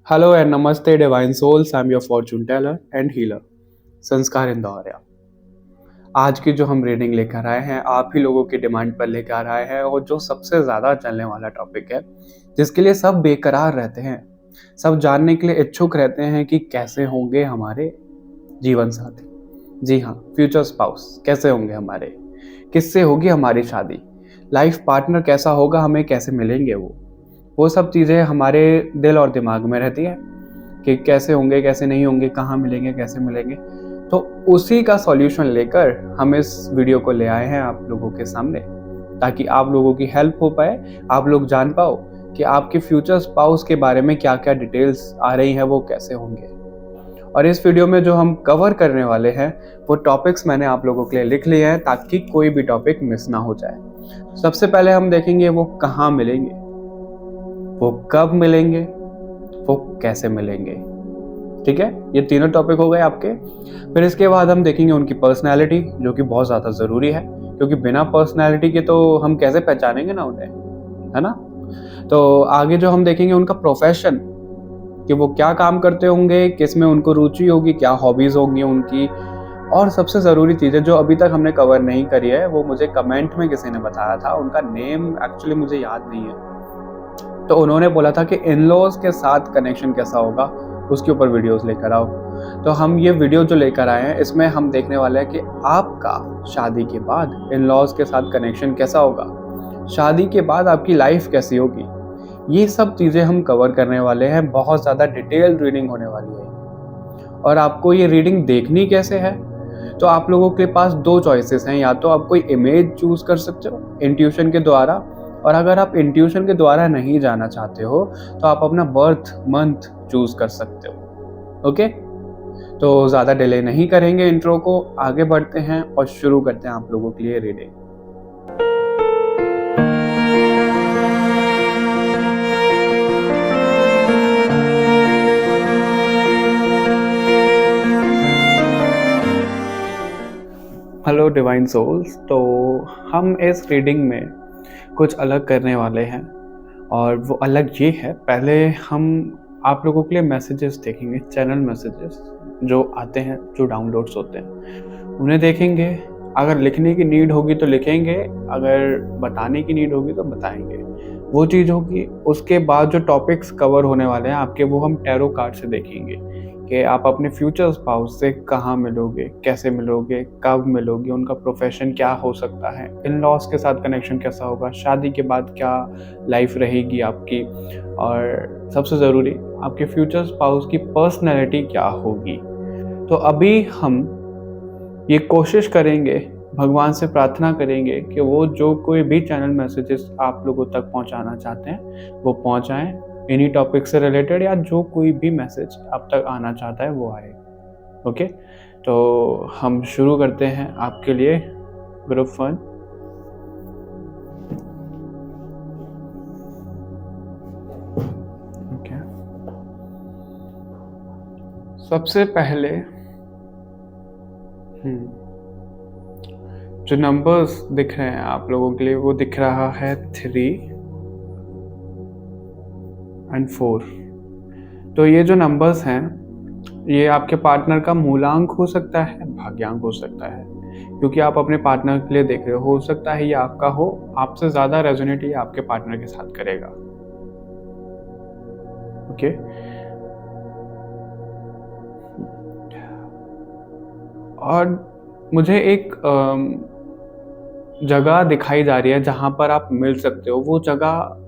Hello and Namaste, Divine Souls. I'm your fortune teller and healer, संस्कार इंदौरिया। आज की जो हम रीडिंग लेकर आए हैं आप ही लोगों की डिमांड पर लेकर आए हैं और जो सबसे ज़्यादा चलने वाला टॉपिक है जिसके लिए सब बेकरार रहते हैं, सब जानने के लिए इच्छुक रहते हैं कि कैसे होंगे हमारे जीवन साथी। जी हाँ, फ्यूचर स्पाउस कैसे होंगे हमारे, किससे होगी हमारी शादी, लाइफ पार्टनर कैसा होगा, हमें कैसे मिलेंगे वो सब चीज़ें हमारे दिल और दिमाग में रहती है कि कैसे होंगे, कैसे नहीं होंगे, कहाँ मिलेंगे, कैसे मिलेंगे। तो उसी का सॉल्यूशन लेकर हम इस वीडियो को ले आए हैं आप लोगों के सामने, ताकि आप लोगों की हेल्प हो पाए, आप लोग जान पाओ कि आपके फ्यूचर स्पाउस के बारे में क्या क्या डिटेल्स आ रही हैं, वो कैसे होंगे। और इस वीडियो में जो हम कवर करने वाले हैं वो टॉपिक्स मैंने आप लोगों के लिए लिख लिए हैं ताकि कोई भी टॉपिक मिस ना हो जाए। सबसे पहले हम देखेंगे वो कहाँ मिलेंगे, वो कब मिलेंगे, वो कैसे मिलेंगे। ठीक है, ये तीनों टॉपिक हो गए आपके। फिर इसके बाद हम देखेंगे उनकी पर्सनैलिटी, जो कि बहुत ज़्यादा ज़रूरी है, क्योंकि बिना पर्सनैलिटी के तो हम कैसे पहचानेंगे ना उन्हें, है ना। तो आगे जो हम देखेंगे उनका प्रोफेशन, कि वो क्या काम करते होंगे, किस में उनको रुचि होगी, क्या हॉबीज़ होंगी उनकी। और सबसे ज़रूरी चीज़ है जो अभी तक हमने कवर नहीं करी है, वो मुझे कमेंट में किसी ने बताया था, उनका नेम एक्चुअली मुझे याद नहीं है। तो उन्होंने बोला था कि इन लॉज के साथ कनेक्शन कैसा होगा, उसके ऊपर वीडियोस लेकर आओ। तो हम ये वीडियो जो लेकर आए हैं इसमें हम देखने वाले हैं कि आपका शादी के बाद इन लॉज के साथ कनेक्शन कैसा होगा, शादी के बाद आपकी लाइफ कैसी होगी। ये सब चीज़ें हम कवर करने वाले हैं, बहुत ज़्यादा डिटेल्ड रीडिंग होने वाली है। और आपको ये रीडिंग देखनी कैसे है, तो आप लोगों के पास दो चॉइसेस हैं, या तो आप कोई इमेज चूज कर सकते हो इंट्यूशन के द्वारा, और अगर आप इंट्यूशन के द्वारा नहीं जाना चाहते हो तो आप अपना बर्थ मंथ चूज कर सकते हो। ओके, तो ज़्यादा डिले नहीं करेंगे, इंट्रो को आगे बढ़ते हैं और शुरू करते हैं आप लोगों के लिए रीडिंग। हेलो डिवाइन सोल्स, तो हम इस रीडिंग में कुछ अलग करने वाले हैं, और वो अलग ये है, पहले हम आप लोगों के लिए मैसेजेस देखेंगे, चैनल मैसेजेस जो आते हैं, जो डाउनलोड्स होते हैं, उन्हें देखेंगे। अगर लिखने की नीड होगी तो लिखेंगे, अगर बताने की नीड होगी तो बताएंगे, वो चीज़ होगी। उसके बाद जो टॉपिक्स कवर होने वाले हैं आपके, वो हम टैरो कार्ड से देखेंगे कि आप अपने फ्यूचर स्पाउस से कहाँ मिलोगे, कैसे मिलोगे, कब मिलोगे, उनका प्रोफेशन क्या हो सकता है, इन लॉज के साथ कनेक्शन कैसा होगा, शादी के बाद क्या लाइफ रहेगी आपकी, और सबसे ज़रूरी आपके फ्यूचर स्पाउस की पर्सनैलिटी क्या होगी। तो अभी हम ये कोशिश करेंगे, भगवान से प्रार्थना करेंगे कि वो जो कोई भी चैनल मैसेजेस आप लोगों तक पहुंचाना चाहते हैं वो पहुंचाएं, इन्हीं टॉपिक से रिलेटेड, या जो कोई भी मैसेज आप तक आना चाहता है वो आए। ओके, तो हम शुरू करते हैं आपके लिए ग्रुप 1। ओके, सबसे पहले जो नंबर्स दिख रहे हैं आप लोगों के लिए, वो दिख रहा है 3 और 4। तो ये जो नंबर्स हैं, ये आपके पार्टनर का मूलांक हो सकता है, भाग्यांक हो सकता है, क्योंकि आप अपने पार्टनर के लिए देख रहे हो सकता है ये आपका हो, आपसे ज़्यादा रेजोनेट ये आपके पार्टनर के साथ करेगा। ओके, और मुझे एक जगह दिखाई जा रही है जहाँ पर आप मिल सकते हो। वो जगह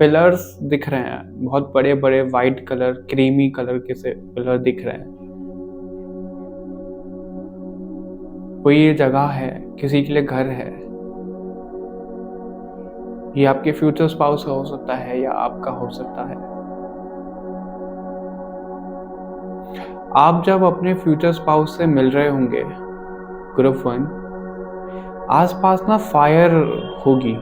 पिलर्स दिख रहे हैं, बहुत बड़े बड़े वाइट कलर, क्रीमी कलर के से पिलर दिख रहे हैं। कोई ये जगह है, किसी के लिए घर है, ये आपके फ्यूचर स्पाउस का हो सकता है या आपका हो सकता है। आप जब अपने फ्यूचर स्पाउस से मिल रहे होंगे ग्रुप 1, आसपास ना फायर होगी,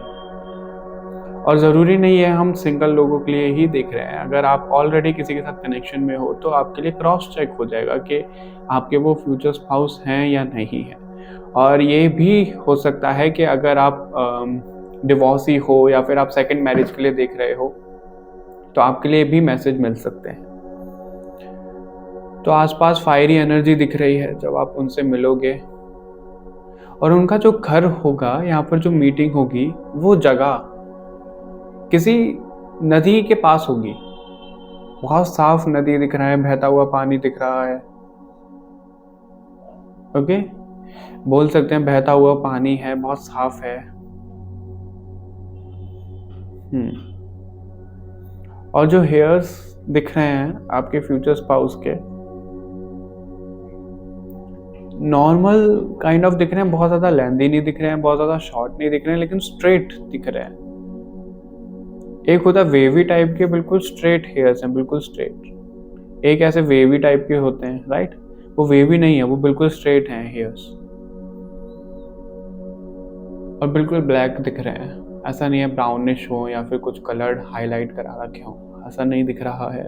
और ज़रूरी नहीं है हम सिंगल लोगों के लिए ही देख रहे हैं। अगर आप ऑलरेडी किसी के साथ कनेक्शन में हो तो आपके लिए क्रॉस चेक हो जाएगा कि आपके वो फ्यूचर स्पाउस हैं या नहीं है। और ये भी हो सकता है कि अगर आप डिवोर्सी हो या फिर आप सेकंड मैरिज के लिए देख रहे हो तो आपके लिए भी मैसेज मिल सकते हैं। तो आसपास फायरी एनर्जी दिख रही है जब आप उनसे मिलोगे। और उनका जो घर होगा, यहाँ पर जो मीटिंग होगी, वो जगह किसी नदी के पास होगी। बहुत साफ नदी दिख रहा है, बहता हुआ पानी दिख रहा है। ओके, बोल सकते हैं बहता हुआ पानी है, बहुत साफ है। और जो हेयर्स दिख रहे हैं आपके फ्यूचर स्पाउस के, नॉर्मल काइंड ऑफ दिख रहे हैं, बहुत ज्यादा लेंथी नहीं दिख रहे हैं, बहुत ज्यादा शॉर्ट नहीं दिख रहे हैं, लेकिन स्ट्रेट दिख रहे हैं। एक होता है वेवी टाइप के, बिल्कुल स्ट्रेट हेयर्स हैं, बिल्कुल स्ट्रेट। एक ऐसे वेवी टाइप के होते हैं, राइट, वो वेवी नहीं है, वो बिल्कुल स्ट्रेट हैं हेयर्स, और बिल्कुल ब्लैक दिख रहे हैं। ऐसा नहीं है ब्राउनिश हो या फिर कुछ कलर्ड हाईलाइट करा रखे हो, ऐसा नहीं दिख रहा है।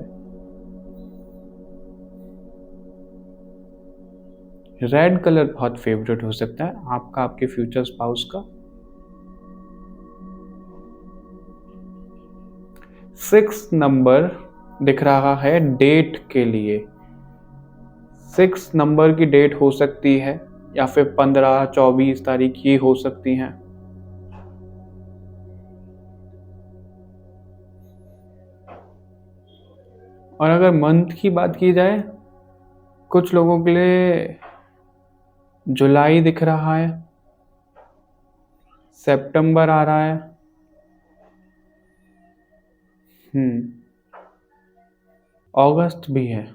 रेड कलर बहुत फेवरेट हो सकता है आपका, आपके फ्यूचर स्पाउस का। 6 नंबर दिख रहा है डेट के लिए। 6 नंबर की डेट हो सकती है, या फिर 15-24 तारीख ये हो सकती हैं। और अगर मंथ की बात की जाए, कुछ लोगों के लिए जुलाई दिख रहा है, सितंबर आ रहा है, अगस्त भी है।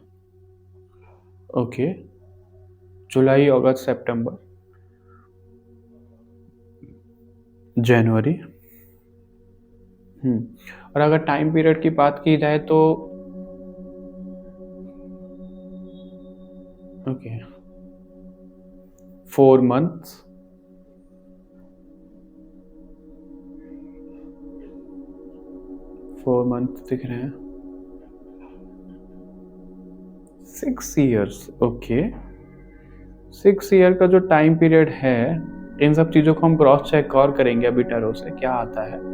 ओके, जुलाई, अगस्त, सितंबर, जनवरी। और अगर टाइम पीरियड की बात की जाए तो ओके, 4 months, 4 months दिख रहे हैं। 6 years, ओके। 6 ईयर का जो टाइम पीरियड है, इन सब चीजों को हम क्रॉस चेक और करेंगे अभी टैरो से क्या आता है।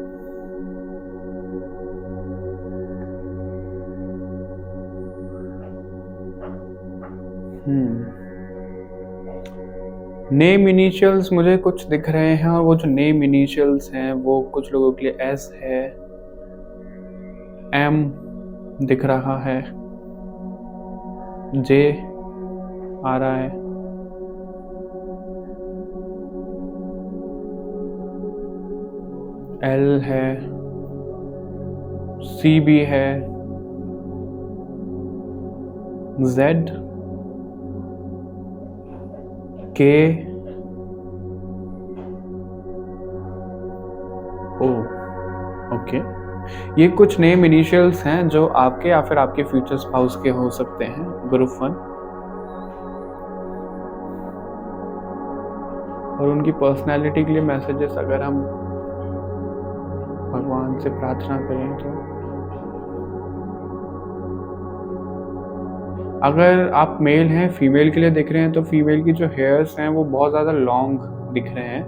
नेम इनिशियल्स मुझे कुछ दिख रहे हैं, और वो जो नेम इनिशियल्स हैं वो कुछ लोगों के लिए एस है, एम दिख रहा है, जे आ रहा है, एल है, सी भी है, जेड, के, ओ, ओके। ये कुछ नेम इनिशियल्स हैं जो आपके या फिर आपके फ्यूचर स्पाउस के हो सकते हैं, ग्रुप 1। और उनकी पर्सनालिटी के लिए मैसेजेस अगर हम भगवान से प्रार्थना करें तो, अगर आप मेल हैं, फीमेल के लिए दिख रहे हैं, तो फीमेल की जो हेयर्स हैं वो बहुत ज़्यादा लॉन्ग दिख रहे हैं,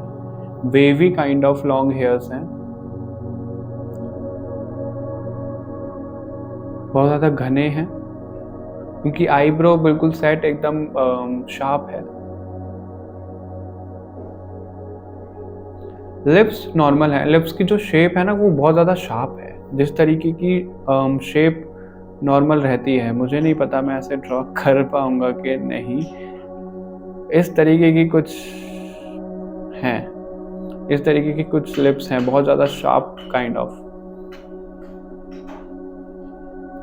wavy kind of long hairs हैं, बहुत ज़्यादा घने हैं। उनकी आईब्रो बिल्कुल सेट, एकदम शार्प है। लिप्स नॉर्मल है, लिप्स की जो शेप है ना वो बहुत ज़्यादा शार्प है। जिस तरीके की शेप नॉर्मल रहती है, मुझे नहीं पता मैं ऐसे ड्रॉ कर पाऊंगा कि नहीं, इस तरीके की कुछ हैं, इस तरीके की कुछ लिप्स हैं, बहुत ज़्यादा शार्प काइंड ऑफ।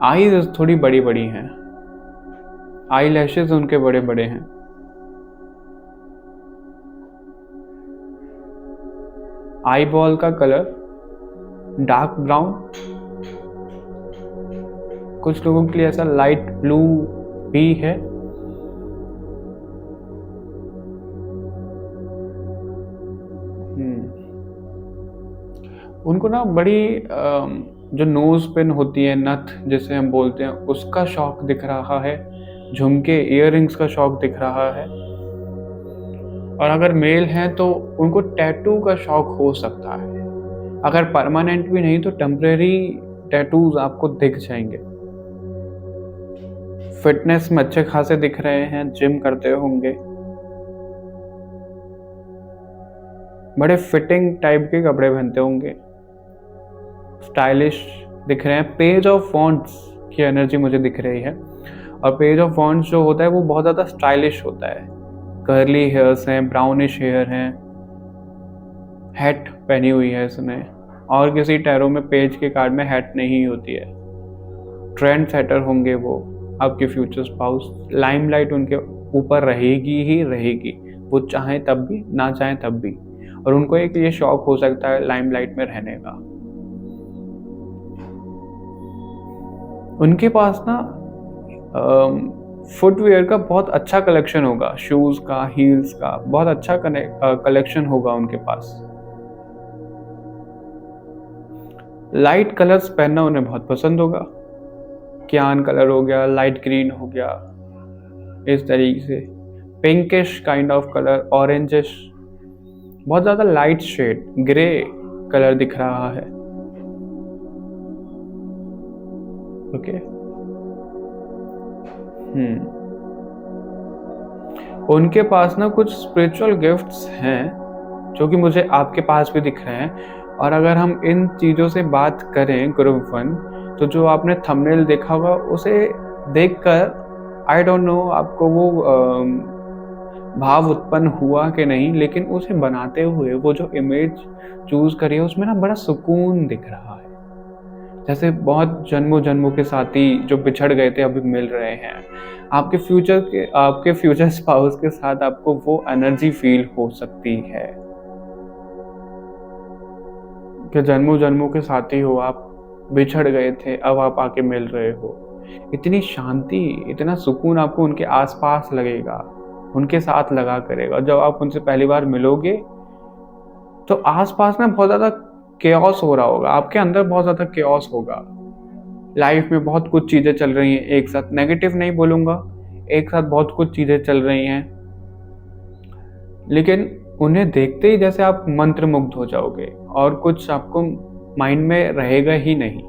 आईज थोड़ी बड़ी बड़ी हैं, आई लैशेज उनके बड़े बड़े हैं। आई बॉल का कलर डार्क ब्राउन, कुछ लोगों के लिए ऐसा लाइट ब्लू भी है। उनको ना बड़ी जो नोज पिन होती है, नथ जिसे हम बोलते हैं, उसका शौक दिख रहा है, झुमके इयररिंग्स का शौक दिख रहा है। और अगर मेल हैं तो उनको टैटू का शौक हो सकता है, अगर परमानेंट भी नहीं तो टेम्परेरी टैटूज आपको दिख जाएंगे। फिटनेस में अच्छे खासे दिख रहे हैं, जिम करते होंगे, बड़े फिटिंग टाइप के कपड़े पहनते होंगे, स्टाइलिश दिख रहे हैं। पेज ऑफ वॉन्ड्स की एनर्जी मुझे दिख रही है, और पेज ऑफ वॉन्ड्स जो होता है वो बहुत ज़्यादा स्टाइलिश होता है। कर्ली हेयर्स हैं, ब्राउनिश हेयर हैं, हैट पहनी हुई है इसने, और किसी टैरो में पेज के कार्ड में हैट नहीं होती है। ट्रेंड सेटर होंगे वो आपके फ्यूचर स्पाउस। लाइमलाइट उनके ऊपर रहेगी ही रहेगी, वो चाहें तब भी, ना चाहें तब भी। और उनको एक ये शौक हो सकता है लाइमलाइट में रहने का। उनके पास ना फुटवेयर का बहुत अच्छा कलेक्शन होगा, शूज का, हील्स का बहुत अच्छा कलेक्शन होगा उनके पास। लाइट कलर्स पहनना उन्हें बहुत पसंद होगा। क्यान कलर हो गया, लाइट ग्रीन हो गया, इस तरीके से pinkish kind of colour, orangish, बहुत ज्यादा लाइट शेड, ग्रे कलर दिख रहा है। ओके। उनके पास ना कुछ स्पिरिचुअल गिफ्ट्स हैं जो कि मुझे आपके पास भी दिख रहे हैं। और अगर हम इन चीज़ों से बात करें ग्रुप 1, तो जो आपने थंबनेल देखा होगा उसे देखकर आई डोंट नो आपको वो भाव उत्पन्न हुआ कि नहीं, लेकिन उसे बनाते हुए वो जो इमेज चूज करी है उसमें ना बड़ा सुकून दिख रहा है। जैसे बहुत जन्मों जन्मों के साथी जो बिछड़ गए थे अभी मिल रहे हैं। आपके फ्यूचर स्पाउस के साथ आपको वो एनर्जी फील हो सकती है कि जन्मों जन्मों के साथी हो आप, बिछड़ गए थे अब आप आके मिल रहे हो। इतनी शांति, इतना सुकून आपको उनके आसपास लगेगा, उनके साथ लगा करेगा। जब आप उनसे पहली बार मिलोगे तो आसपास में बहुत ज़्यादा केओस हो रहा होगा, आपके अंदर बहुत ज़्यादा केओस होगा। लाइफ में बहुत कुछ चीज़ें चल रही हैं एक साथ, नेगेटिव नहीं बोलूँगा, एक साथ बहुत कुछ चीज़ें चल रही हैं, लेकिन उन्हें देखते ही जैसे आप मंत्रमुग्ध हो जाओगे और कुछ आपको माइंड में रहेगा ही नहीं,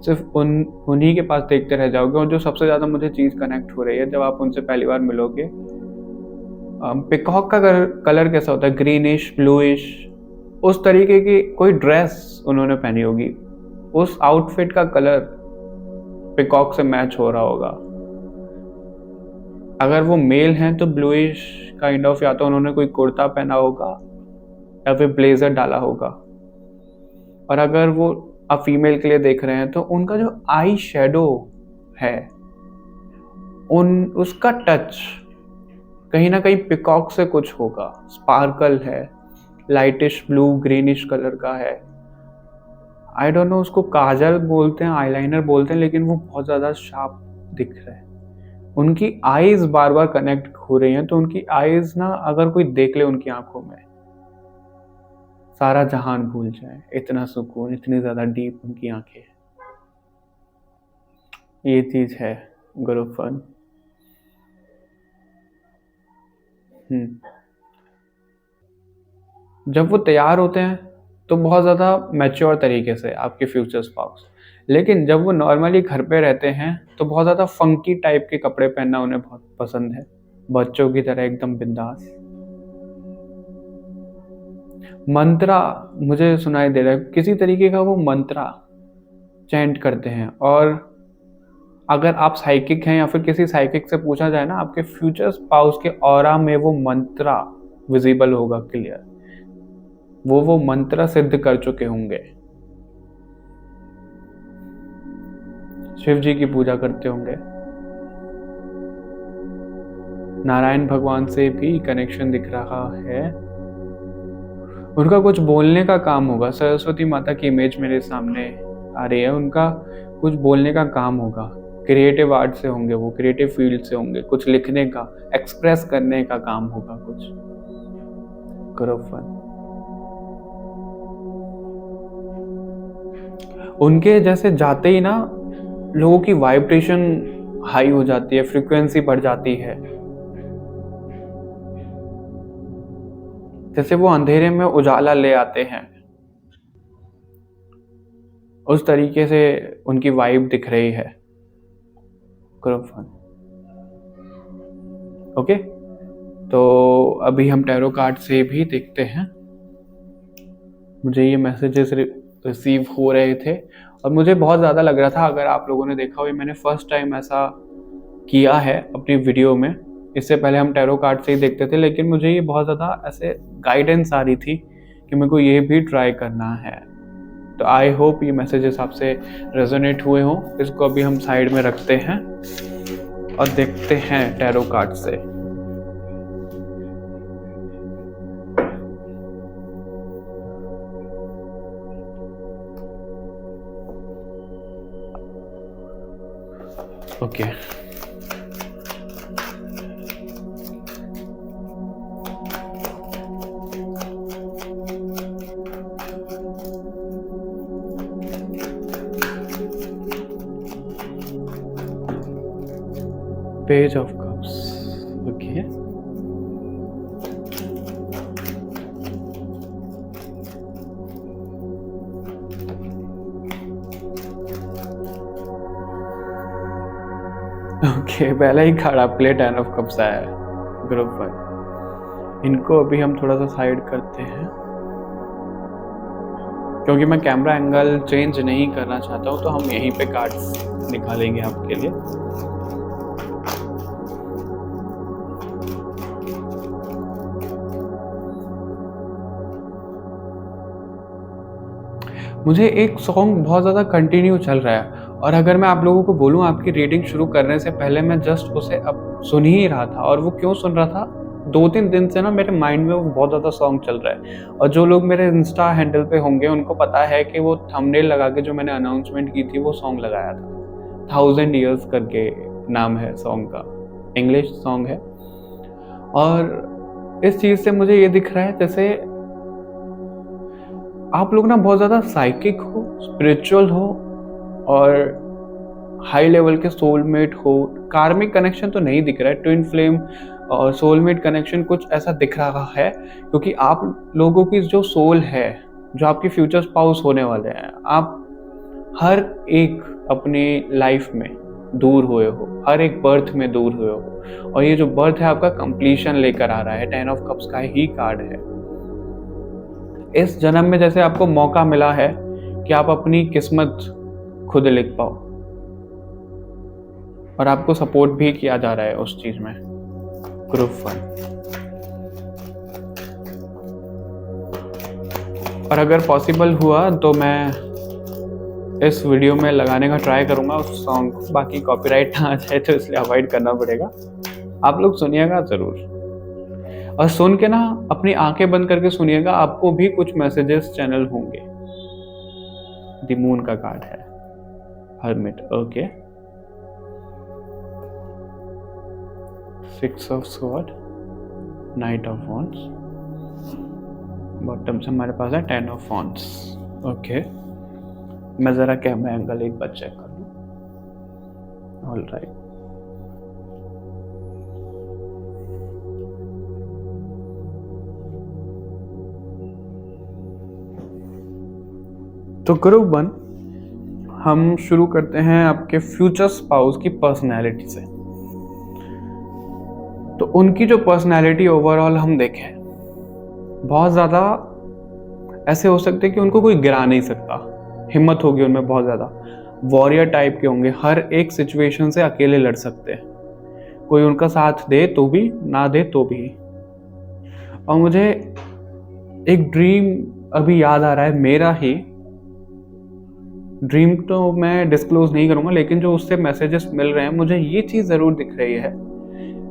सिर्फ उन्हीं के पास देखते रह जाओगे। और जो सबसे ज़्यादा मुझे चीज़ कनेक्ट हो रही है जब आप उनसे पहली बार मिलोगे, पिकॉक का कलर कैसा होता है, ग्रीनिश ब्लूइश, उस तरीके की कोई ड्रेस उन्होंने पहनी होगी, उस आउटफिट का कलर पिकॉक से मैच हो रहा होगा। अगर वो मेल हैं तो ब्लूइश काइंड ऑफ, या तो उन्होंने कोई कुर्ता पहना होगा या फिर ब्लेजर डाला होगा। और अगर वो आप फीमेल के लिए देख रहे हैं तो उनका जो आई शेडो है, उसका टच कहीं ना कहीं पिकॉक से कुछ होगा, स्पार्कल है, लाइटिश ब्लू ग्रीनिश कलर का है। आई डोंट नो उसको काजल बोलते हैं, आईलाइनर बोलते हैं, लेकिन वो बहुत ज़्यादा शार्प दिख रहा है। उनकी आईज बार बार कनेक्ट हो रही हैं, तो उनकी आईज ना अगर कोई देख ले उनकी आंखों में, सारा जहान भूल जाए, इतना सुकून, इतनी ज़्यादा डीप उनकी आंखें। ये चीज़ है ग्रुप 1। जब वो तैयार होते हैं तो बहुत ज़्यादा मैच्योर तरीके से आपके फ्यूचर स्पाउस, लेकिन जब वो नॉर्मली घर पे रहते हैं तो बहुत ज़्यादा फंकी टाइप के कपड़े पहनना उन्हें बहुत पसंद है, बच्चों की तरह एकदम बिंदास। मंत्रा मुझे सुनाई दे रहा है, किसी तरीके का वो मंत्रा चैंट करते हैं। और अगर आप साइकिक हैं या फिर किसी साइकिक से पूछा जाए ना, आपके फ्यूचर स्पाउस के ऑरा में वो मंत्रा विजिबल होगा क्लियर, वो मंत्र सिद्ध कर चुके होंगे, शिव जी की पूजा करते होंगे, नारायण भगवान से भी कनेक्शन दिख रहा है। उनका कुछ बोलने का काम होगा, सरस्वती माता की इमेज मेरे सामने आ रही है, उनका कुछ बोलने का काम होगा, क्रिएटिव आर्ट से होंगे, वो क्रिएटिव फील्ड से होंगे, कुछ लिखने का, एक्सप्रेस करने का काम होगा कुछ। ग्रुप 1 उनके जैसे जाते ही ना लोगों की वाइब्रेशन हाई हो जाती है, फ्रीक्वेंसी बढ़ जाती है। जैसे वो अंधेरे में उजाला ले आते हैं, उस तरीके से उनकी वाइब दिख रही है ग्रुप 1। ओके, तो अभी हम टैरो कार्ड से भी देखते हैं। मुझे ये मैसेजेस रिसीव हो रहे थे और मुझे बहुत ज़्यादा लग रहा था, अगर आप लोगों ने देखा हो, ये मैंने फर्स्ट टाइम ऐसा किया है अपनी वीडियो में। इससे पहले हम टैरो कार्ड से ही देखते थे, लेकिन मुझे ये बहुत ज़्यादा ऐसे गाइडेंस आ रही थी कि मेरे को ये भी ट्राई करना है। तो आई होप ये मैसेजेस आपसे रेजोनेट हुए हों। इसको अभी हम साइड में रखते हैं और देखते हैं टैरो कार्ड से। Okay, page of cups. Okay, okay, पहला ही खड़ा प्ले 10 ऑफ कप्स आया है ग्रुप 1। इनको अभी हम थोड़ा सा साइड करते हैं क्योंकि मैं कैमरा एंगल चेंज नहीं करना चाहता हूँ, तो हम यहीं पे कार्ड्स निकालेंगे आपके लिए। मुझे एक सॉन्ग बहुत ज़्यादा कंटिन्यू चल रहा है, और अगर मैं आप लोगों को बोलूँ आपकी रीडिंग शुरू करने से पहले मैं जस्ट उसे अब सुन ही रहा था। और वो क्यों सुन रहा था, 2-3 दिन से ना मेरे माइंड में वो बहुत ज़्यादा सॉन्ग चल रहा है। और जो लोग मेरे इंस्टा हैंडल पे होंगे उनको पता है कि वो थंबनेल लगा के जो मैंने अनाउंसमेंट की थी वो सॉन्ग लगाया था। 1000 Years करके नाम है सॉन्ग का, इंग्लिश सॉन्ग है। और इस चीज़ से मुझे ये दिख रहा है जैसे आप लोग ना बहुत ज़्यादा साइकिक हो, स्पिरिचुअल हो और हाई लेवल के सोलमेट हो। कार्मिक कनेक्शन तो नहीं दिख रहा है, ट्विन फ्लेम और सोलमेट कनेक्शन कुछ ऐसा दिख रहा है, क्योंकि आप लोगों की जो सोल है, जो आपके फ्यूचर स्पाउस होने वाले हैं, आप हर एक अपने लाइफ में दूर हुए हो, हर एक बर्थ में दूर हुए हो। और ये जो बर्थ है आपका कंप्लीशन लेकर आ रहा है, 10 ऑफ कप्स का ही कार्ड है। इस जन्म में जैसे आपको मौका मिला है कि आप अपनी किस्मत खुद लिख पाओ, और आपको सपोर्ट भी किया जा रहा है उस चीज में। ग्रुप 1। और अगर पॉसिबल हुआ तो मैं इस वीडियो में लगाने का ट्राई करूंगा उस सॉन्ग को, बाकी कॉपीराइट ना आ जाए तो इसलिए अवॉइड करना पड़ेगा। आप लोग सुनिएगा जरूर, और सुन के ना अपनी आंखें बंद करके सुनिएगा, आपको भी कुछ मैसेजेस चैनल होंगे। द मून का कार्ड है, hermit. Okay, 6 of sword, night of wands, bottom से हमारे पास है 10 ऑफ वॉन्ड्स। ओके, मैं जरा कैमरा एंगल एक बार चेक कर लूं। ऑल राइट, तो ग्रुप 1 हम शुरू करते हैं आपके फ्यूचर स्पाउस की पर्सनैलिटी से। तो उनकी जो पर्सनैलिटी ओवरऑल हम देखें, बहुत ज़्यादा ऐसे हो सकते हैं कि उनको कोई गिरा नहीं सकता, हिम्मत होगी उनमें बहुत ज़्यादा, वॉरियर टाइप के होंगे, हर एक सिचुएशन से अकेले लड़ सकते हैं, कोई उनका साथ दे तो भी ना दे तो भी। और मुझे एक ड्रीम अभी याद आ रहा है, मेरा ही ड्रीम, तो मैं डिस्क्लोज नहीं करूंगा, लेकिन जो उससे मैसेजेस मिल रहे हैं मुझे ये चीज़ ज़रूर दिख रही है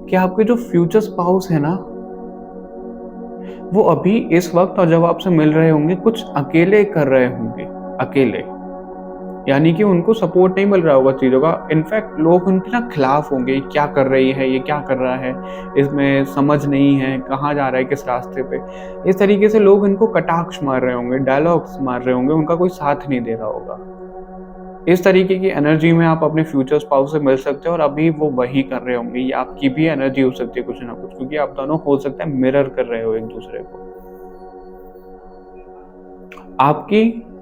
कि आपके जो फ्यूचर स्पाउस है ना, वो अभी इस वक्त और जब आपसे मिल रहे होंगे कुछ अकेले कर रहे होंगे, अकेले, यानी कि उनको सपोर्ट नहीं मिल रहा होगा चीज़ों का। इनफैक्ट लोग उनके ना खिलाफ होंगे, क्या कर रही है ये, क्या कर रहा है, इसमें समझ नहीं है, कहाँ जा रहा है, किस रास्ते पे। इस तरीके से लोग इनको कटाक्ष मार रहे होंगे, डायलॉग्स मार रहे होंगे, उनका कोई साथ नहीं दे रहा होगा। इस तरीके की एनर्जी में आप अपने फ्यूचर स्पाउस से मिल सकते हो, और अभी वो वही कर रहे होंगे, ये आपकी भी एनर्जी हो सकती है कुछ ना कुछ, क्योंकि आप दोनों हो सकता है मिरर कर रहे हो एक दूसरे को।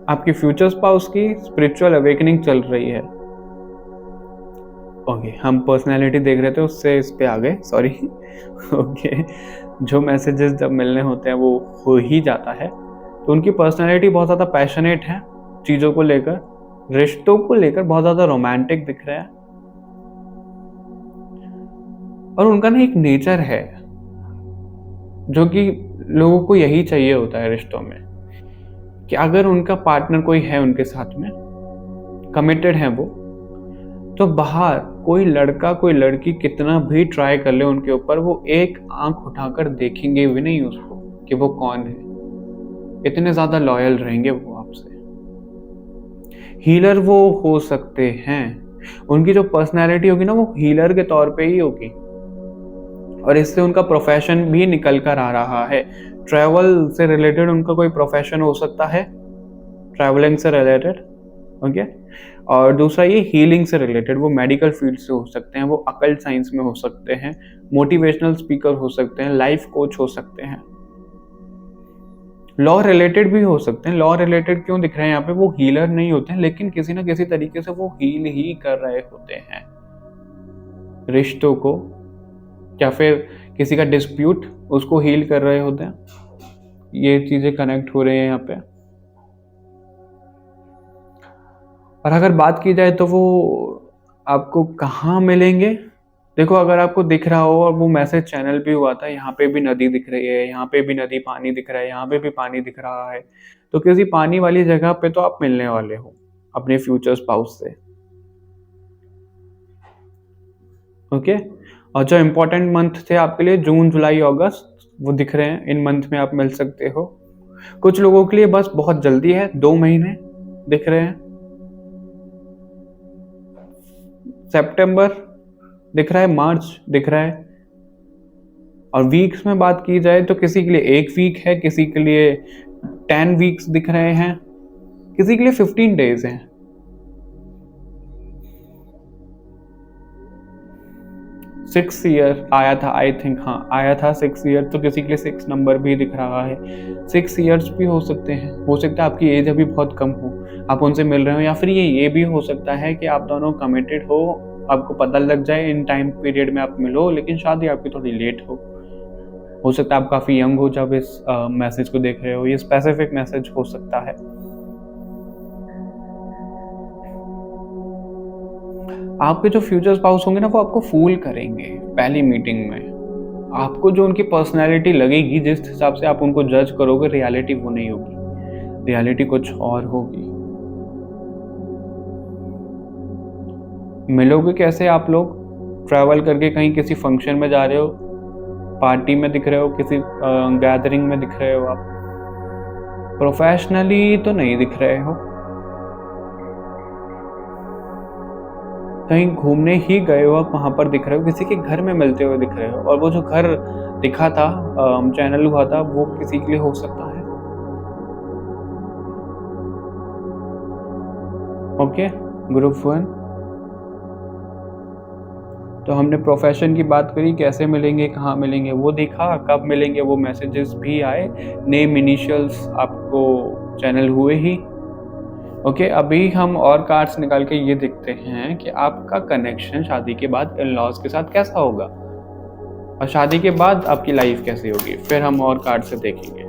आपकी फ्यूचर स्पाउस की स्पिरिचुअल अवेकनिंग चल रही है। ओके, हम पर्सनैलिटी देख रहे थे, उससे इस पे आ गए, सॉरी। ओके, जो मैसेजेस जब मिलने होते हैं वो हो ही जाता है। तो उनकी पर्सनैलिटी बहुत ज़्यादा पैशनेट है चीज़ों को लेकर, रिश्तों को लेकर बहुत ज़्यादा रोमांटिक दिख रहा है। और उनका ना एक नेचर है जो कि लोगों को यही चाहिए होता है रिश्तों में, कि अगर उनका पार्टनर कोई है उनके साथ में, कमिटेड है वो, तो बाहर कोई लड़का कोई लड़की कितना भी ट्राई कर ले उनके ऊपर, वो एक आंख उठाकर देखेंगे भी नहीं उसको कि वो कौन है। इतने ज़्यादा लॉयल रहेंगे वो आपसे। हीलर वो हो सकते हैं, उनकी जो पर्सनैलिटी होगी ना वो हीलर के तौर पे ही होगी, और इससे उनका प्रोफेशन भी निकल कर आ रहा है। ट्रैवल से रिलेटेड उनका कोई प्रोफेशन हो सकता है, ट्रैवलिंग से रिलेटेड, ओके। और दूसरा ये हीलिंग से रिलेटेड, वो मेडिकल फील्ड से हो सकते हैं, वो अकल्ट साइंस में हो सकते हैं, मोटिवेशनल स्पीकर हो सकते हैं, लाइफ कोच हो सकते हैं, लॉ रिलेटेड भी हो सकते हैं। लॉ रिलेटेड क्यों दिख रहे हैं यहाँ पे? वो हीलर नहीं होते हैं, लेकिन किसी ना किसी तरीके से वो हील ही कर रहे होते हैं रिश्तों को, या फिर किसी का डिस्प्यूट, उसको हील कर रहे होते हैं। ये चीजें कनेक्ट हो रही हैं यहाँ पे। और अगर बात की जाए तो वो आपको कहाँ मिलेंगे? देखो, अगर आपको दिख रहा हो, और वो मैसेज चैनल भी हुआ था, यहाँ पे भी नदी दिख रही है, यहाँ पे भी नदी पानी दिख रहा है, यहाँ पे भी पानी दिख रहा है, तो किसी पानी वाली जगह पे तो आप मिलने वाले हो अपने फ्यूचर स्पाउस से, ओके। और जो इम्पोर्टेंट मंथ थे आपके लिए, जून जुलाई अगस्त, वो दिख रहे हैं, इन मंथ में आप मिल सकते हो। कुछ लोगों के लिए बस बहुत जल्दी है, 2 महीने दिख रहे हैं, सितंबर दिख रहा है, मार्च दिख रहा है। और वीक्स में बात की जाए तो किसी के लिए 1 वीक है, किसी के लिए 10 वीक्स दिख रहे हैं, किसी के लिए 15 डेज हैं। 6 ईयर आया था, आई थिंक, हाँ आया था 6 ईयर, तो किसी के लिए 6 नंबर भी दिख रहा है। 6 ईयर्स भी हो सकते हैं, हो सकता है आपकी एज अभी बहुत कम हो, आप उनसे मिल रहे हो, या फिर ये भी हो सकता है कि आप दोनों कमिटेड हो, आपको पता लग जाए इन टाइम पीरियड में आप मिलो, लेकिन शादी आपकी थोड़ी लेट हो सकता है आप काफ़ी यंग हो जब इस मैसेज को देख रहे हो, ये स्पेसिफिक मैसेज हो सकता है। आपके जो फ्यूचर स्पाउस होंगे ना, वो आपको फूल करेंगे पहली मीटिंग में। आपको जो उनकी पर्सनैलिटी लगेगी, जिस हिसाब से आप उनको जज करोगे, रियलिटी वो नहीं होगी, रियलिटी कुछ और होगी। मिलोगे कैसे आप लोग? ट्रैवल करके कहीं किसी फंक्शन में जा रहे हो, पार्टी में दिख रहे हो, किसी गैदरिंग में दिख रहे हो आप, प्रोफेशनली तो नहीं दिख रहे हो, कहीं घूमने ही गए हो आप, वहां पर दिख रहे हो, किसी के घर में मिलते हुए दिख रहे हो, और वो जो घर दिखा था, चैनल हुआ था, वो किसी के लिए हो सकता है, ओके। ग्रुप 1। तो हमने प्रोफेशन की बात करी, कैसे मिलेंगे, कहाँ मिलेंगे वो देखा, कब मिलेंगे वो मैसेजेस भी आए, नेम इनिशियल्स आपको चैनल हुए ही, ओके। अभी हम और कार्ड्स निकाल के ये देखते हैं कि आपका कनेक्शन शादी के बाद इन लॉज के साथ कैसा होगा, और शादी के बाद आपकी लाइफ कैसी होगी, फिर हम और कार्ड से देखेंगे।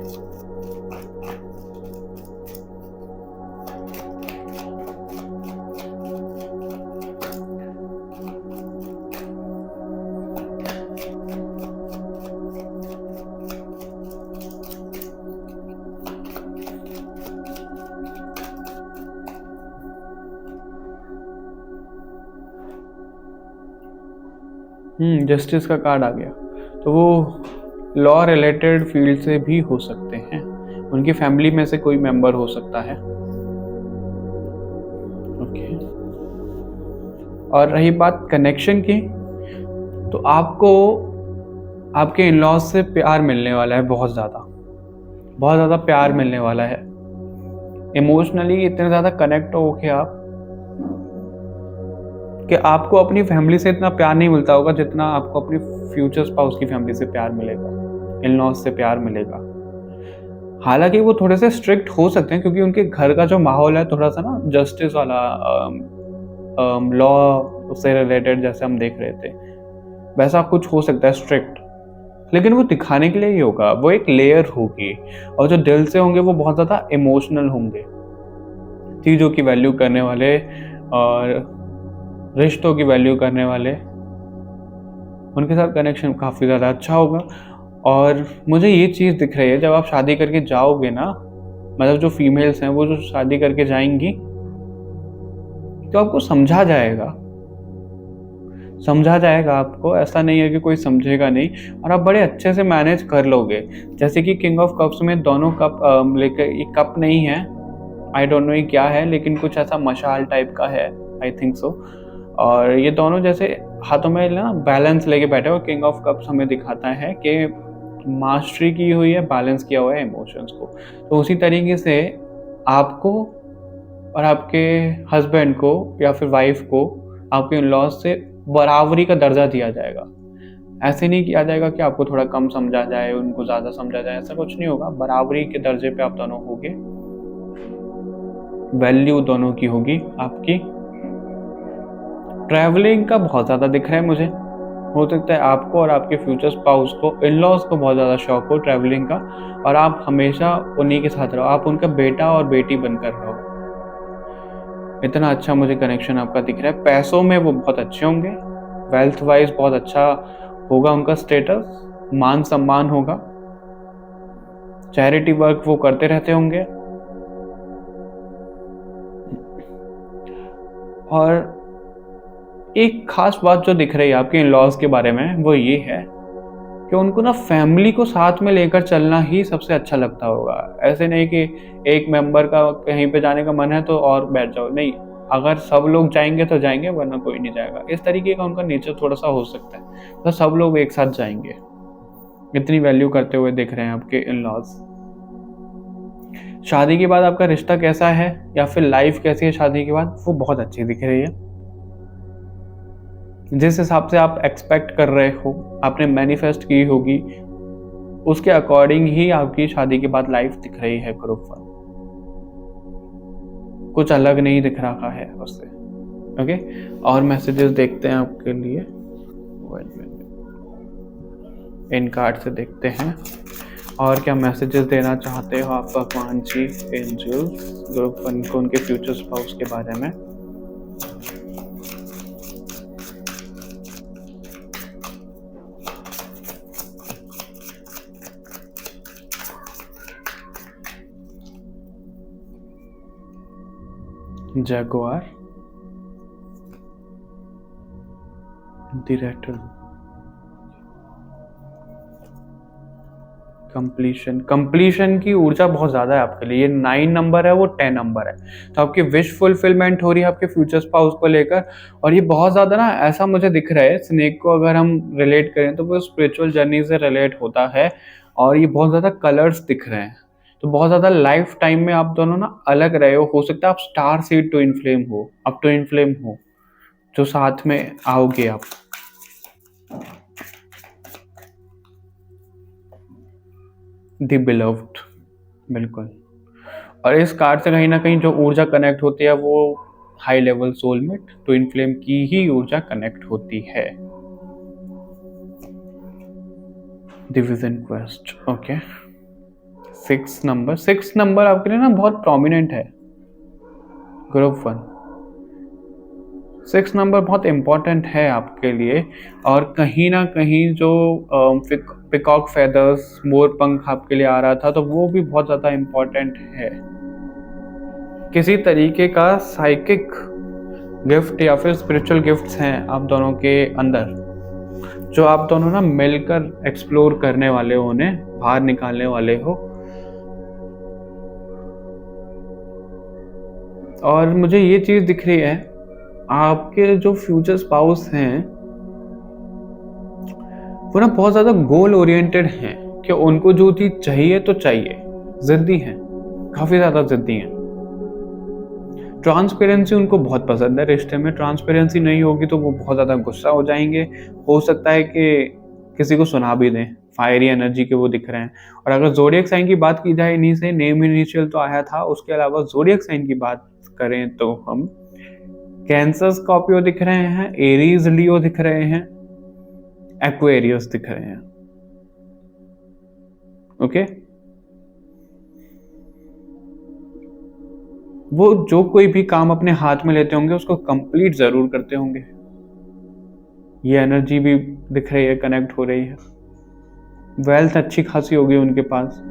जस्टिस का कार्ड आ गया, तो वो लॉ रिलेटेड फील्ड से भी हो सकते हैं, उनकी फैमिली में से कोई मेंबर हो सकता है, ओके। और रही बात कनेक्शन की, तो आपको आपके इन लॉज से प्यार मिलने वाला है, बहुत ज़्यादा प्यार मिलने वाला है। इमोशनली इतने ज़्यादा कनेक्ट हो के आप, कि आपको अपनी फैमिली से इतना प्यार नहीं मिलता होगा जितना आपको अपनी फ्यूचर स्पाउस की फैमिली से प्यार मिलेगा, इन लॉज से प्यार मिलेगा। हालांकि वो थोड़े से स्ट्रिक्ट हो सकते हैं, क्योंकि उनके घर का जो माहौल है थोड़ा सा ना जस्टिस वाला, लॉ उससे रिलेटेड जैसे हम देख रहे थे वैसा कुछ हो सकता है स्ट्रिक्ट, लेकिन वो दिखाने के लिए ही होगा, वो एक लेयर होगी। और जो दिल से होंगे वो बहुत ज़्यादा इमोशनल होंगे, चीज़ों की वैल्यू करने वाले और रिश्तों की वैल्यू करने वाले, उनके साथ कनेक्शन काफ़ी ज़्यादा अच्छा होगा। और मुझे ये चीज़ दिख रही है जब आप शादी करके जाओगे ना, मतलब जो फीमेल्स हैं वो जो शादी करके जाएंगी तो आपको समझा जाएगा आपको, ऐसा नहीं है कि कोई समझेगा नहीं, और आप बड़े अच्छे से मैनेज कर लोगे। जैसे कि किंग ऑफ कप्स में दोनों कप लेकर, ये कप नहीं है, आई डोंट नो ये क्या है, लेकिन कुछ ऐसा मशाल टाइप का है, आई थिंक सो। और ये दोनों जैसे हाथों में ना बैलेंस लेके बैठे हो। किंग ऑफ कप्स हमें दिखाता है कि मास्टरी की हुई है, बैलेंस किया हुआ है इमोशंस को। तो उसी तरीके से आपको और आपके हस्बैंड को या फिर वाइफ को आपके इन-लॉज से बराबरी का दर्जा दिया जाएगा। ऐसे नहीं किया जाएगा कि आपको थोड़ा कम समझा जाए, उनको ज़्यादा समझा जाए, ऐसा कुछ नहीं होगा। बराबरी के दर्जे पे आप दोनों होगे, वैल्यू दोनों की होगी आपकी। ट्रैवलिंग का बहुत ज़्यादा दिख रहा है मुझे। हो सकता है आपको और आपके फ्यूचर स्पाउस को, इन-लॉज को बहुत ज़्यादा शौक हो ट्रैवलिंग का, और आप हमेशा उन्हीं के साथ रहो, आप उनका बेटा और बेटी बनकर रहो। इतना अच्छा मुझे कनेक्शन आपका दिख रहा है। पैसों में वो बहुत अच्छे होंगे, वेल्थ वाइज बहुत अच्छा होगा उनका स्टेटस, मान सम्मान होगा, चैरिटी वर्क वो करते रहते होंगे। और एक खास बात जो दिख रही है आपके इन-लॉज के बारे में वो ये है कि उनको ना फैमिली को साथ में लेकर चलना ही सबसे अच्छा लगता होगा। ऐसे नहीं कि एक मेंबर का कहीं पे जाने का मन है तो और बैठ जाओ, नहीं, अगर सब लोग जाएंगे तो जाएंगे, वरना कोई नहीं जाएगा। इस तरीके का उनका नेचर थोड़ा सा हो सकता है, तो सब लोग एक साथ जाएंगे। इतनी वैल्यू करते हुए दिख रहे हैं आपके इन-लॉज। शादी के बाद आपका रिश्ता कैसा है या फिर लाइफ कैसी है शादी के बाद, वो बहुत अच्छी दिख रही है। जिस हिसाब से आप एक्सपेक्ट कर रहे हो, आपने मैनिफेस्ट की होगी, उसके अकॉर्डिंग ही आपकी शादी के बाद लाइफ दिख रही है ग्रुप 1। कुछ अलग नहीं दिख रहा है उससे। ओके, और मैसेजेस देखते हैं आपके लिए, इन कार्ड से देखते हैं और क्या मैसेजेस देना चाहते हो आप भगवान जी, एंजल्स, ग्रुप 1 को उनके फ्यूचर स्पाउस के बारे में। जगुआर, डायरेक्टर, कंप्लीशन की ऊर्जा बहुत ज्यादा है आपके लिए। ये 9 नंबर है, वो 10 नंबर है, तो आपकी विश फुलफिलमेंट हो रही है आपके फ्यूचर स्पाउस को लेकर। और ये बहुत ज्यादा ना ऐसा मुझे दिख रहा है, स्नेक को अगर हम रिलेट करें तो वो स्पिरिचुअल जर्नी से रिलेट होता है। और ये बहुत ज्यादा कलर्स दिख रहे हैं, तो बहुत ज्यादा लाइफ टाइम में आप दोनों ना अलग रहे हो सकता है आप स्टार सीड ट्विन फ्लेम हो, अब ट्विन फ्लेम हो, जो साथ में आओगे आप। द बिलव्ड, बिल्कुल। और इस कार्ड से कहीं ना कहीं जो ऊर्जा कनेक्ट होती है वो high level soulmate twin flame की ही ऊर्जा कनेक्ट होती है। Division quest, okay. 6 नंबर आपके लिए ना बहुत प्रोमिनेंट है ग्रुप 1। 6 नंबर बहुत इंपॉर्टेंट है आपके लिए। और कहीं ना कहीं जो पिकॉक फेदर्स, मोर पंख आपके लिए आ रहा था, तो वो भी बहुत ज़्यादा इम्पोर्टेंट है। किसी तरीके का साइकिक गिफ्ट या फिर स्पिरिचुअल गिफ्ट्स हैं आप दोनों के अंदर, जो आप दोनों ना मिलकर एक्सप्लोर करने वाले हो, उन्हें बाहर निकालने वाले हो। और मुझे ये चीज़ दिख रही है, आपके जो फ्यूचर स्पाउस हैं वो ना बहुत ज़्यादा गोल ओरिएंटेड हैं, कि उनको जो चीज़ चाहिए तो चाहिए, जिद्दी हैं, काफ़ी ज़्यादा जिद्दी हैं। ट्रांसपेरेंसी उनको बहुत पसंद है। रिश्ते में ट्रांसपेरेंसी नहीं होगी तो वो बहुत ज़्यादा गुस्सा हो जाएंगे, हो सकता है कि किसी को सुना भी दें, फायरी एनर्जी के वो दिख रहे हैं। और अगर जोडियक साइन की बात की जाए, इन्हीं से नेम इनिशियल तो आया था, उसके अलावा जोडियक साइन की बात करें तो हम कैंसर स्कॉर्पियो दिख रहे हैं, एरीज लियो दिख रहे हैं, एक्वेरियस दिख रहे हैं। ओके, वो जो कोई भी काम अपने हाथ में लेते होंगे उसको कंप्लीट जरूर करते होंगे। ये एनर्जी भी दिख रही है, कनेक्ट हो रही है। वेल्थ अच्छी खासी होगी उनके पास।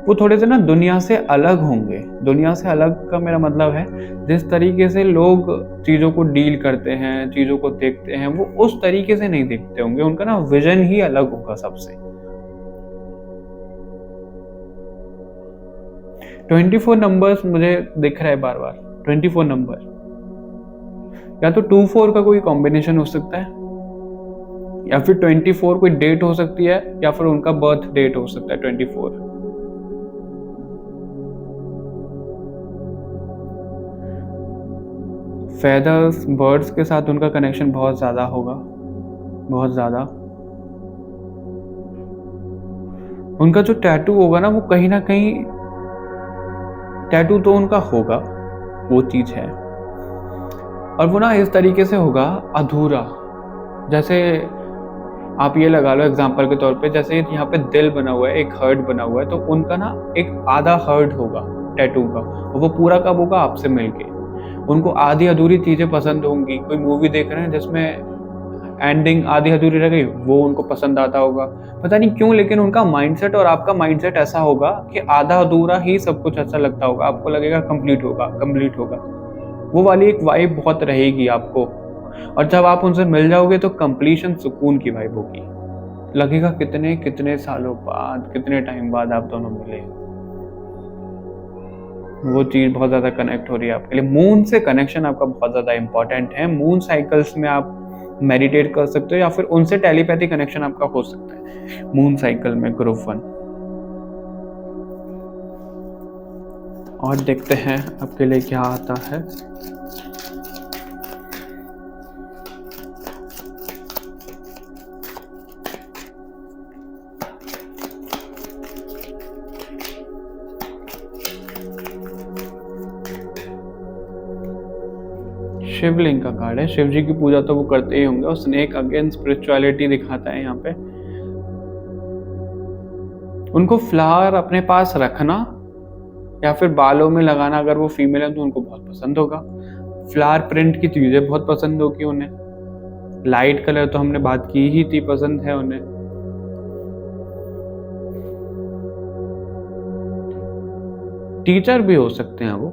वो थोड़े से ना दुनिया से अलग होंगे। दुनिया से अलग का मेरा मतलब है जिस तरीके से लोग चीज़ों को डील करते हैं, चीज़ों को देखते हैं, वो उस तरीके से नहीं देखते होंगे। उनका ना विजन ही अलग होगा सबसे। 24 नंबर्स मुझे दिख रहा है बार बार। 24 नंबर या तो 24 का कोई कॉम्बिनेशन हो सकता है, या फिर 24 कोई डेट हो सकती है, या फिर उनका बर्थ डेट हो सकता है 24। फेदर्स, बर्ड्स के साथ उनका कनेक्शन बहुत ज़्यादा होगा, बहुत ज़्यादा। उनका जो टैटू होगा ना, वो कहीं ना कहीं टैटू तो उनका होगा, वो चीज़ है, और वो ना इस तरीके से होगा अधूरा। जैसे आप ये लगा लो एग्जाम्पल के तौर पे, जैसे यहाँ पे दिल बना हुआ है, एक हर्ट बना हुआ है, तो उनका ना एक आधा हर्ट होगा टैटू का, और वो पूरा कब होगा? आपसे मिलके। उनको आधी अधूरी चीज़ें पसंद होंगी। कोई मूवी देख रहे हैं जिसमें एंडिंग आधी अधूरी रह गई, वो उनको पसंद आता होगा, पता नहीं क्यों, लेकिन उनका माइंडसेट और आपका माइंडसेट ऐसा होगा कि आधा अधूरा ही सब कुछ अच्छा लगता होगा, आपको लगेगा कंप्लीट होगा, कंप्लीट होगा। वो वाली एक वाइब बहुत रहेगी आपको, और जब आप उनसे मिल जाओगे तो कंप्लीशन सुकून की वाइब होगी। लगेगा कितने कितने सालों बाद, कितने टाइम बाद आप दोनों मिले। वो चीज़ बहुत ज़्यादा कनेक्ट हो रही है आपके लिए। मून से कनेक्शन आपका बहुत ज़्यादा इंपॉर्टेंट है। मून साइकिल्स में आप मेडिटेट कर सकते हो, या फिर उनसे टेलीपैथी कनेक्शन आपका हो सकता है मून साइकिल में, ग्रुप 1। और देखते हैं आपके लिए क्या आता है। शिवलिंग का कार्ड है। शिव जी की पूजा तो वो करते ही होंगे, और स्नेक अगेन स्पिरिचुअलिटी दिखाता है यहाँ पे। उनको फ्लावर अपने पास रखना या फिर बालों में लगाना, अगर वो फीमेल है तो उनको बहुत पसंद होगा। फ्लावर प्रिंट की चीजें बहुत पसंद होगी उन्हें। लाइट कलर तो हमने बात की ही थी, पसंद है उन्हें। टीचर भी हो सकते हैं वो,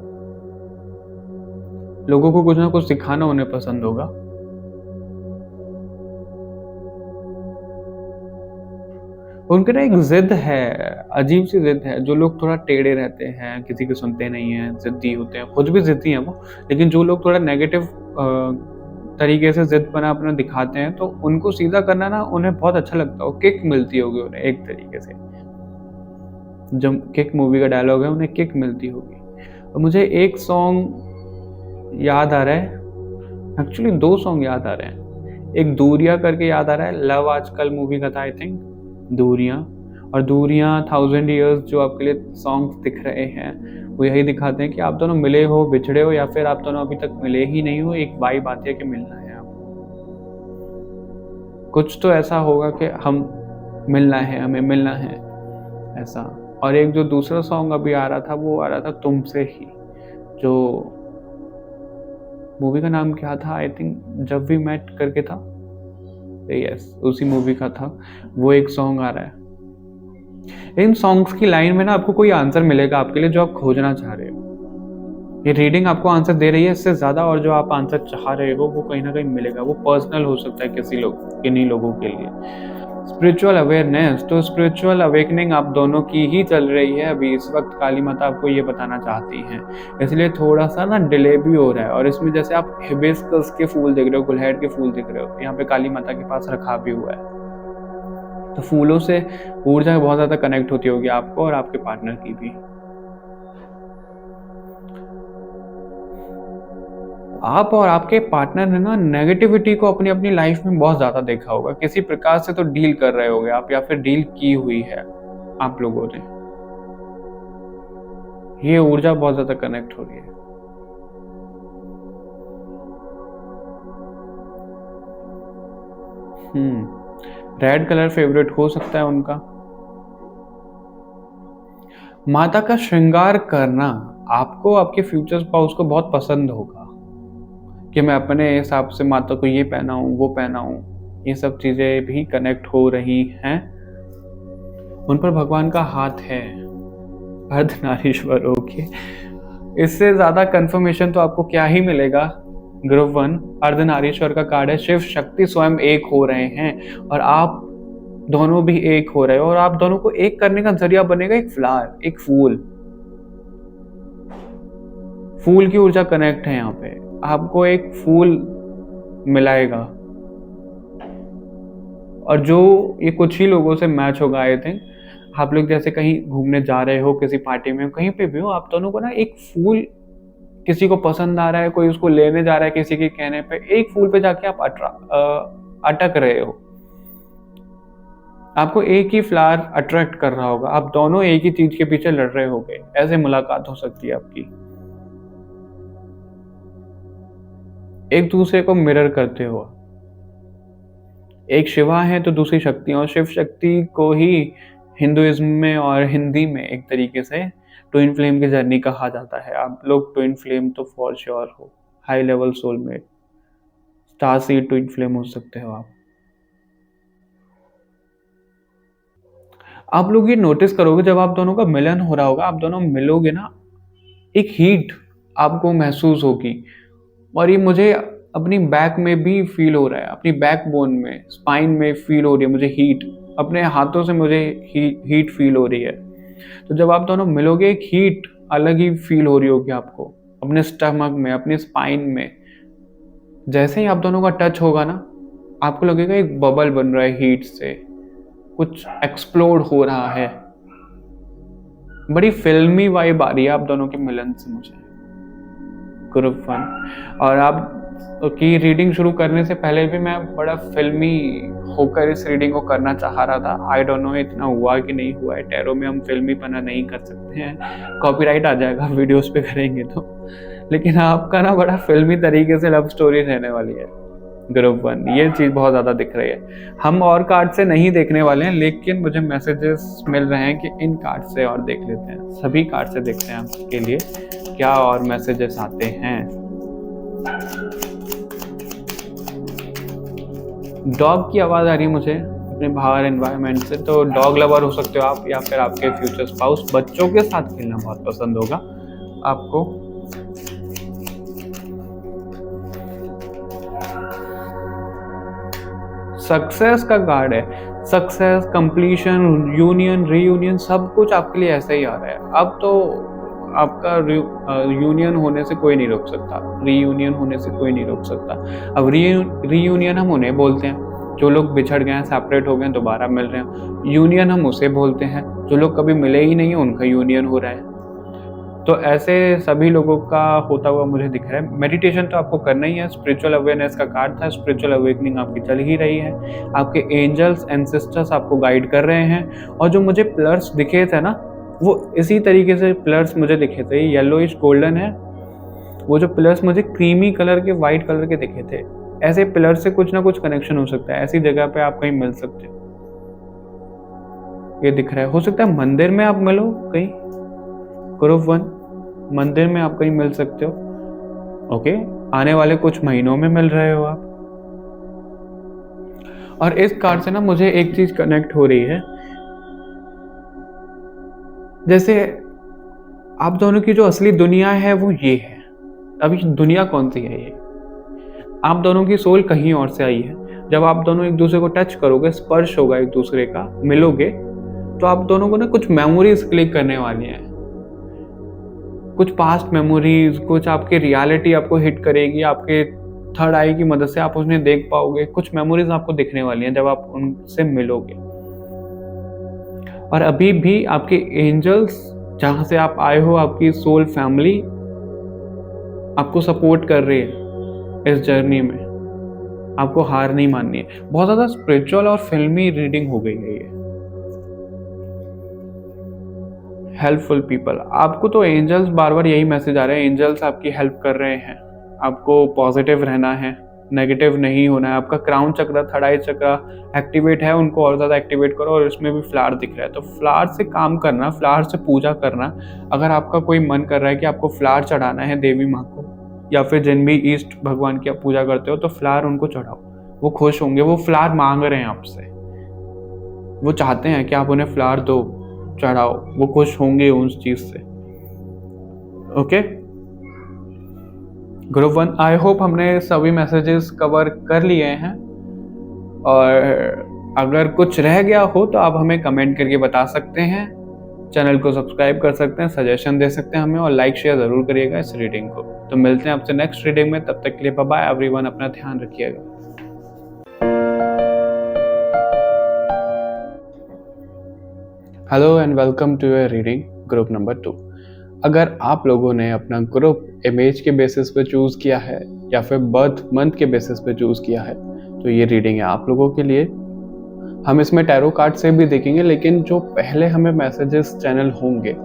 लोगों को कुछ ना कुछ सिखाना उन्हें पसंद होगा। उनके ना एक जिद है, अजीब सी जिद है। जो लोग थोड़ा टेढ़े रहते हैं, किसी को सुनते नहीं हैं, जिद्दी होते हैं, खुद भी जिद्दी हैं वो, लेकिन जो लोग थोड़ा नेगेटिव तरीके से जिद बना अपना दिखाते हैं, तो उनको सीधा करना ना उन्हें बहुत अच्छा लगता है। किक मिलती होगी उन्हें एक तरीके से। जब किक मूवी का डायलॉग है, उन्हें किक मिलती होगी। और मुझे एक सॉन्ग याद आ रहा है, एक्चुअली 2 सॉन्ग याद आ रहे हैं। एक दूरियां करके याद आ रहा है, लव आजकल मूवी का था आई थिंक, दूरियां। और दूरियां 1000 ईयर्स जो आपके लिए सॉन्ग्स दिख रहे हैं, वो यही दिखाते हैं कि आप दोनों मिले हो, बिछड़े हो, या फिर आप दोनों अभी तक मिले ही नहीं हो। एक वाइब आती है कि मिलना है आपको, कुछ तो ऐसा होगा कि हम मिलना है, हमें मिलना है, ऐसा। और एक जो दूसरा सॉन्ग अभी आ रहा था, वो आ रहा था तुमसे ही, जो मूवी का नाम क्या था, आई थिंक जब वी मेट करके था, यस उसी मूवी का था। वो एक सॉन्ग आ रहा है। इन सॉन्ग्स की लाइन में ना आपको कोई आंसर मिलेगा आपके लिए जो आप खोजना चाह रहे हो। ये रीडिंग आपको आंसर दे रही है इससे ज्यादा, और जो आप आंसर चाह रहे हो वो कहीं ना कहीं मिलेगा। वो पर्सनल हो सकता है किन्हीं लोगों के लिए। स्पिरिचुअल अवेयरनेस, तो स्पिरिचुअल अवेकनिंग आप दोनों की ही चल रही है अभी इस वक्त। काली माता आपको ये बताना चाहती हैं, इसलिए थोड़ा सा ना डिले भी हो रहा है। और इसमें जैसे आप हिबिस्कस के फूल देख रहे हो, गुलहड़ के फूल दिख रहे हो, यहाँ पे काली माता के पास रखा भी हुआ है। तो फूलों से ऊर्जा बहुत ज्यादा कनेक्ट होती होगी आपको और आपके पार्टनर की भी। आप और आपके पार्टनर ने ना नेगेटिविटी को अपनी अपनी लाइफ में बहुत ज्यादा देखा होगा। किसी प्रकार से तो डील कर रहे होगे आप, या फिर डील की हुई है आप लोगों ने। ये ऊर्जा बहुत ज्यादा कनेक्ट हो रही है। रेड कलर फेवरेट हो सकता है उनका। माता का श्रृंगार करना आपको आपके फ्यूचर स्पाउस को बहुत पसंद होगा कि मैं अपने हिसाब से माता को ये पहनाऊं वो पहनाऊं। ये सब चीजें भी कनेक्ट हो रही हैं। उन पर भगवान का हाथ है, अर्धनारीश्वर। ओके, इससे ज्यादा कंफर्मेशन तो आपको क्या ही मिलेगा। ग्रुप 1 अर्धनारीश्वर का कार्ड है। शिव शक्ति स्वयं एक हो रहे हैं और आप दोनों भी एक हो रहे हो, और आप दोनों को एक करने का जरिया बनेगा एक फ्लावर, एक फूल। फूल की ऊर्जा कनेक्ट है यहाँ पे। आपको एक फूल मिलाएगा, और जो ये कुछ ही लोगों से मैच होगा। आई थिंक आप लोग जैसे कहीं घूमने जा रहे हो, किसी पार्टी में, कहीं पे भी हो, आप दोनों को ना एक फूल किसी को पसंद आ रहा है, कोई उसको लेने जा रहा है किसी के कहने पे, एक फूल पे जाके आप अटक रहे हो। आपको एक ही फ्लावर अट्रैक्ट कर रहा होगा, आप दोनों एक ही चीज के पीछे लड़ रहे होगे। ऐसे मुलाकात हो सकती है आपकी। एक दूसरे को मिरर करते हो। एक शिवा है तो दूसरी शक्ति, और शिव शक्ति को ही हिंदुइज्म में और हिंदी में एक तरीके से ट्विन फ्लेम की जर्नी कहा जाता है। आप लोग ट्विन फ्लेम तो फॉर श्योर हो, high level soulmate, star seed twin flame हो सकते हो आप लोग ये नोटिस करोगे जब आप दोनों का मिलन हो रहा होगा, आप दोनों मिलोगे ना, एक हीट आपको महसूस होगी। और ये मुझे अपनी बैक में भी फील हो रहा है, अपनी बैक बोन में, स्पाइन में फील हो रही है मुझे हीट। अपने हाथों से मुझे हीट फील हो रही है। तो जब आप दोनों मिलोगे एक हीट अलग ही फील हो रही होगी आपको अपने स्टमक में, अपने स्पाइन में। जैसे ही आप दोनों का टच होगा ना, आपको लगेगा एक बबल बन रहा है हीट से, कुछ एक्सप्लोड हो रहा है। बड़ी फिल्मी वाइब आ रही है आप दोनों के मिलन से मुझे, ग्रुप 1। और आप की रीडिंग शुरू करने से पहले भी मैं बड़ा फिल्मी होकर इस रीडिंग को करना चाह रहा था। आई डोंट नो इतना हुआ कि नहीं हुआ है। टैरो में हम फिल्मी पना नहीं कर सकते हैं, कॉपीराइट आ जाएगा वीडियोस पे करेंगे तो। लेकिन आपका ना बड़ा फिल्मी तरीके से लव स्टोरी रहने वाली है ग्रुप 1। ये चीज़ बहुत ज़्यादा दिख रही है। हम और कार्ड से नहीं देखने वाले हैं, लेकिन मुझे मैसेजेस मिल रहे हैं कि इन कार्ड से और देख लेते हैं। सभी कार्ड से देखते हैं आपके लिए क्या और मैसेजेस आते हैं। डॉग की आवाज़ आ रही है मुझे अपने बाहर एनवायरनमेंट से। तो डॉग लवर हो सकते हो आप, या फिर आपके फ्यूचर स्पाउस। बच्चों के साथ खेलना बहुत पसंद होगा आपको। सक्सेस का कार्ड है। सक्सेस, कंप्लीशन, यूनियन, रीयूनियन, सब कुछ आपके लिए ऐसा ही आ रहा है। अब तो आपका यूनियन होने से कोई नहीं रोक सकता, रीयूनियन होने से कोई नहीं रोक सकता। अब रीयूनियन हम उन्हें बोलते हैं जो लोग बिछड़ गए हैं, सेपरेट हो गए हैं, दोबारा मिल रहे हैं। यूनियन हम उसे बोलते हैं जो लोग कभी मिले ही नहीं है, उनका यूनियन हो रहा है। तो ऐसे सभी लोगों का होता हुआ मुझे दिख रहा है। मेडिटेशन तो आपको करना ही है। स्पिरिचुअल अवेयरनेस का कार्ड था। स्पिरिचुअल अवेकनिंग आपकी चल ही रही है। आपके एंजल्स, एंसेस्टर्स आपको गाइड कर रहे हैं। और जो मुझे पिलर्स दिखे थे ना, वो इसी तरीके से पिलर्स मुझे दिखे थे। येलोइश गोल्डन है वो जो पिलर्स, मुझे क्रीमी कलर के, वाइट कलर के दिखे थे। ऐसे पिलर से कुछ ना कुछ कनेक्शन हो सकता है। ऐसी जगह पे आप कहीं मिल सकते हो, ये दिख रहा है। हो सकता है मंदिर में आप मिलो कहीं, ग्रुप 1 मंदिर में आप कहीं मिल सकते हो। ओके, आने वाले कुछ महीनों में मिल रहे हो आप। और इस कार्ड से ना मुझे एक चीज कनेक्ट हो रही है, जैसे आप दोनों की जो असली दुनिया है वो ये है। अभी दुनिया कौन सी है? ये आप दोनों की सोल कहीं और से आई है। जब आप दोनों एक दूसरे को टच करोगे, स्पर्श होगा एक दूसरे का, मिलोगे, तो आप दोनों को ना कुछ मेमोरीज क्लिक करने वाली हैं। कुछ पास्ट मेमोरीज, कुछ आपकी रियलिटी आपको हिट करेगी। आपके थर्ड आई की मदद से आप उन्हें देख पाओगे। कुछ मेमोरीज आपको दिखने वाली हैं जब आप उनसे मिलोगे। और अभी भी आपके एंजल्स, जहां से आप आए हो, आपकी सोल फैमिली आपको सपोर्ट कर रही है इस जर्नी में। आपको हार नहीं माननी है। बहुत ज्यादा स्पिरिचुअल और फिल्मी रीडिंग हो गई है ये। हेल्पफुल पीपल, आपको तो एंजल्स बार बार यही मैसेज आ रहे हैं। एंजल्स आपकी हेल्प कर रहे हैं, आपको पॉजिटिव रहना है, नेगेटिव नहीं होना है। आपका क्राउन चक्र, थर्ड आई चक्र एक्टिवेट है, उनको और ज़्यादा एक्टिवेट करो। और इसमें भी फ्लावर दिख रहा है, तो फ्लावर से काम करना, फ्लावर से पूजा करना। अगर आपका कोई मन कर रहा है कि आपको फ्लावर चढ़ाना है देवी माँ को, या फिर जिन भी ईष्ट भगवान की आप पूजा करते हो, तो फ्लावर उनको चढ़ाओ। वो खुश होंगे, वो फ्लावर मांग रहे हैं आपसे, वो चाहते हैं कि आप उन्हें फ्लावर दो, चढ़ाओ, वो खुश होंगे उस चीज़ से। ओके ग्रुप 1, आई होप हमने सभी मैसेजेस कवर कर लिए हैं। और अगर कुछ रह गया हो तो आप हमें कमेंट करके बता सकते हैं, चैनल को सब्सक्राइब कर सकते हैं, सजेशन दे सकते हैं हमें, और लाइक शेयर ज़रूर करिएगा इस रीडिंग को। तो मिलते हैं आपसे नेक्स्ट रीडिंग में, तब तक के लिए बाय बाय एवरीवन, अपना ध्यान रखिएगा। Hello and welcome to your reading group number 2। अगर आप लोगों ने अपना ग्रुप इमेज के बेसिस पे चूज़ किया है या फिर बर्थ मंथ के बेसिस पे चूज़ किया है, तो ये रीडिंग है आप लोगों के लिए। हम इसमें टैरो कार्ड से भी देखेंगे, लेकिन जो पहले हमें मैसेजेस चैनल होंगे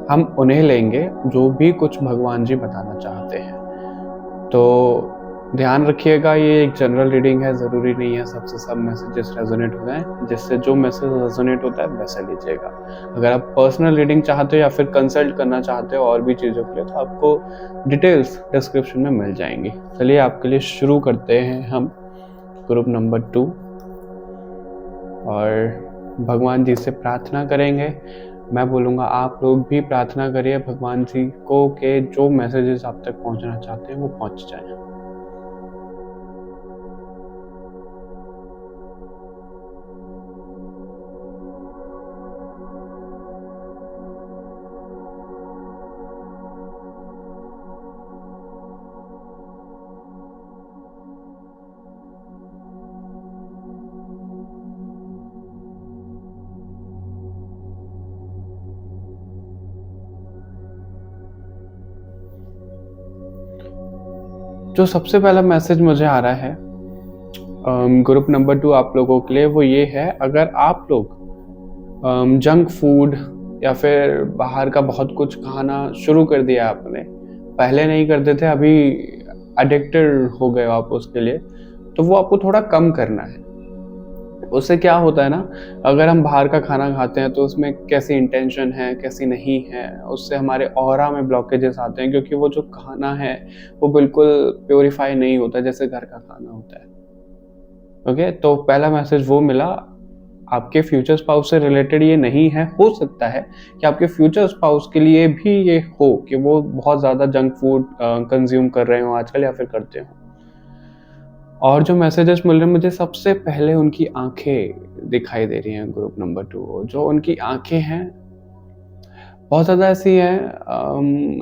हम उन्हें लेंगे, जो भी कुछ भगवान जी बताना चाहते हैं। तो ध्यान रखिएगा, ये एक जनरल रीडिंग है, ज़रूरी नहीं है सबसे सब मैसेजेस रेजोनेट हो जाएं। जिससे जो मैसेज रेजोनेट होता है वैसे लीजिएगा। अगर आप पर्सनल रीडिंग चाहते हो या फिर कंसल्ट करना चाहते हो और भी चीज़ों के लिए, तो आपको डिटेल्स डिस्क्रिप्शन में मिल जाएंगी। चलिए आपके लिए शुरू करते हैं हम ग्रुप नंबर 2, और भगवान जी से प्रार्थना करेंगे। मैं बोलूँगा आप लोग भी प्रार्थना करिए भगवान जी को कि जो मैसेजेस आप तक पहुँचना चाहते हैं वो पहुँच जाएं। जो सबसे पहला मैसेज मुझे आ रहा है ग्रुप नंबर 2 आप लोगों के लिए, वो ये है, अगर आप लोग जंक फूड या फिर बाहर का बहुत कुछ खाना शुरू कर दिया आपने, पहले नहीं करते थे, अभी एडिक्टेड हो गए हो आप उसके लिए, तो वो आपको थोड़ा कम करना है। उससे क्या होता है ना, अगर हम बाहर का खाना खाते हैं तो उसमें कैसी इंटेंशन है कैसी नहीं है, उससे हमारे ऑरा में ब्लॉकेजेस आते हैं, क्योंकि वो जो खाना है वो बिल्कुल प्योरीफाई नहीं होता जैसे घर का खाना होता है। ओके, तो पहला मैसेज वो मिला। आपके फ्यूचर स्पाउस से रिलेटेड ये नहीं है, हो सकता है कि आपके फ्यूचर स्पाउस के लिए भी ये हो कि वो बहुत ज़्यादा जंक फूड कंज्यूम कर रहे हो आजकल या फिर करते हो। और जो मैसेजेस मिल रहे हैं मुझे, सबसे पहले उनकी आंखें दिखाई दे रही हैं ग्रुप नंबर 2। जो उनकी आंखें हैं बहुत ज़्यादा ऐसी हैं,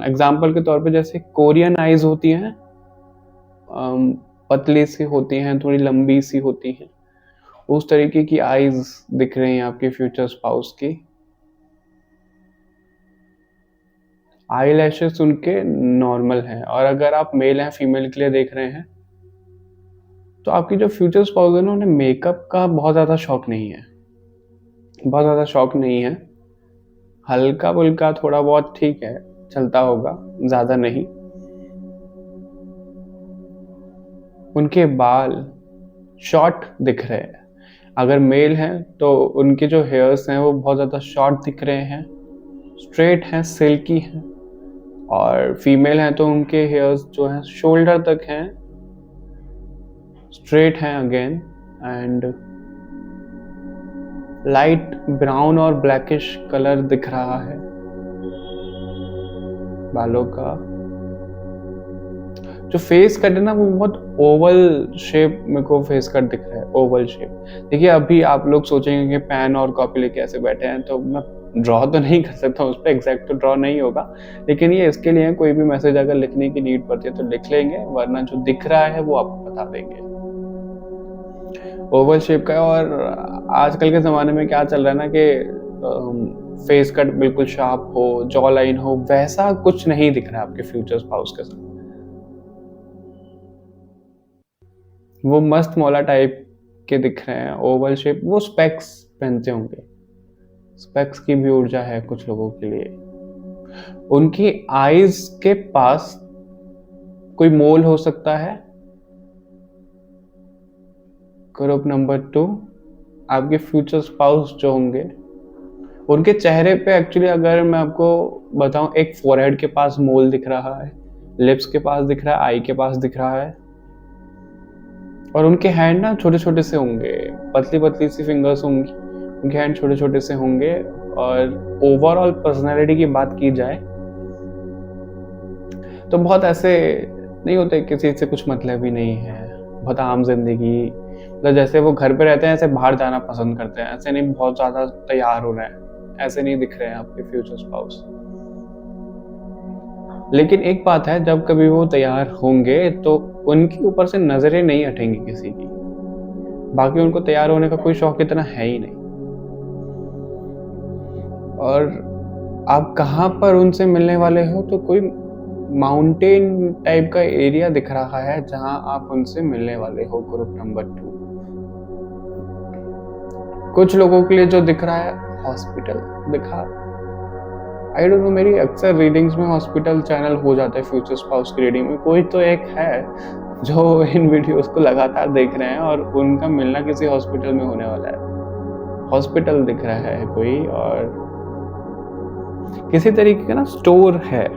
एग्जाम्पल के तौर पे जैसे कोरियन आइज होती हैं, पतली सी होती हैं, थोड़ी लंबी सी होती हैं, उस तरीके की आइज दिख रही हैं आपके फ्यूचर स्पाउस की। आई लैशेस उनके नॉर्मल हैं, और अगर आप मेल हैं फीमेल के लिए देख रहे हैं, तो आपकी जो फ्यूचर स्पाउस है ना, उन्हें मेकअप का बहुत ज़्यादा शौक नहीं है, बहुत ज़्यादा शौक नहीं है। हल्का फुल्का थोड़ा बहुत ठीक है, चलता होगा, ज़्यादा नहीं। उनके बाल शॉर्ट दिख रहे हैं। अगर मेल हैं तो उनके जो हेयर्स हैं वो बहुत ज़्यादा शॉर्ट दिख रहे हैं, स्ट्रेट हैं, सिल्की हैं। और फीमेल हैं तो उनके हेयर्स जो हैं शोल्डर तक हैं, स्ट्रेट हैं अगेन, एंड लाइट ब्राउन और ब्लैकिश कलर दिख रहा है बालों का। जो फेस कट है ना वो बहुत ओवल शेप, मेरे को फेस कट दिख रहा है, ओवल शेप। देखिए अभी आप लोग सोचेंगे कि पेन और कॉपी लेके ऐसे बैठे हैं, तो मैं ड्रॉ तो नहीं कर सकता उस पर, एग्जैक्ट तो ड्रॉ नहीं होगा, लेकिन ये इसके लिए कोई भी मैसेज अगर लिखने की नीड पड़ती है तो लिख लेंगे, वरना जो दिख रहा है वो आपको बता देंगे। ओवल शेप का है, और आजकल के ज़माने में क्या चल रहा है ना कि फेस कट बिल्कुल शार्प हो, जॉ लाइन हो, वैसा कुछ नहीं दिख रहा है आपके फ्यूचर स्पाउस के साथ। वो मस्त मौला टाइप के दिख रहे हैं, ओवल शेप। वो स्पेक्स पहनते होंगे, स्पेक्स की भी ऊर्जा है कुछ लोगों के लिए। उनकी आईज के पास कोई मोल हो सकता है, ग्रुप नंबर 2, आपके फ्यूचर स्पाउस जो होंगे उनके चेहरे पे एक्चुअली अगर मैं आपको बताऊं, एक फोरहेड के पास मोल दिख रहा है, लिप्स के पास दिख रहा है, आई के पास दिख रहा है, और उनके हैंड ना छोटे छोटे से होंगे, पतली पतली सी फिंगर्स होंगी, उनके हैंड छोटे छोटे से होंगे। और ओवरऑल पर्सनैलिटी की बात की जाए तो बहुत ऐसे नहीं होते, किसी से कुछ मतलब ही नहीं है, बहुत आम जिंदगी, मतलब जैसे वो घर पे रहते हैं ऐसे बाहर जाना पसंद करते हैं, ऐसे नहीं बहुत ज्यादा तैयार हो रहे हैं, ऐसे नहीं दिख रहे हैं आपके फ्यूचर स्पाउस। लेकिन एक बात है, जब कभी वो तैयार होंगे तो उनके ऊपर से नजरें नहीं हटेंगी किसी की, बाकी उनको तैयार होने का कोई शौक इतना है ही नहीं। और आप कहाँ पर उनसे मिलने वाले हो, तो कोई माउंटेन टाइप का एरिया दिख रहा है जहां आप उनसे मिलने वाले हो, ग्रुप नंबर 2। कुछ लोगों के लिए जो दिख रहा है हॉस्पिटल दिखा, आई डोंट नो, मेरी अक्सर रीडिंग्स में हॉस्पिटल चैनल हो जाता है फ्यूचर स्पाउस की रीडिंग में। कोई तो एक है जो इन वीडियोस को लगातार देख रहे हैं और उनका मिलना किसी हॉस्पिटल में होने वाला है। हॉस्पिटल दिख रहा है कोई, और किसी तरीके का ना स्टोर है,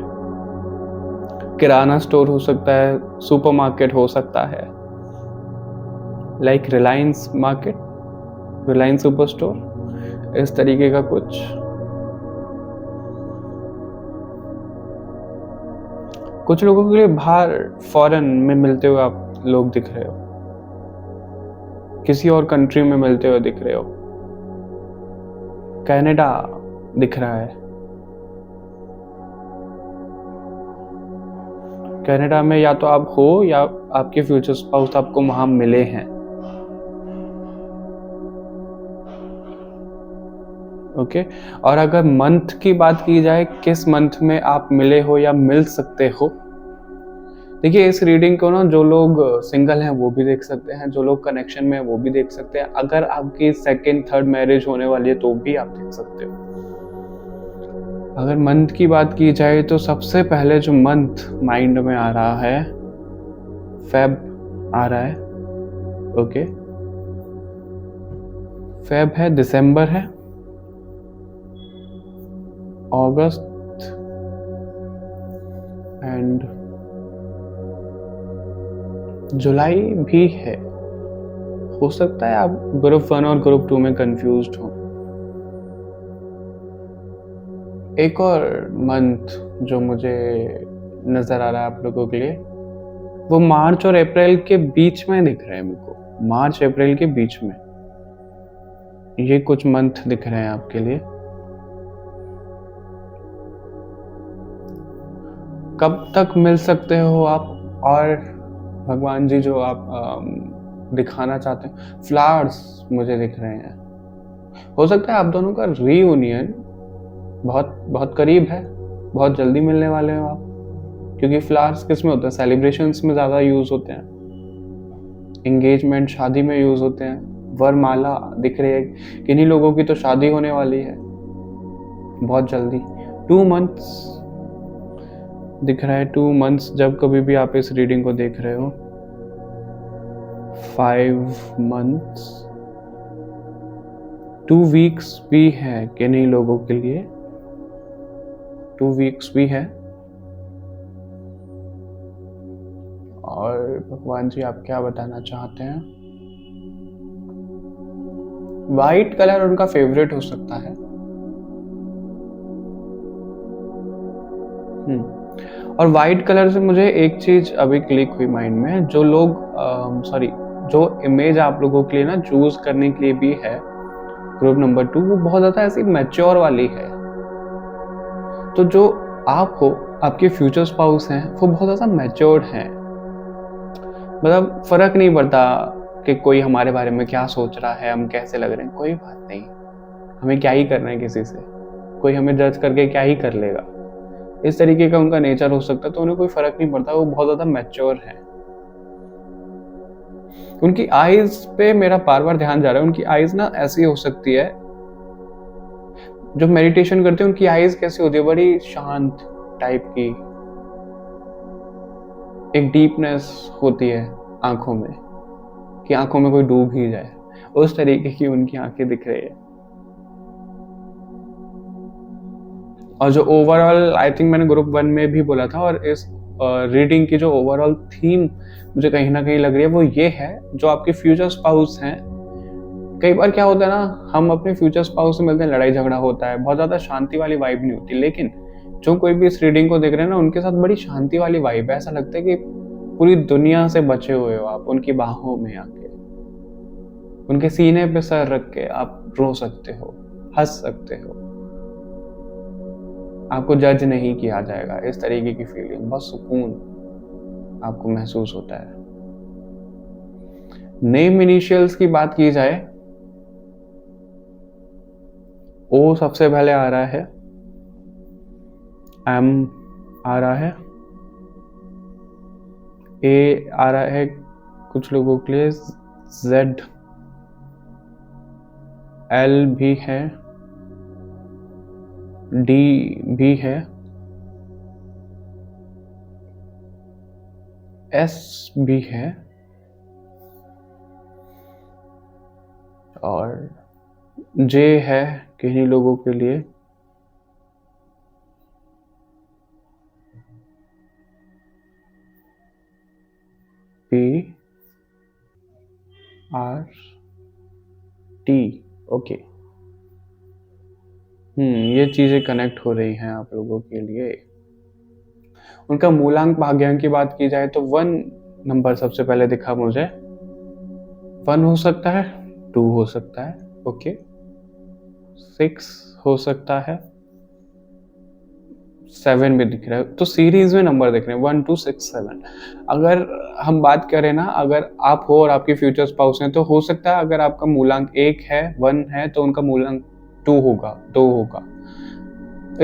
किराना स्टोर हो सकता है, सुपरमार्केट हो सकता है, like Reliance market, Reliance super store, इस तरीके का कुछ। कुछ लोगों के लिए बाहर फॉरेन में मिलते हुए आप लोग दिख रहे हो, किसी और कंट्री में मिलते हुए दिख रहे हो, कनाडा दिख रहा है, कनाडा में या तो आप हो या आपके फ्यूचर स्पाउस आपको वहां मिले हैं। ओके, और अगर मंथ की बात की जाए, किस मंथ में आप मिले हो या मिल सकते हो, देखिए इस रीडिंग को ना जो लोग सिंगल हैं वो भी देख सकते हैं, जो लोग कनेक्शन में हैं वो भी देख सकते हैं, अगर आपकी सेकंड थर्ड मैरिज होने वाली है तो भी आप देख सकते हो। अगर मंथ की बात की जाए तो सबसे पहले जो मंथ माइंड में आ रहा है, फेब आ रहा है। ओके, फेब है, दिसंबर है, अगस्त एंड जुलाई भी है। हो सकता है आप ग्रुप 1 और ग्रुप 2 में कंफ्यूज्ड हो। एक और मंथ जो मुझे नजर आ रहा है आप लोगों के लिए, वो मार्च और अप्रैल के बीच में दिख रहे हैं मेरे को, मार्च अप्रैल के बीच में ये कुछ मंथ दिख रहे हैं आपके लिए। कब तक मिल सकते हो आप, और भगवान जी जो आप दिखाना चाहते हैं, फ्लावर्स मुझे दिख रहे हैं। हो सकता है आप दोनों का रीयूनियन बहुत बहुत करीब है, बहुत जल्दी मिलने वाले हो आप, क्योंकि फ्लावर्स किस में होते हैं, सेलिब्रेशंस में ज़्यादा यूज़ होते हैं, एंगेजमेंट शादी में यूज़ होते हैं। वरमाला दिख रही है, किन्हीं लोगों की तो शादी होने वाली है बहुत जल्दी। 2 मंथ्स दिख रहा है, 2 मंथ्स जब कभी भी आप इस रीडिंग को देख रहे हो। 5 मंथ्स, 2 वीक्स भी है किन्हीं लोगों के लिए, 2 वीक्स भी है। और भगवान जी आप क्या बताना चाहते हैं? वाइट कलर उनका फेवरेट हो सकता है। और वाइट कलर से मुझे एक चीज अभी क्लिक हुई माइंड में, जो लोग जो इमेज आप लोगों के लिए ना चूज करने के लिए भी है ग्रुप नंबर 2, वो बहुत ज्यादा ऐसी मैच्योर वाली है। तो जो आप हो, आपके फ्यूचर स्पाउस हैं, वो बहुत ज्यादा मैच्योर्ड हैं, मतलब फर्क नहीं पड़ता कि कोई हमारे बारे में क्या सोच रहा है, हम कैसे लग रहे हैं, कोई बात नहीं, हमें क्या ही करना है किसी से, कोई हमें जज करके क्या ही कर लेगा, इस तरीके का उनका नेचर हो सकता है। तो उन्हें कोई फर्क नहीं पड़ता, वो बहुत ज्यादा मैच्योर है। उनकी आईज पे मेरा बार बार ध्यान जा रहा है, उनकी आईज ना ऐसी हो सकती है, जो मेडिटेशन करते हैं उनकी आईज कैसी होती है, बड़ी शांत टाइप की, एक डीपनेस होती है आंखों में, कि आंखों में कोई डूब ही जाए, उस तरीके की उनकी आंखें दिख रही है। और जो ओवरऑल, आई थिंक मैंने ग्रुप 1 में भी बोला था, और इस रीडिंग की जो ओवरऑल थीम मुझे कहीं ना कहीं लग रही है वो ये है, जो आपके फ्यूचर स्पाउस हैं। कई बार क्या होता है ना, हम अपने फ्यूचर स्पाउस से मिलते हैं, लड़ाई झगड़ा होता है, बहुत ज्यादा शांति वाली वाइब नहीं होती, लेकिन जो कोई भी इस रीडिंग को देख रहे हैं ना, उनके साथ बड़ी शांति वाली वाइब है। ऐसा लगता है कि पूरी दुनिया से बचे हुए हो आप, उनकी बाहों में आके, उनके सीने पे सर रख के आप रो सकते हो, हंस सकते हो, आपको जज नहीं किया जाएगा। इस तरीके की फीलिंग, बहुत सुकून आपको महसूस होता है। नेम इनिशियल्स की बात की जाए, ओ सबसे पहले आ रहा है, एम आ रहा है, ए आ रहा है कुछ लोगों के लिए, जेड, एल भी है, डी भी है, एस भी है, और जे है किन्हीं लोगों के लिए, पी आर टी। ओके, ये चीजें कनेक्ट हो रही हैं आप लोगों के लिए। उनका मूलांक भाग्यांक की बात की जाए तो 1 नंबर सबसे पहले दिखा मुझे। 1 हो सकता है, 2 हो सकता है, ओके, 6 हो सकता है, 7 भी दिख रहा है। तो सीरीज में नंबर दिख रहे हैं 1 2 6 7। अगर हम बात करें ना, अगर आप हो और आपके फ्यूचर स्पाउस हैं, तो हो सकता है अगर आपका मूलांक 1 है, 1 है, तो उनका मूलांक 2 होगा, 2 होगा।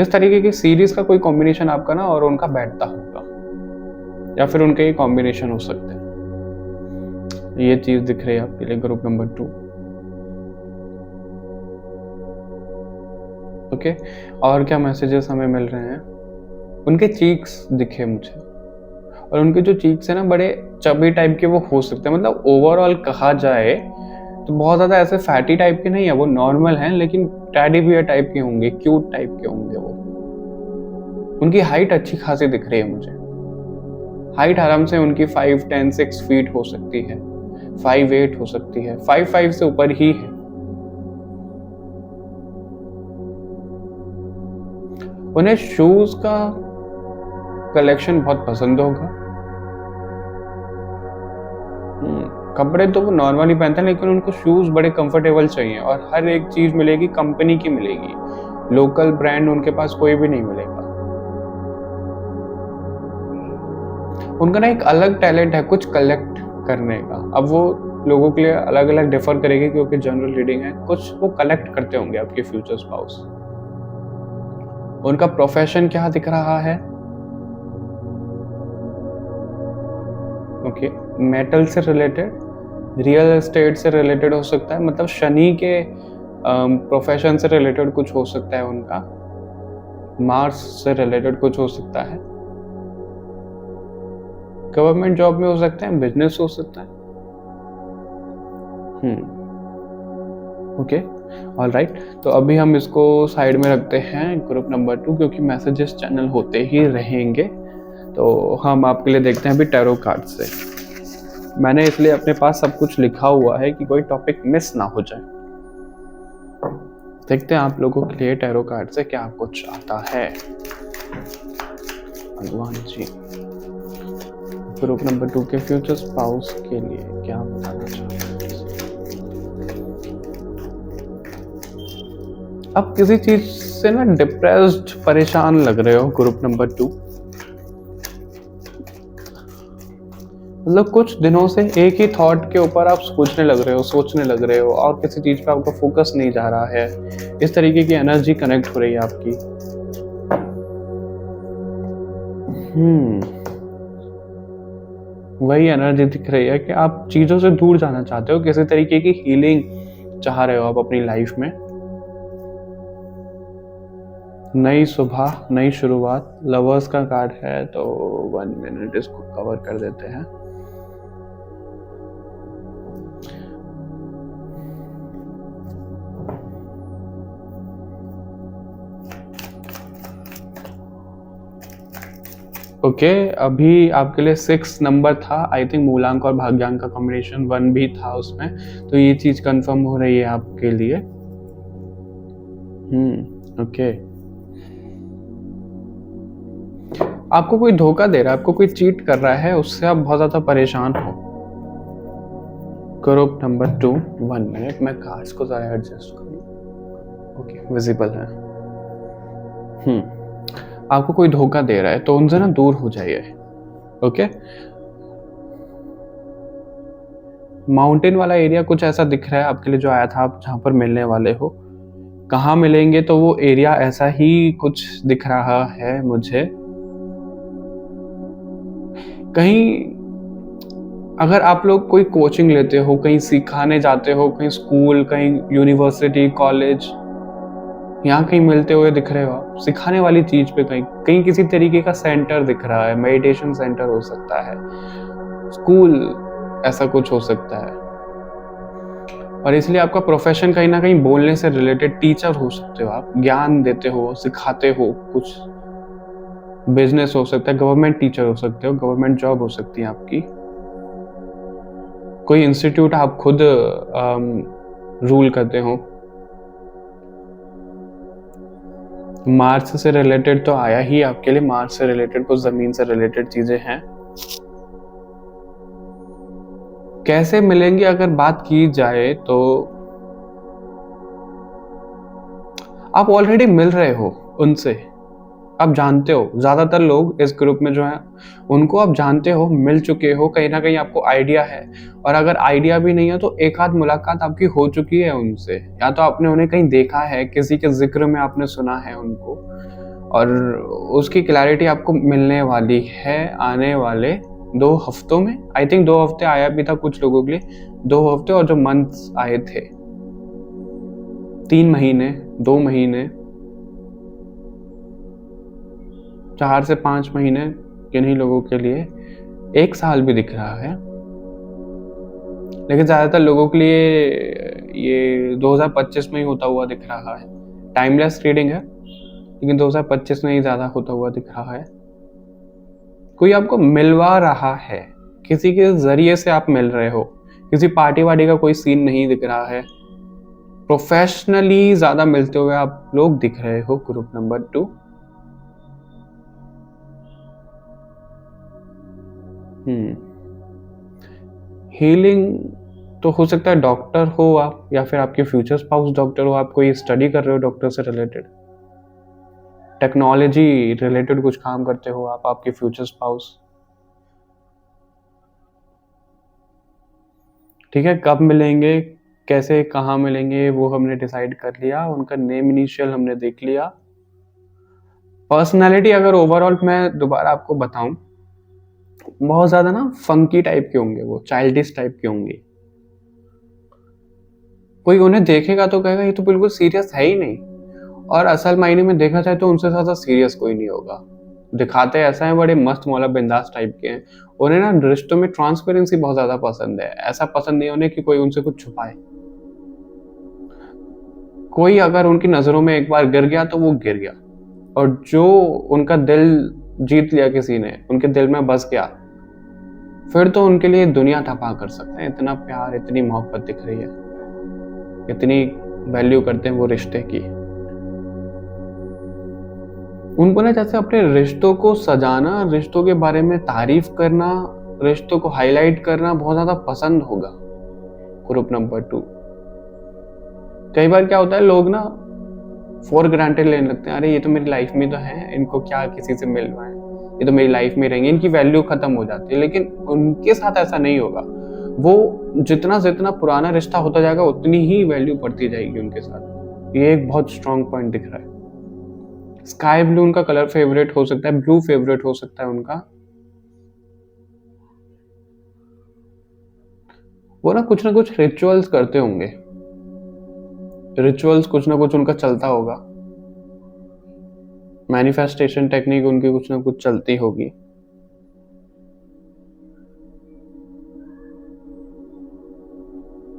इस तरीके की सीरीज का कोई कॉम्बिनेशन आपका ना और उनका बैठता होगा, या फिर उनके ये कॉम्बिनेशन हो सकते हैं। ये चीज दिख रही है आपके लिए ग्रुप नंबर 2। ओके, और क्या मैसेजेस हमें मिल रहे हैं? उनके चीक्स दिखे मुझे, और उनके जो चीक्स है ना, बड़े चबी टाइप के वो हो सकते हैं। मतलब ओवरऑल कहा जाए तो बहुत ज्यादा ऐसे फैटी टाइप के नहीं है, वो नॉर्मल हैं, लेकिन टैडी बियर टाइप के होंगे, क्यूट टाइप के होंगे वो। उनकी हाइट अच्छी खासी दिख रही है मुझे। हाइट आराम से उनकी 5 10 6 फीट हो सकती है, 5 8 हो सकती है, 5 5 से ऊपर ही है। उन्हें शूज का कलेक्शन बहुत पसंद होगा। कपड़े तो वो नॉर्मली पहनते हैं, लेकिन उनको शूज बड़े कंफर्टेबल चाहिए, और हर एक चीज मिलेगी कंपनी की मिलेगी, लोकल ब्रांड उनके पास कोई भी नहीं मिलेगा। उनका ना एक अलग टैलेंट है कुछ कलेक्ट करने का। अब वो लोगों के लिए अलग अलग डिफर करेगी, क्योंकि जनरल रीडिंग है। कुछ वो कलेक्ट करते होंगे आपके फ्यूचर स्पाउस। उनका प्रोफेशन क्या दिख रहा है? ओके, मेटल से रिलेटेड, रियल एस्टेट से रिलेटेड हो सकता है, मतलब शनि के प्रोफेशन से रिलेटेड कुछ हो सकता है उनका, मार्स से रिलेटेड कुछ हो सकता है, गवर्नमेंट जॉब में हो सकता है, बिजनेस हो सकता है। Okay, all right. तो अभी हम इसको साइड में रखते हैं, ग्रुप नंबर 2, क्योंकि मैसेजेस चैनल होते ही रहेंगे। तो हम आपके लिए देखते हैं अभी टैरो कार्ड से। मैंने इसलिए अपने पास सब कुछ लिखा हुआ है कि कोई टॉपिक मिस ना हो जाए। देखते हैं आप लोगों के लिए टैरो कार्ड से क्या कुछ आता है। भगवान जी, ग्रुप नंबर 2 के फ्यूचर स्पाउस के लिए क्या बताना चाहते हैं? आप किसी चीज से ना डिप्रेस्ड, परेशान लग रहे हो ग्रुप नंबर 2। मतलब कुछ दिनों से एक ही थॉट के ऊपर आप सोचने लग रहे हो, और किसी चीज पे आपका फोकस नहीं जा रहा है। इस तरीके की एनर्जी कनेक्ट हो रही है आपकी। वही एनर्जी दिख रही है कि आप चीजों से दूर जाना चाहते हो, किसी तरीके की हीलिंग चाह रहे हो आप अपनी लाइफ में। नई सुबह, नई शुरुआत, लवर्स का कार्ड है, तो 1 मिनट इसको कवर कर देते हैं। ओके, अभी आपके लिए 6 नंबर था, आई थिंक मूलांक और भाग्यांक का कॉम्बिनेशन 1 भी था उसमें, तो ये चीज कंफर्म हो रही है आपके लिए। ओके, आपको कोई धोखा दे रहा है, आपको कोई चीट कर रहा है, उससे आप बहुत ज्यादा परेशान हो। ग्रुप नंबर 2, 1 मिनट, मैं कार्ड्स को जरा एडजस्ट करूँ। ओके, विजिबल है। आपको कोई धोखा दे रहा है तो उनसे ना दूर हो जाइए। ओके, माउंटेन वाला एरिया कुछ ऐसा दिख रहा है आपके लिए जो आया था, आप जहां पर मिलने वाले हो। कहाँ मिलेंगे तो वो एरिया ऐसा ही कुछ दिख रहा है मुझे। कहीं अगर आप लोग कोई कोचिंग लेते हो, कहीं सिखाने जाते हो, कहीं स्कूल, कहीं यूनिवर्सिटी, कॉलेज, यहाँ कहीं मिलते हुए दिख रहे हो आप, सिखाने वाली चीज पे कहीं कहीं किसी तरीके का सेंटर दिख रहा है, मेडिटेशन सेंटर हो सकता है, स्कूल, ऐसा कुछ हो सकता है। और इसलिए आपका प्रोफेशन कहीं ना कहीं बोलने से रिलेटेड, टीचर हो सकते हो आप, ज्ञान देते हो, सिखाते हो, कुछ बिजनेस हो सकता है, गवर्नमेंट टीचर हो सकते हो, गवर्नमेंट जॉब हो सकती है आपकी, कोई इंस्टीट्यूट आप खुद रूल करते हो। मार्स से रिलेटेड तो आया ही आपके लिए, मार्स से रिलेटेड कुछ जमीन से रिलेटेड चीजें हैं। कैसे मिलेंगे अगर बात की जाए तो आप ऑलरेडी मिल रहे हो उनसे, आप जानते हो, ज्यादातर लोग इस ग्रुप में जो है उनको आप जानते हो, मिल चुके हो, कहीं ना कहीं आपको आइडिया है। और अगर आइडिया भी नहीं है तो एक आध मुलाकात आपकी हो चुकी है उनसे, या तो आपने उन्हें कहीं देखा है, किसी के जिक्र में आपने सुना है उनको, और उसकी क्लैरिटी आपको मिलने वाली है आने वाले 2 हफ्तों में। आई थिंक 2 हफ्ते आया भी था कुछ लोगों के लिए, 2 हफ्ते, और जो मंथ्स आए थे 3 महीने, 2 महीने, 4 से 5 महीने, किन्हीं लोगों के लिए 1 साल भी दिख रहा है, लेकिन ज्यादातर लोगों के लिए ये 2025 में ही होता हुआ दिख रहा है। टाइमलेस रीडिंग है, लेकिन 2025 में ही ज्यादा होता हुआ दिख रहा है। कोई आपको मिलवा रहा है, किसी के जरिए से आप मिल रहे हो, किसी पार्टी वार्टी का कोई सीन नहीं दिख रहा है, प्रोफेशनली ज्यादा मिलते हुए आप लोग दिख रहे हो। ग्रुप नंबर 2, हीलिंग तो हो सकता है डॉक्टर हो आप, या फिर आपके फ्यूचर स्पाउस डॉक्टर हो, आप कोई स्टडी कर रहे हो डॉक्टर से रिलेटेड, टेक्नोलॉजी रिलेटेड कुछ काम करते हो आप, आपके फ्यूचर स्पाउस। ठीक है, कब मिलेंगे, कैसे, कहाँ मिलेंगे, वो हमने डिसाइड कर लिया, उनका नेम इनिशियल हमने देख लिया। पर्सनालिटी अगर ओवरऑल मैं दोबारा आपको बताऊं, बहुत ज्यादा ना फंकी टाइप के होंगे, वो चाइल्डिश टाइप के होंगे। कोई उन्हें देखेगा तो कहेगा ये तो बिल्कुल सीरियस है ही नहीं, और असल मायने में देखा जाए तो उनसे ज्यादा सीरियस कोई नहीं होगा। दिखाते ऐसा है, बड़े मस्त मौला बिंदास टाइप के हैं। उन्हें ना रिश्तों में ट्रांसपेरेंसी बहुत ज्यादा पसंद है, ऐसा पसंद नहीं उन्हें कि कोई उनसे कुछ छुपाए। कोई अगर उनकी नजरों में एक बार गिर गया तो वो गिर गया, और जो उनका दिल जीत लिया किसी ने, उनके दिल में बस गया, फिर तो उनके लिए दुनिया ठपा कर सकते हैं। इतना प्यार, इतनी मोहब्बत दिख रही है, इतनी वैल्यू करते हैं वो रिश्ते की। उनको ना जैसे अपने रिश्तों को सजाना, रिश्तों के बारे में तारीफ करना, रिश्तों को हाईलाइट करना बहुत ज्यादा पसंद होगा। ग्रुप नंबर 2, कई बार क्या होता है, लोग ना फॉर ग्रांटेड लेने लगते हैं, अरे ये तो मेरी लाइफ में तो है, इनको क्या किसी से मिलवाएं, ये तो मेरी लाइफ में रहेंगे, इनकी वैल्यू खत्म हो जाती है। लेकिन उनके साथ ऐसा नहीं होगा, वो जितना जितना पुराना रिश्ता होता जाएगा उतनी ही वैल्यू बढ़ती जाएगी उनके साथ। ये एक बहुत स्ट्रॉन्ग पॉइंट दिख रहा है। स्काई ब्लू उनका कलर फेवरेट हो सकता है, ब्लू फेवरेट हो सकता है उनका। वो ना कुछ रिचुअल्स करते होंगे, रिचुअल्स कुछ ना कुछ उनका चलता होगा, मैनिफेस्टेशन टेक्निक उनकी कुछ ना कुछ चलती होगी।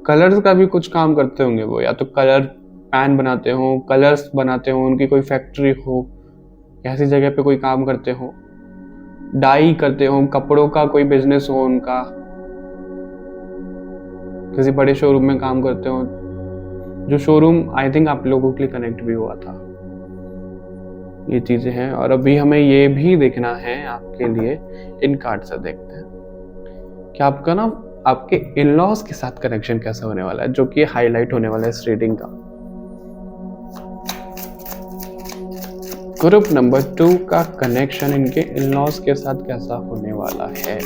कलर्स का भी कुछ काम करते होंगे वो, या तो कलर पैन बनाते हो, कलर्स बनाते हो, उनकी कोई फैक्ट्री हो, ऐसी जगह पे कोई काम करते हो। डाई करते हो, कपड़ों का कोई बिजनेस हो उनका, किसी बड़े शोरूम में काम करते हो, जो शोरूम आई थिंक आप लोगों के लिए कनेक्ट भी हुआ था। ये चीजें हैं। और अभी हमें ये भी देखना है आपके लिए, इन कार्ड से देखते हैं कि आपका ना आपके इन लॉज के साथ कनेक्शन कैसा होने वाला है, जो कि हाईलाइट होने वाला है इस रीडिंग का। ग्रुप नंबर 2 का कनेक्शन इनके इन लॉज के साथ कैसा होने वाला है।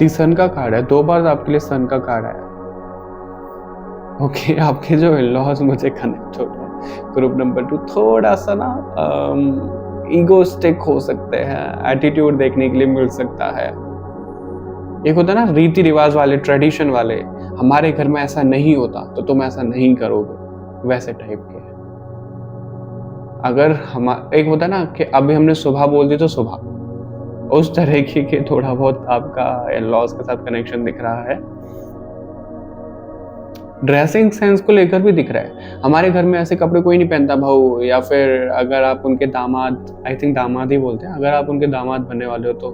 सन का कार्ड है, 2 बार आपके लिए सन का कार्ड आया। ओके, आपके जो इन-लॉज मुझे कनेक्ट हो रहे हैं ग्रुप नंबर 2, थोड़ा सा ना ईगोस्टिक हो सकते हैं, एटीट्यूड देखने के लिए मिल सकता है। एक होता है ना रीति रिवाज वाले, ट्रेडिशन वाले, हमारे घर में ऐसा नहीं होता तो तुम ऐसा नहीं करोगे, वैसे टाइप के। अगर हम एक होता है ना कि अभी हमने सुबह बोल दी तो सुबह, उस तरह के थोड़ा बहुत आपका इन-लॉज के साथ कनेक्शन दिख रहा है। ड्रेसिंग सेंस को लेकर भी दिख रहा है, हमारे घर में ऐसे कपड़े कोई नहीं पहनता भाऊ, या फिर अगर आप उनके दामाद, आई थिंक दामाद ही बोलते हैं, अगर आप उनके दामाद बनने वाले हो तो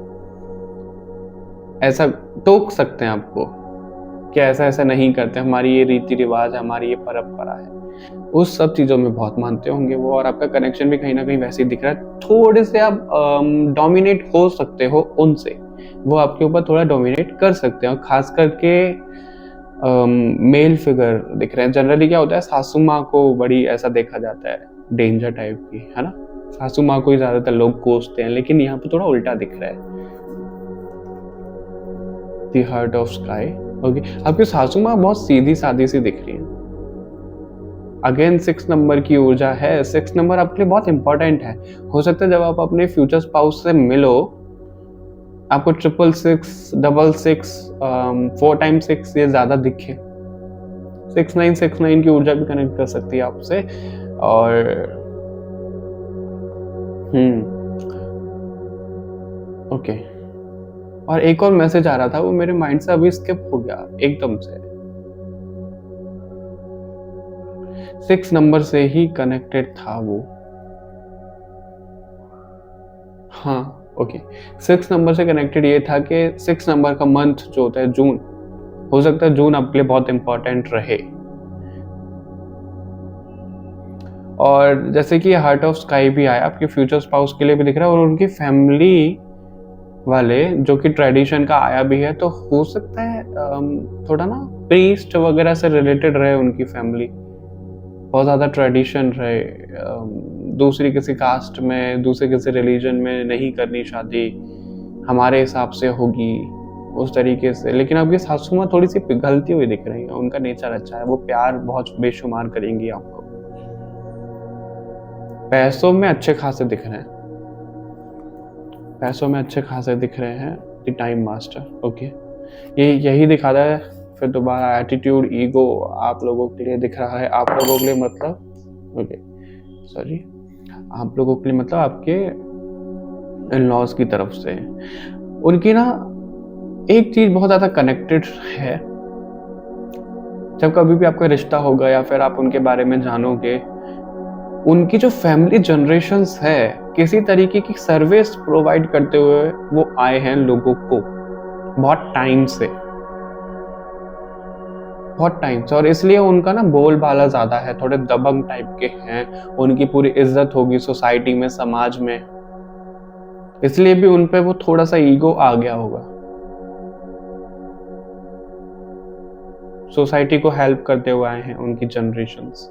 ऐसा टोक सकते हैं आपको कि ऐसा ऐसा नहीं करते, हमारी ये रीति रिवाज है, हमारी ये परंपरा है। उस सब चीज़ों में बहुत मानते होंगे वो, और आपका कनेक्शन भी कहीं ना कहीं वैसे ही दिख रहा है। थोड़े से आप डोमिनेट हो सकते हो उनसे, वो आपके ऊपर थोड़ा डोमिनेट कर सकते हैं, और खास करके मेल फिगर दिख रहे हैं। जनरली क्या होता है, सासू माँ को बड़ी ऐसा देखा जाता है, डेंजर टाइप की, है ना, सासू माँ को ही ज्यादातर लोग कोसते हैं, लेकिन यहाँ पे थोड़ा उल्टा दिख रहा है। The heart of sky, okay, आपकी सासू माँ बहुत सीधी सादी सी दिख रही है। अगेन 6 नंबर की ऊर्जा है। 6 नंबर आपके लिए बहुत इंपॉर्टेंट है। हो सकता है जब आप अपने फ्यूचर स्पाउस से मिलो, आपको 666, 66, 4 times 6 ये ज्यादा दिखे। 6969 की ऊर्जा भी कनेक्ट कर सकती है आपसे। और ओके, और एक और मैसेज आ रहा था, वो मेरे माइंड से अभी स्किप हो गया एकदम से। 6 नंबर से ही कनेक्टेड था वो, हाँ ओके। 6 नंबर से कनेक्टेड ये था कि 6 नंबर का मंथ जो होता है जून, हो सकता है जून आपके लिए बहुत इंपॉर्टेंट रहे। और जैसे कि हार्ट ऑफ स्काई भी आया, आपके फ्यूचर स्पाउस के लिए भी दिख रहा है, और उनकी फैमिली वाले जो कि ट्रेडिशन का आया भी है, तो हो सकता है थोड़ा ना प्रीस्ट वगैरह से रिलेटेड रहे उनकी फैमिली, बहुत ज़्यादा ट्रेडिशन रहे, दूसरी किसी कास्ट में, दूसरे किसी रिलीजन में नहीं करनी शादी, हमारे हिसाब से होगी उस तरीके से। लेकिन आपकी सासू माँ थोड़ी सी पिघलती हुई दिख रही है, उनका नेचर अच्छा है, वो प्यार बहुत बेशुमार करेंगी आपको। पैसों में अच्छे खासे दिख रहे हैं, पैसों में अच्छे खासे दिख रहे हैं। द टाइम मास्टर, ओके, ये यही दिखाता है। फिर दोबारा एटीट्यूड, ईगो आप लोगों के लिए दिख रहा है, आप लोगों के लिए मतलब, ओके सॉरी, आप लोगों के लिए मतलब आपके इन-लॉज की तरफ से उनकी ना एक चीज बहुत ज्यादा कनेक्टेड है। जब कभी भी आपका रिश्ता होगा या फिर आप उनके बारे में जानोगे, उनकी जो फैमिली जनरेशंस है, किसी तरीके की सर्विस प्रोवाइड करते हुए वो आए हैं लोगों को बहुत टाइम से, बहुत टाइम से। और इसलिए उनका ना बोलबाला ज्यादा है, थोड़े दबंग टाइप के हैं, उनकी पूरी इज्जत होगी सोसाइटी में, समाज में, इसलिए भी उन पे वो थोड़ा सा ईगो आ गया होगा। सोसाइटी को हेल्प करते हुए आए हैं उनकी जनरेशंस।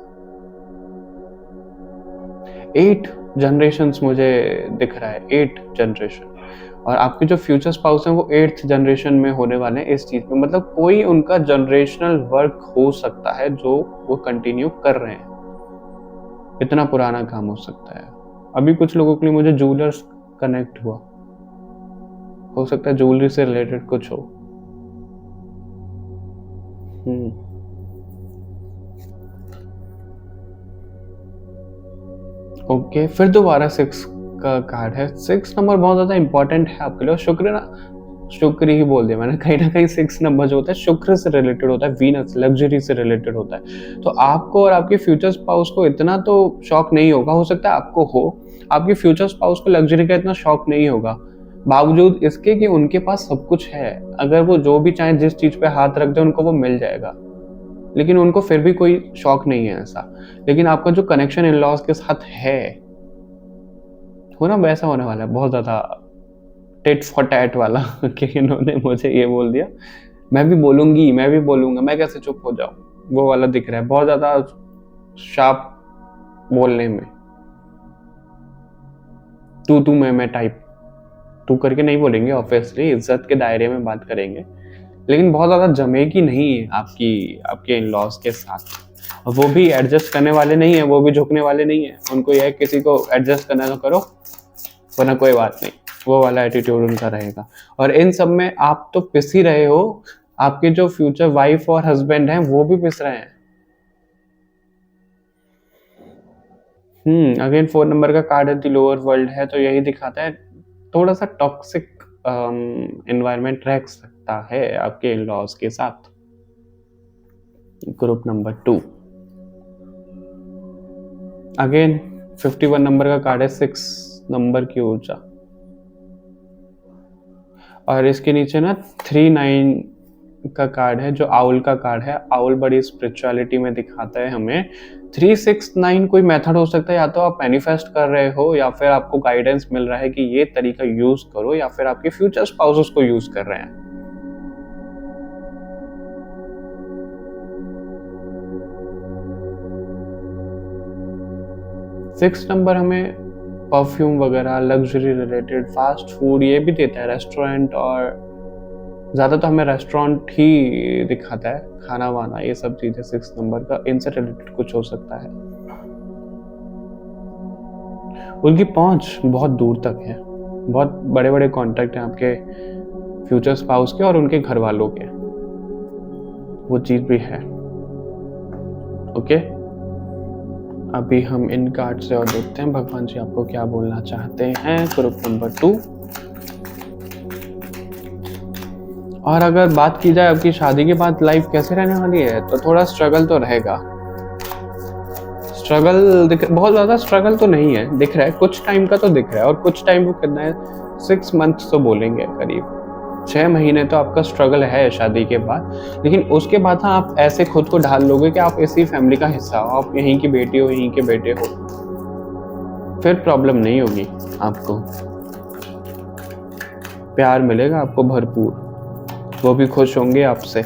8 जनरेशंस मुझे दिख रहा है, 8 जनरेशन। और आपके जो फ्यूचर स्पाउस हैं वो 8th जनरेशन में होने वाले हैं इस चीज में, मतलब कोई उनका जनरेशनल वर्क हो सकता है जो वो कंटिन्यू कर रहे हैं, इतना पुराना काम हो सकता है। अभी कुछ लोगों के लिए मुझे ज्वेलर्स कनेक्ट हुआ, हो सकता है ज्वेलरी से रिलेटेड कुछ हो। ओके, फिर दोबारा 6 का कार्ड है। 6 नंबर बहुत ज़्यादा इंपॉर्टेंट है आपके लिए। शुक्र ना, शुक्र ही बोल दिया मैंने, कहीं ना कहीं 6 नंबर जो होता है शुक्र से रिलेटेड होता है, वीनस, लग्जरी से रिलेटेड होता है। तो आपको और आपके फ्यूचर स्पाउस को इतना तो शौक नहीं होगा, हो सकता है आपको हो, आपके फ्यूचर स्पाउस को लग्जरी का इतना शौक नहीं होगा, बावजूद इसके कि उनके पास सब कुछ है। अगर वो जो भी चाहे, जिस चीज़ पे हाथ रख दे, उनको वो मिल जाएगा, लेकिन उनको फिर भी कोई शौक नहीं है ऐसा। लेकिन आपका जो कनेक्शन इन लॉज के साथ है वो ना वैसा होने वाला है, बहुत ज़्यादा टिट फॉर टैट वाला कि इन्होंने मुझे ये बोल दिया, मैं भी बोलूंगी, मैं भी बोलूंगा, मैं कैसे चुप हो जाऊं, वो वाला दिख रहा है, बहुत ज़्यादा शार्प बोलने में, तू मैं टाइप। तू करके नहीं बोलेंगे ऑब्वियसली, इज्जत के दायरे में बात करेंगे, लेकिन बहुत ज़्यादा जमेगी नहीं है आपके इन लॉज के साथ। और वो भी एडजस्ट करने वाले नहीं है, वो भी झुकने वाले नहीं है। उनको यह है किसी को एडजस्ट करना तो करो, वरना कोई बात नहीं, वो वाला एटीट्यूड उनका रहेगा। और इन सब में आप तो पिस ही रहे हो, आपके जो फ्यूचर वाइफ और हस्बैंड हैं वो भी पिस रहे हैं। अगेन 4 नंबर का कार्ड है, द लोअर वर्ल्ड है, तो यही दिखाता है थोड़ा सा टॉक्सिक एनवायरनमेंट रह सकता है आपके इन लॉज के साथ। ग्रुप नंबर 2, अगेन 51 नंबर का कार्ड है, 6 नंबर की ऊर्जा, और इसके नीचे ना 3-9 का कार्ड है, जो आउल का कार्ड है। आउल बड़ी स्पिरिचुअलिटी में दिखाता है हमें। 3-6-9 कोई मेथड हो सकता है, या तो आप मैनिफेस्ट कर रहे हो, या फिर आपको गाइडेंस मिल रहा है कि ये तरीका यूज करो, या फिर आपके फ्यूचर स्पाउस उसको यूज कर रहे हैं। सिक्स नंबर हमें परफ्यूम वगैरह, लग्जरी रिलेटेड, फास्ट फूड ये भी देता है, रेस्टोरेंट, और ज़्यादा तो हमें रेस्टोरेंट ही दिखाता है, खाना वाना ये सब चीज़ें। 6 नंबर का इनसे रिलेटेड कुछ हो सकता है। उनकी पहुंच बहुत दूर तक है, बहुत बड़े बड़े कॉन्टैक्ट हैं आपके फ्यूचर स्पाउस के और उनके घर वालों के, वो चीज़ भी है। ओके, अभी हम इन कार्ड से और देखते हैं भगवान जी आपको क्या बोलना चाहते हैं। ग्रुप नंबर 2, और अगर बात की जाए आपकी शादी के बाद लाइफ कैसे रहने वाली है, तो थोड़ा स्ट्रगल तो रहेगा। स्ट्रगल बहुत ज़्यादा स्ट्रगल तो नहीं है, दिख रहा है कुछ टाइम का तो दिख रहा है, और कुछ टाइम को कितना है, 6 मंथ्स तो बोलेंगे, करीब 6 महीने तो आपका स्ट्रगल है शादी के बाद। लेकिन उसके बाद हाँ, आप ऐसे खुद को ढाल लोगे कि आप इसी फैमिली का हिस्सा हो, आप यहीं की बेटी हो, यहीं के बेटे हो, फिर प्रॉब्लम नहीं होगी आपको, प्यार मिलेगा आपको भरपूर, वो भी खुश होंगे आपसे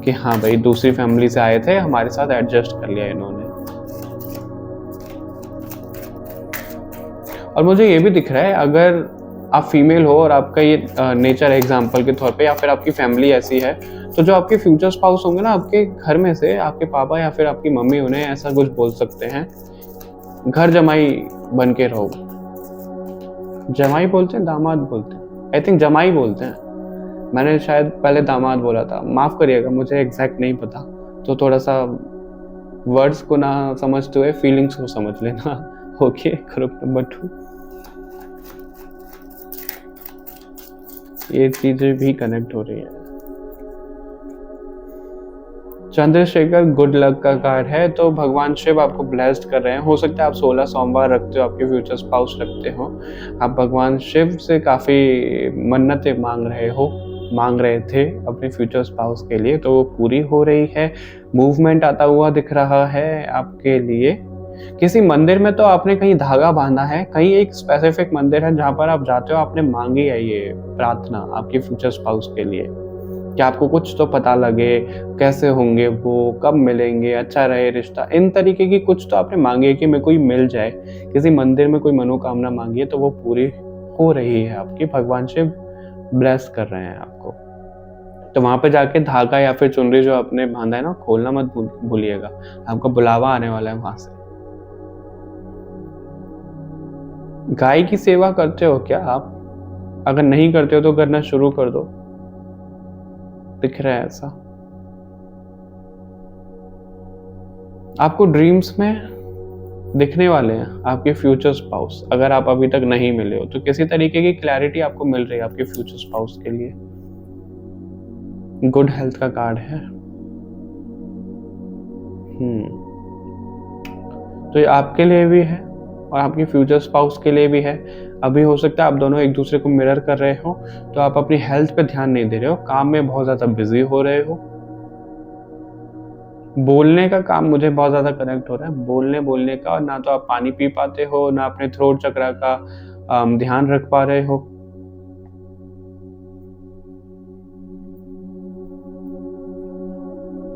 कि हाँ भाई दूसरी फैमिली से आए थे, हमारे साथ एडजस्ट कर लिया इन्होंने। और मुझे ये भी दिख रहा है, अगर आप फीमेल हो और आपका ये नेचर है एग्जाम्पल के तौर पे, या फिर आपकी फैमिली ऐसी है, तो जो आपके फ्यूचर स्पाउस होंगे ना, आपके घर में से आपके पापा या फिर आपकी मम्मी उन्हें ऐसा कुछ बोल सकते हैं, घर जमाई बन के रहो। जमाई बोलते हैं, दामाद बोलते हैं, आई थिंक जमाई बोलते हैं, मैंने शायद पहले दामाद बोला था, माफ़ करिएगा, मुझे एग्जैक्ट नहीं पता, तो थोड़ा सा वर्ड्स को ना समझते हुए फीलिंग्स को समझ लेना। ओके, ग्रुप नंबर 2, ये चीज़ें भी कनेक्ट हो रही है। चंद्रशेखर गुड लक का कार्ड है, तो भगवान शिव आपको ब्लेस्ड कर रहे हैं। हो सकता है आप 16 सोमवार रखते हो, आपके फ्यूचर स्पाउस रखते हो, आप भगवान शिव से काफ़ी मन्नतें मांग रहे थे अपने फ्यूचर स्पाउस के लिए, तो वो पूरी हो रही है। मूवमेंट आता हुआ दिख रहा है आपके लिए। किसी मंदिर में तो आपने कहीं धागा बांधा है, कहीं एक स्पेसिफिक मंदिर है जहाँ पर आप जाते हो, आपने मांगी है ये प्रार्थना आपके फ्यूचर स्पाउस के लिए कि आपको कुछ तो पता लगे, कैसे होंगे वो, कब मिलेंगे, अच्छा रहे रिश्ता, इन तरीके की कुछ तो आपने मांगी है कि मेरे को मिल जाए। किसी मंदिर में कोई मनोकामना मांगी है, तो वो पूरी हो रही है आपकी, भगवान शिव ब्लेस कर रहे हैं आपको। तो वहां पे जाके धागा या फिर चुनरी जो आपने बांधा है ना, खोलना मत भूलिएगा, आपका बुलावा आने वाला है वहां से। गाय की सेवा करते हो क्या आप? अगर नहीं करते हो तो करना शुरू कर दो, दिख रहा है ऐसा। आपको ड्रीम्स में दिखने वाले हैं आपके फ्यूचर स्पाउस। अगर आप अभी तक नहीं मिले हो तो किसी तरीके की क्लैरिटी आपको मिल रही है आपके फ्यूचर स्पाउस के लिए। गुड हेल्थ का कार्ड है। तो ये आपके लिए भी है और आपके फ्यूचर स्पाउस के लिए भी है। अभी हो सकता है आप दोनों एक दूसरे को मिरर कर रहे हो, तो आप अपनी हेल्थ पे ध्यान नहीं दे रहे हो, काम में बहुत ज्यादा बिजी हो रहे हो। बोलने का काम मुझे बहुत ज्यादा कनेक्ट हो रहा है, बोलने का, और ना तो आप पानी पी पाते हो, ना अपने थ्रोट चक्र का ध्यान रख पा रहे हो।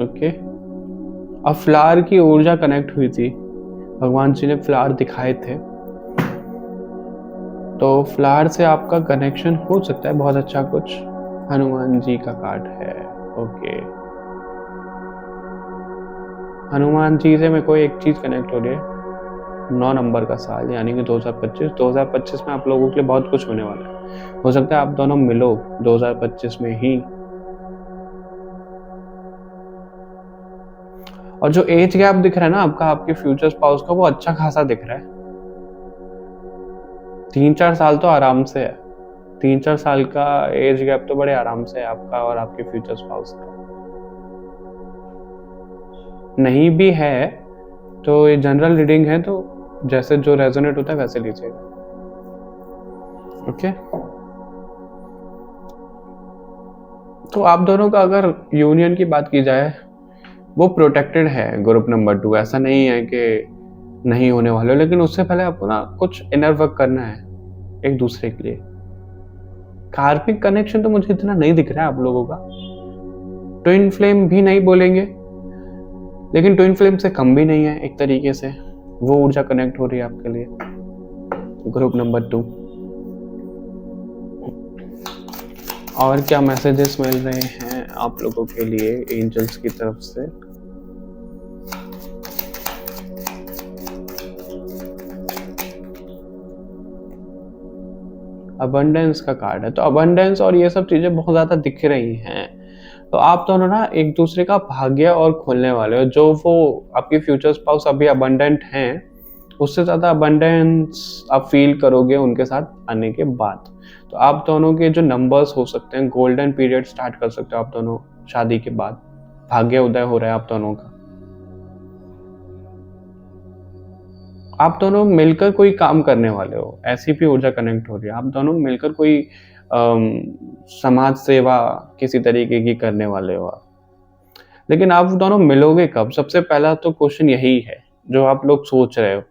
ओके, अब फ्लावर की ऊर्जा कनेक्ट हुई थी, भगवान जी ने फ्लावर दिखाए थे, तो फ्लावर से आपका कनेक्शन हो सकता है बहुत अच्छा कुछ। हनुमान जी का कार्ड है। ओके, हनुमान जी से मेरे को एक चीज कनेक्ट हो रही है, 9 नंबर का साल यानी कि 2025 में आप लोगों के लिए बहुत कुछ होने वाला है। हो सकता है आप दोनों मिलो 2025 में ही। और जो एज गैप दिख रहा है ना आपका आपके फ्यूचर स्पाउस का, वो अच्छा खासा दिख रहा है। 3-4 साल तो आराम से है। 3-4 साल का एज गैप तो बड़े आराम से है आपका और आपके फ्यूचर स्पाउस का। नहीं भी है तो ये जनरल रीडिंग है, तो जैसे जो रेजोनेट होता है वैसे लीजिएगा। ओके, तो आप दोनों का अगर यूनियन की बात की जाए, वो प्रोटेक्टेड है ग्रुप नंबर 2। ऐसा नहीं है कि नहीं होने वाले, लेकिन उससे पहले आपको ना कुछ इनर वर्क करना है एक दूसरे के लिए। कार्मिक कनेक्शन तो मुझे इतना नहीं दिख रहा है आप लोगों का। ट्विन फ्लेम भी नहीं बोलेंगे, लेकिन ट्विन फ्लेम से कम भी नहीं है एक तरीके से। वो ऊर्जा कनेक्ट हो रही है आपके लिए ग्रुप नंबर 2। और क्या मैसेजेस मिल रहे हैं आप लोगों के लिए एंजल्स की तरफ से? अबंडेंस का कार्ड है, तो अबंडेंस और ये सब चीजें बहुत ज्यादा दिख रही हैं। तो आप दोनों ना एक दूसरे का भाग्य और खोलने वाले हो। जो वो आपके फ्यूचर स्पाउस अभी अबंडेंट हैं, उससे ज्यादा अबंडेंस आप फील करोगे उनके साथ आने के बाद। तो आप दोनों के जो नंबर्स हो सकते हैं, गोल्डन पीरियड स्टार्ट कर सकते हो आप दोनों शादी के बाद। भाग्य उदय हो रहा है आप दोनों का। आप दोनों मिलकर कोई काम करने वाले हो, ऐसी भी ऊर्जा कनेक्ट हो रही है। आप दोनों मिलकर कोई समाज सेवा किसी तरीके की करने वाले हो आप। लेकिन आप दोनों मिलोगे कब? सबसे पहला तो क्वेश्चन यही है जो आप लोग सोच रहे हो।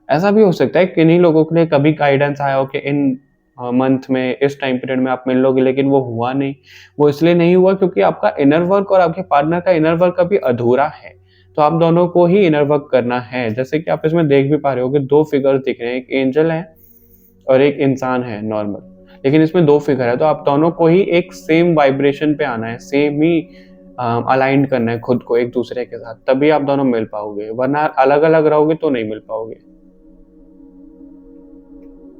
ऐसा भी हो सकता है कि किन्हीं लोगों के लिए कभी गाइडेंस आया हो कि इन मंथ में इस टाइम पीरियड में आप मिल लोगे, लेकिन वो हुआ नहीं। वो इसलिए नहीं हुआ क्योंकि आपका इनर वर्क और आपके पार्टनर का इनर वर्क अभी अधूरा है। तो आप दोनों को ही इनर वर्क करना है। जैसे कि आप इसमें देख भी पा रहे हो कि 2 फिगर्स दिख रहे हैं, एक एंजल है और एक इंसान है नॉर्मल, लेकिन इसमें 2 फिगर है। तो आप दोनों को ही एक सेम वाइब्रेशन पे आना है, सेम ही अलाइंड करना है खुद को एक दूसरे के साथ, तभी आप दोनों मिल पाओगे, वरना अलग अलग रहोगे तो नहीं मिल पाओगे।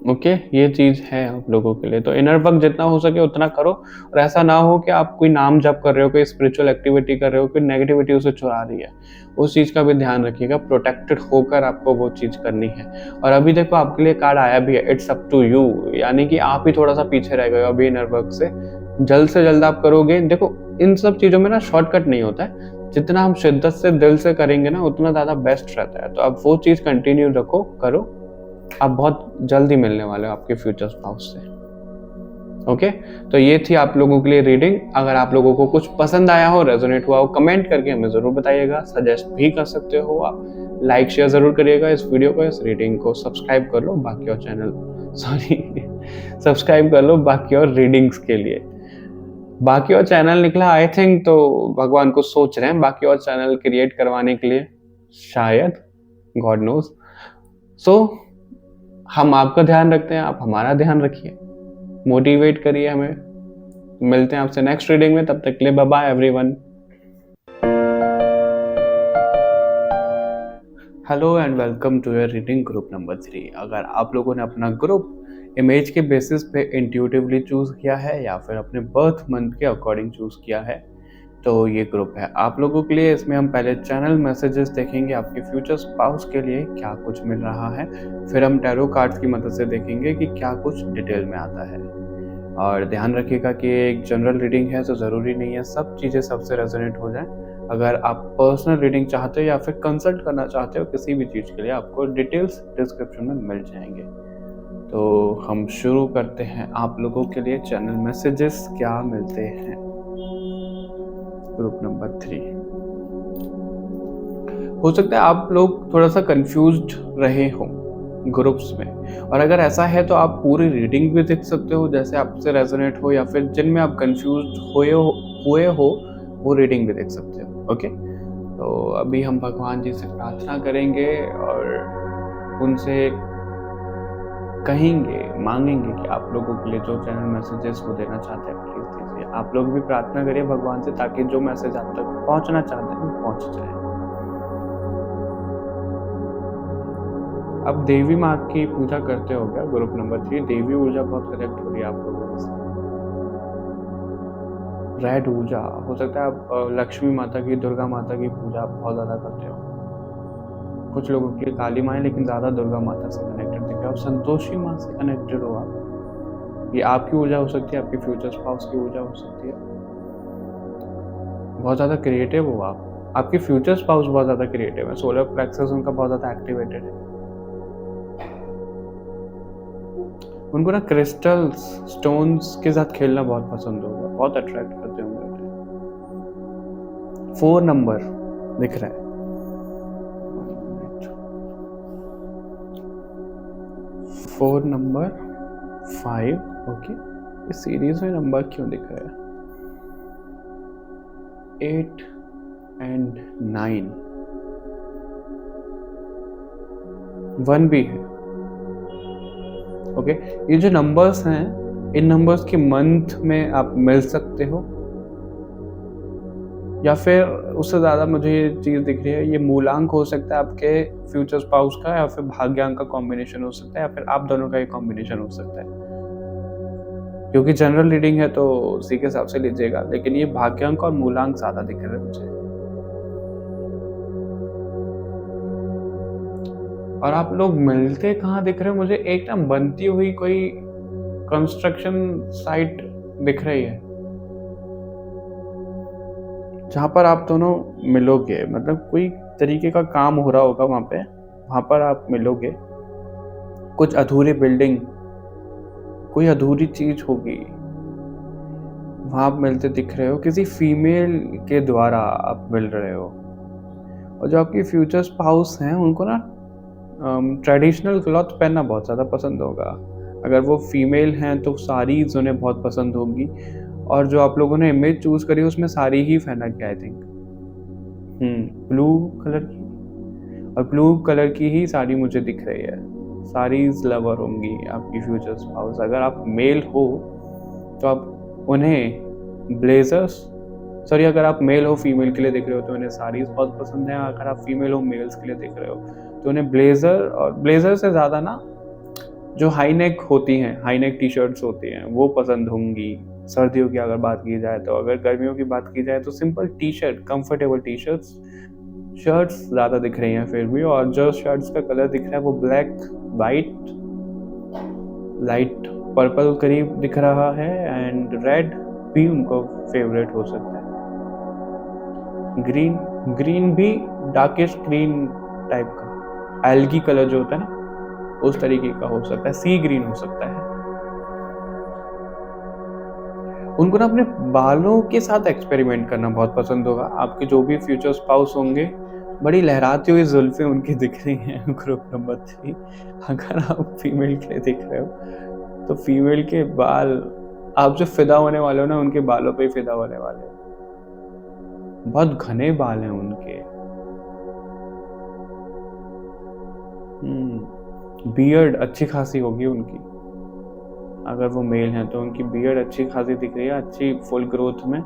ओके, ये चीज है आप लोगों के लिए। तो इनर वर्क जितना हो सके उतना करो, और ऐसा ना हो कि आप कोई नाम जप कर रहे हो, कोई स्पिरिचुअल एक्टिविटी कर रहे हो, कोई नेगेटिविटी उसे चुरा रही है। उस चीज का भी ध्यान रखिएगा, प्रोटेक्टेड होकर आपको वो चीज करनी है। और अभी देखो आपके लिए कार्ड आया भी है, इट्स अप टू यू, यानी कि आप ही थोड़ा सा पीछे रह गए हो अभी इनर वर्क से। जल्द से जल्द आप करोगे। देखो इन सब चीजों में ना शॉर्टकट नहीं होता है, जितना हम शिद्दत से दिल से करेंगे ना उतना ज्यादा बेस्ट रहता है। तो आप वो चीज कंटिन्यू रखो, करो, आप बहुत जल्दी मिलने वाले हो आपके फ्यूचर स्पाउस से। ओके, तो ये थी आप लोगों के लिए रीडिंग। अगर आप लोगों को कुछ पसंद आया हो, रेजोनेट हुआ हो, कमेंट करके हमें जरूर बताइएगा। सजेस्ट भी कर सकते हो आप। लाइक शेयर जरूर करिएगा इस वीडियो को, इस रीडिंग को। सब्सक्राइब कर लो बाकी और चैनल सब्सक्राइब कर लो बाकी और रीडिंग्स के लिए। बाकी और चैनल निकला आई थिंक, तो भगवान को सोच रहे हैं बाकी और चैनल क्रिएट करवाने के लिए, शायद, गॉड नोज। सो हम आपका ध्यान रखते हैं, आप हमारा ध्यान रखिए, मोटिवेट करिए हमें। मिलते हैं आपसे नेक्स्ट रीडिंग में, तब तक के लिए bye bye everyone. Hello and welcome to your reading group number 3। अगर आप लोगों ने अपना ग्रुप इमेज के बेसिस पे इंट्यूटिवली चूज किया है या फिर अपने बर्थ मंथ के अकॉर्डिंग चूज किया है, तो ये ग्रुप है आप लोगों के लिए। इसमें हम पहले चैनल मैसेजेस देखेंगे आपके फ्यूचर स्पाउस के लिए क्या कुछ मिल रहा है, फिर हम टैरो कार्ड्स की मदद से देखेंगे कि क्या कुछ डिटेल में आता है। और ध्यान रखिएगा कि एक जनरल रीडिंग है तो ज़रूरी नहीं है सब चीज़ें सबसे रेजोनेट हो जाएं। अगर आप पर्सनल रीडिंग चाहते हो या फिर कंसल्ट करना चाहते हो किसी भी चीज़ के लिए, आपको डिटेल्स डिस्क्रिप्शन में मिल जाएंगे। तो हम शुरू करते हैं। आप लोगों के लिए चैनल मैसेजेस क्या मिलते हैं। ग्रुप नंबर 3, हो सकता है आप लोग थोड़ा सा कंफ्यूज्ड रहे हो ग्रुप्स में, और अगर ऐसा है तो आप पूरी रीडिंग भी देख सकते हो जैसे आपसे रेजोनेट हो, या फिर जिनमें आप कंफ्यूज्ड हुए हो वो रीडिंग भी देख सकते हो। ओके, तो अभी हम भगवान जी से प्रार्थना करेंगे और उनसे कहेंगे, मांगेंगे कि आप लोगों के लिए जो चैनल मैसेजेस वो देना चाहते हैं प्लीज दीजिए। आप लोग भी प्रार्थना करिए भगवान से ताकि जो मैसेज आप तक पहुंचना चाहते हैं वो पहुंच जाए। अब देवी माँ की पूजा करते हो गया। ग्रुप नंबर 3, देवी ऊर्जा बहुत कनेक्ट हो रही है आप लोगों के साथ। रेड ऊर्जा, हो सकता है आप लक्ष्मी माता की, दुर्गा माता की पूजा बहुत ज़्यादा करते हो। कुछ लोगों के लिए काली माँ है लेकिन ज़्यादा दुर्गा माता से कनेक्टेड दिख रहा है। संतोषी माँ से कनेक्टेड हो आप। ये आपकी ऊर्जा हो सकती है, आपके फ्यूचर स्पाउस की ऊर्जा हो सकती है। बहुत ज़्यादा क्रिएटिव हो आप। आपके फ्यूचर स्पाउस बहुत ज़्यादा क्रिएटिव है। सोलर प्लेक्सस उनका बहुत ज़्यादा एक्टिवेटेड है। उनको ना क्रिस्टल्स, स्टोन्स के साथ खेलना बहुत पसंद होगा, बहुत अट्रैक्ट करते होंगे। 4 नंबर दिख रहा है। 4 नंबर 5, ओके। इस सीरीज में नंबर क्यों दिख रहा है? 8 एंड 9, 1 भी है। ओके, ये जो नंबर्स हैं इन नंबर्स के मंथ में आप मिल सकते हो, या फिर उससे ज़्यादा मुझे ये चीज़ दिख रही है, ये मूलांक हो सकता है आपके फ्यूचर स्पाउस का, या फिर भाग्यांक का कॉम्बिनेशन हो सकता है, या फिर आप दोनों का ही कॉम्बिनेशन हो सकता है। क्योंकि जनरल रीडिंग है तो उसी के हिसाब से लीजिएगा, लेकिन ये भाग्यांक और मूलांक ज़्यादा दिख रहे हैं मुझे। और आप लोग मिलते कहाँ दिख रहे हो मुझे? एक ना बनती हुई कोई कंस्ट्रक्शन साइट दिख रही है जहाँ पर आप दोनों मिलोगे, मतलब कोई तरीके का काम हो रहा होगा वहाँ पे, वहाँ पर आप मिलोगे। कुछ अधूरी बिल्डिंग, कोई अधूरी चीज होगी, वहाँ आप मिलते दिख रहे हो। किसी फीमेल के द्वारा आप मिल रहे हो। और जो आपकी फ्यूचर स्पाउस हैं उनको ना ट्रेडिशनल क्लॉथ पहनना बहुत ज़्यादा पसंद होगा। अगर वो फीमेल हैं तो साड़ीज उन्हें बहुत पसंद होगी, और जो आप लोगों ने इमेज चूज करी उसमें साड़ी ही पहना के आई थिंक ब्लू कलर की, और ब्लू कलर की ही साड़ी मुझे दिख रही है। साड़ीज लवर होंगी आपकी फ्यूचर स्पाउस। अगर आप मेल हो तो आप उन्हें ब्लेजर्स, सॉरी अगर आप मेल हो फीमेल के लिए देख रहे हो तो उन्हें साड़ीज बहुत पसंद है। अगर आप फीमेल हो मेल्स के लिए देख रहे हो तो उन्हें ब्लेजर, और ब्लेजर से ज़्यादा ना जो हाई नेक होती हैं, हाई नेक टी शर्ट्स होती हैं वो पसंद होंगी। सर्दियों की अगर बात की जाए तो, अगर गर्मियों की बात की जाए तो simple T shirt, comfortable T shirts ज़्यादा दिख रही हैं फिर भी। और जो शर्ट्स का कलर दिख रहा है वो ब्लैक, वाइट, लाइट पर्पल करीब दिख रहा है, एंड रेड भी उनको फेवरेट हो सकता है। ग्रीन भी डार्किश ग्रीन टाइप का, एल्गी कलर जो होता है ना उस तरीके का हो सकता है, सी ग्रीन हो सकता है। उनको ना अपने बालों के साथ एक्सपेरिमेंट करना बहुत पसंद होगा। आपके जो भी फ्यूचर स्पाउस होंगे, बड़ी लहराती हुई जुल्फें उनकी दिख रही हैं। ग्रुप नंबर 3, अगर आप फीमेल के लिए दिख रहे हो तो फीमेल के बाल, आप जो फिदा होने वाले हो ना उनके बालों पे ही फिदा होने वाले हो। बहुत घने बाल हैं उनके। बियर्ड अच्छी खासी होगी उनकी। अगर वो मेल हैं तो उनकी बियर्ड अच्छी खासी दिख रही है, अच्छी फुल ग्रोथ में।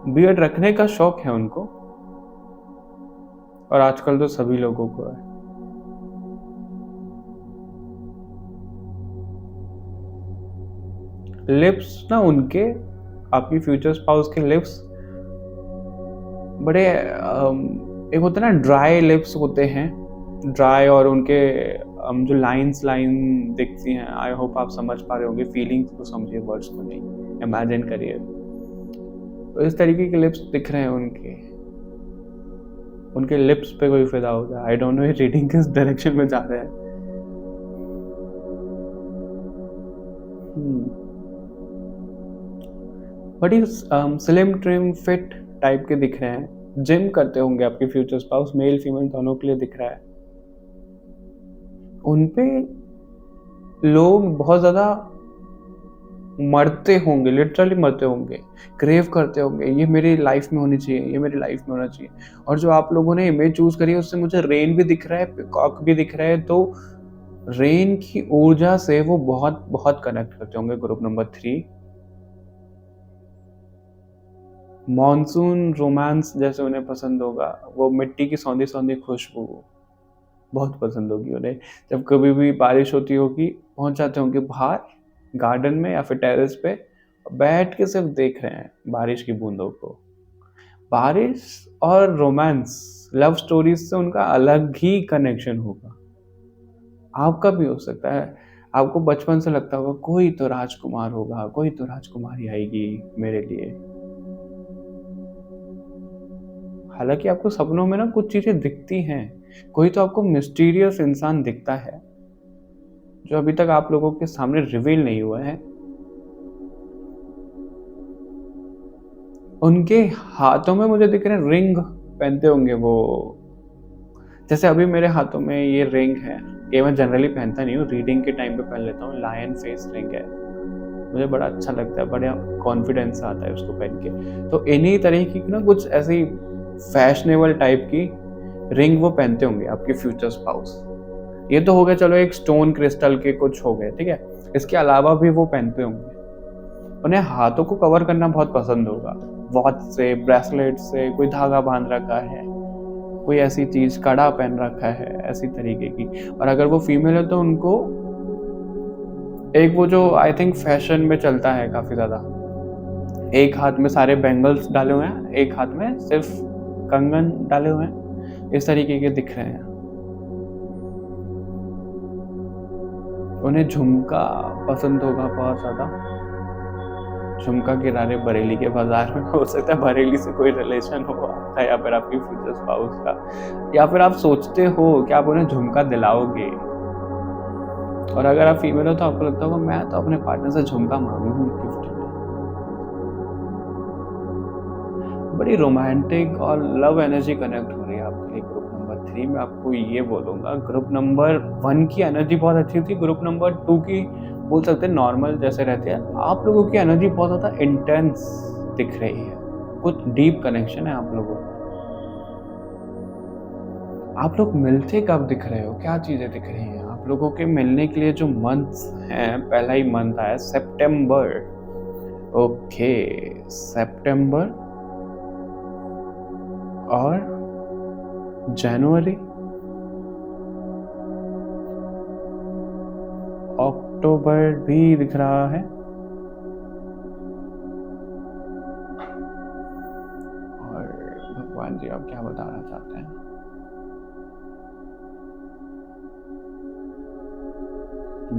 बियर्ड रखने का शौक है उनको, और आजकल तो सभी लोगों को है। लिप्स ना उनके आपकी फ्यूचर स्पाउस के लिप्स बड़े एक होता है ना, ड्राई लिप्स होते हैं, ड्राई, और उनके जो लाइन दिखती हैं। आई होप आप समझ पा रहे होंगे, फीलिंग्स को समझिए, वर्ड्स को नहीं, इमेजिन करिए। तो इस तरीके के लिप्स दिख रहे हैं उनके लिप्स पे कोई फिदा हो जाए। आई डोंट नो ये रीडिंग किस डायरेक्शन में जा रहा है। बड़ी स्लिम ट्रिम फिट टाइप के दिख रहे हैं। जिम करते होंगे आपके फ्यूचर स्पाउस, मेल फीमेल दोनों के लिए दिख रहा है। उनपे लोग बहुत ज्यादा मरते होंगे, लिटरली मरते होंगे, क्रेव करते होंगे, ये मेरी लाइफ में होनी चाहिए, ये मेरी लाइफ में होना चाहिए। और जो आप लोगों ने इमेज चूज करी है उससे मुझे रेन भी दिख रहा है, पिकॉक भी दिख रहा है। तो रेन की ऊर्जा से वो बहुत बहुत कनेक्ट करते होंगे ग्रुप नंबर 3। मॉनसून रोमांस जैसे उन्हें पसंद होगा, वो मिट्टी की सौंधी सौंधी खुशबू बहुत पसंद होगी उन्हें। जब कभी भी बारिश होती होगी, पहुंच जाते होंगे बाहर गार्डन में या फिर टेरेस पे, बैठ के सिर्फ देख रहे हैं बारिश की बूंदों को। बारिश और रोमांस, लव स्टोरीज से उनका अलग ही कनेक्शन होगा। आपका भी हो सकता है। आपको बचपन से लगता होगा कोई तो राजकुमार होगा, कोई तो राजकुमारी आएगी मेरे लिए। हालांकि आपको सपनों में ना कुछ चीजें दिखती हैं। कोई तो आपको मिस्टीरियस इंसान दिखता है जो अभी तक आप लोगों के सामने रिवील नहीं हुआ है। उनके हाथों में मुझे दिख रहे हैं रिंग पहनते होंगे वो। जैसे अभी मेरे हाथों में ये रिंग है, ये मैं जनरली पहनता नहीं हूँ, रीडिंग के टाइम पे पहन लेता हूँ। लायन फेस रिंग है, मुझे बड़ा अच्छा लगता है, बड़ा कॉन्फिडेंस आता है उसको पहन के। तो इन्हीं तरीके की ना कुछ ऐसी फैशनेबल टाइप की रिंग वो पहनते होंगे आपके फ्यूचर स्पाउस। ये तो हो गया चलो एक स्टोन क्रिस्टल के कुछ हो गए, ठीक है। इसके अलावा भी वो पहनते होंगे। उन्हें हाथों को कवर करना बहुत पसंद होगा, वॉच से, ब्रेसलेट से, कोई धागा बांध रखा है, कोई ऐसी चीज, कड़ा पहन रखा है, ऐसी तरीके की। और अगर वो फीमेल है तो उनको एक वो जो आई थिंक फैशन में चलता है काफी ज्यादा, एक हाथ में सारे बैंगल्स डाले हुए हैं, एक हाथ में सिर्फ कंगन डाले हुए हैं, इस तरीके के दिख रहे हैं। उन्हें झुमका पसंद होगा बहुत ज्यादा। झुमका किराने बरेली के बाजार में, हो सकता है बरेली से कोई रिलेशन हो आपका या फिर आपकी फ्यूचर स्पाउस का, या फिर आप सोचते हो कि आप उन्हें झुमका दिलाओगे। और अगर आप फीमेल हो तो आपको लगता होगा मैं तो अपने पार्टनर से झुमका मांगूंगी गिफ्ट में। बड़ी रोमांटिक और लव एनर्जी कनेक्ट हो रही है आपके लिए ग्रुप नंबर 3 में। आपको ये बोलूंगा, ग्रुप नंबर 1 की एनर्जी बहुत अच्छी थी, ग्रुप नंबर 2 की बोल सकते हैं नॉर्मल जैसे रहती है। आप लोगों की एनर्जी बहुत ज्यादा इंटेंस दिख रही है, कुछ डीप कनेक्शन है आप लोगों को। आप लोग मिलते कब दिख रहे हो, क्या चीजें दिख रही हैं आप लोगों के मिलने के लिए? जो मंथ है, पहला ही मंथ आया सितंबर। ओके, सितंबर और जनवरी, अक्टूबर भी दिख रहा है, और भगवान जी आप क्या बताना चाहते हैं?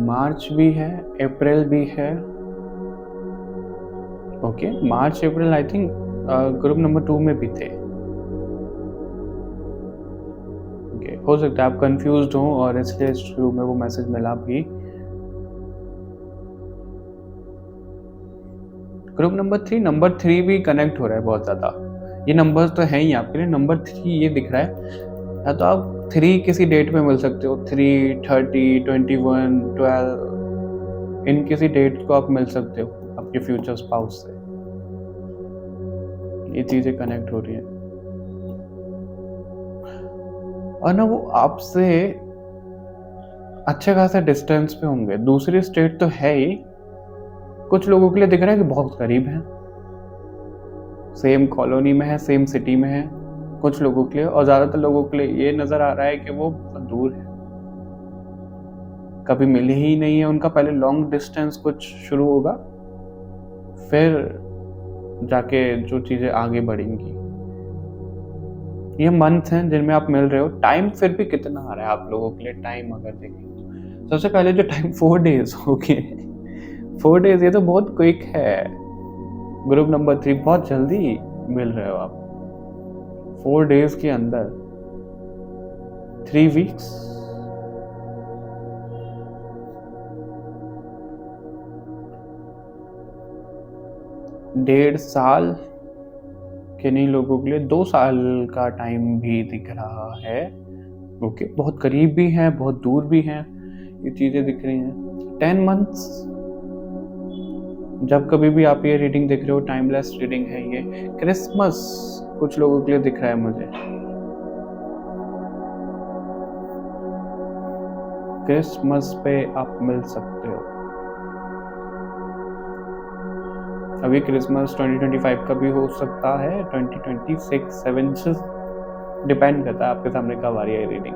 मार्च भी है, अप्रैल भी है। Okay, March April I think group number 2 में भी थे। ओके, हो सकता है आप कंफ्यूज्ड हो और इसलिए शुरू में वो मैसेज मिला भी। ग्रुप नंबर 3 भी कनेक्ट हो रहा है बहुत ज्यादा। ये नंबर्स तो है ही आपके लिए। नंबर 3 ये दिख रहा है, या तो आप 3 किसी डेट पे मिल सकते हो, 3, 30, 21, 12, इन किसी डेट को आप मिल सकते हो आपके फ्यूचर स्पाउस से। ये चीजें कनेक्ट हो रही है। और ना वो आपसे अच्छे खासा डिस्टेंस पे होंगे, दूसरी स्टेट तो है ही। कुछ लोगों के लिए दिख रहा है कि बहुत करीब है, सेम कॉलोनी में है, सेम सिटी में है कुछ लोगों के लिए। और ज्यादातर लोगों के लिए ये नजर आ रहा है कि वो बहुत दूर है, कभी मिले ही नहीं है उनका। पहले लॉन्ग डिस्टेंस कुछ शुरू होगा, फिर जाके जो चीज़ें आगे बढ़ेंगी। ये मंथ्स हैं जिनमें आप मिल रहे हो। टाइम फिर भी कितना आ रहा है आप लोगों के लिए? टाइम अगर देखें तो सबसे पहले जो टाइम 4 डेज हो गए, 4 डेज ये तो बहुत क्विक है। ग्रुप नंबर 3 बहुत जल्दी मिल रहे हो आप 4 डेज के अंदर, 3 वीक्स। डेढ़ साल किन्हीं लोगों के लिए 2 साल का टाइम भी दिख रहा है। ओके, बहुत करीब भी हैं, बहुत दूर भी हैं, ये चीज़ें दिख रही हैं। 10 मंथ्स, जब कभी भी आप ये रीडिंग देख रहे हो, टाइमलेस रीडिंग है ये। क्रिसमस कुछ लोगों के लिए दिख रहा है मुझे। क्रिसमस पे आप मिल सकते हो। अभी क्रिसमस 2025 का भी हो सकता है, 2026, 7 डिपेंड करता है आपके सामने कब आ रही है रीडिंग।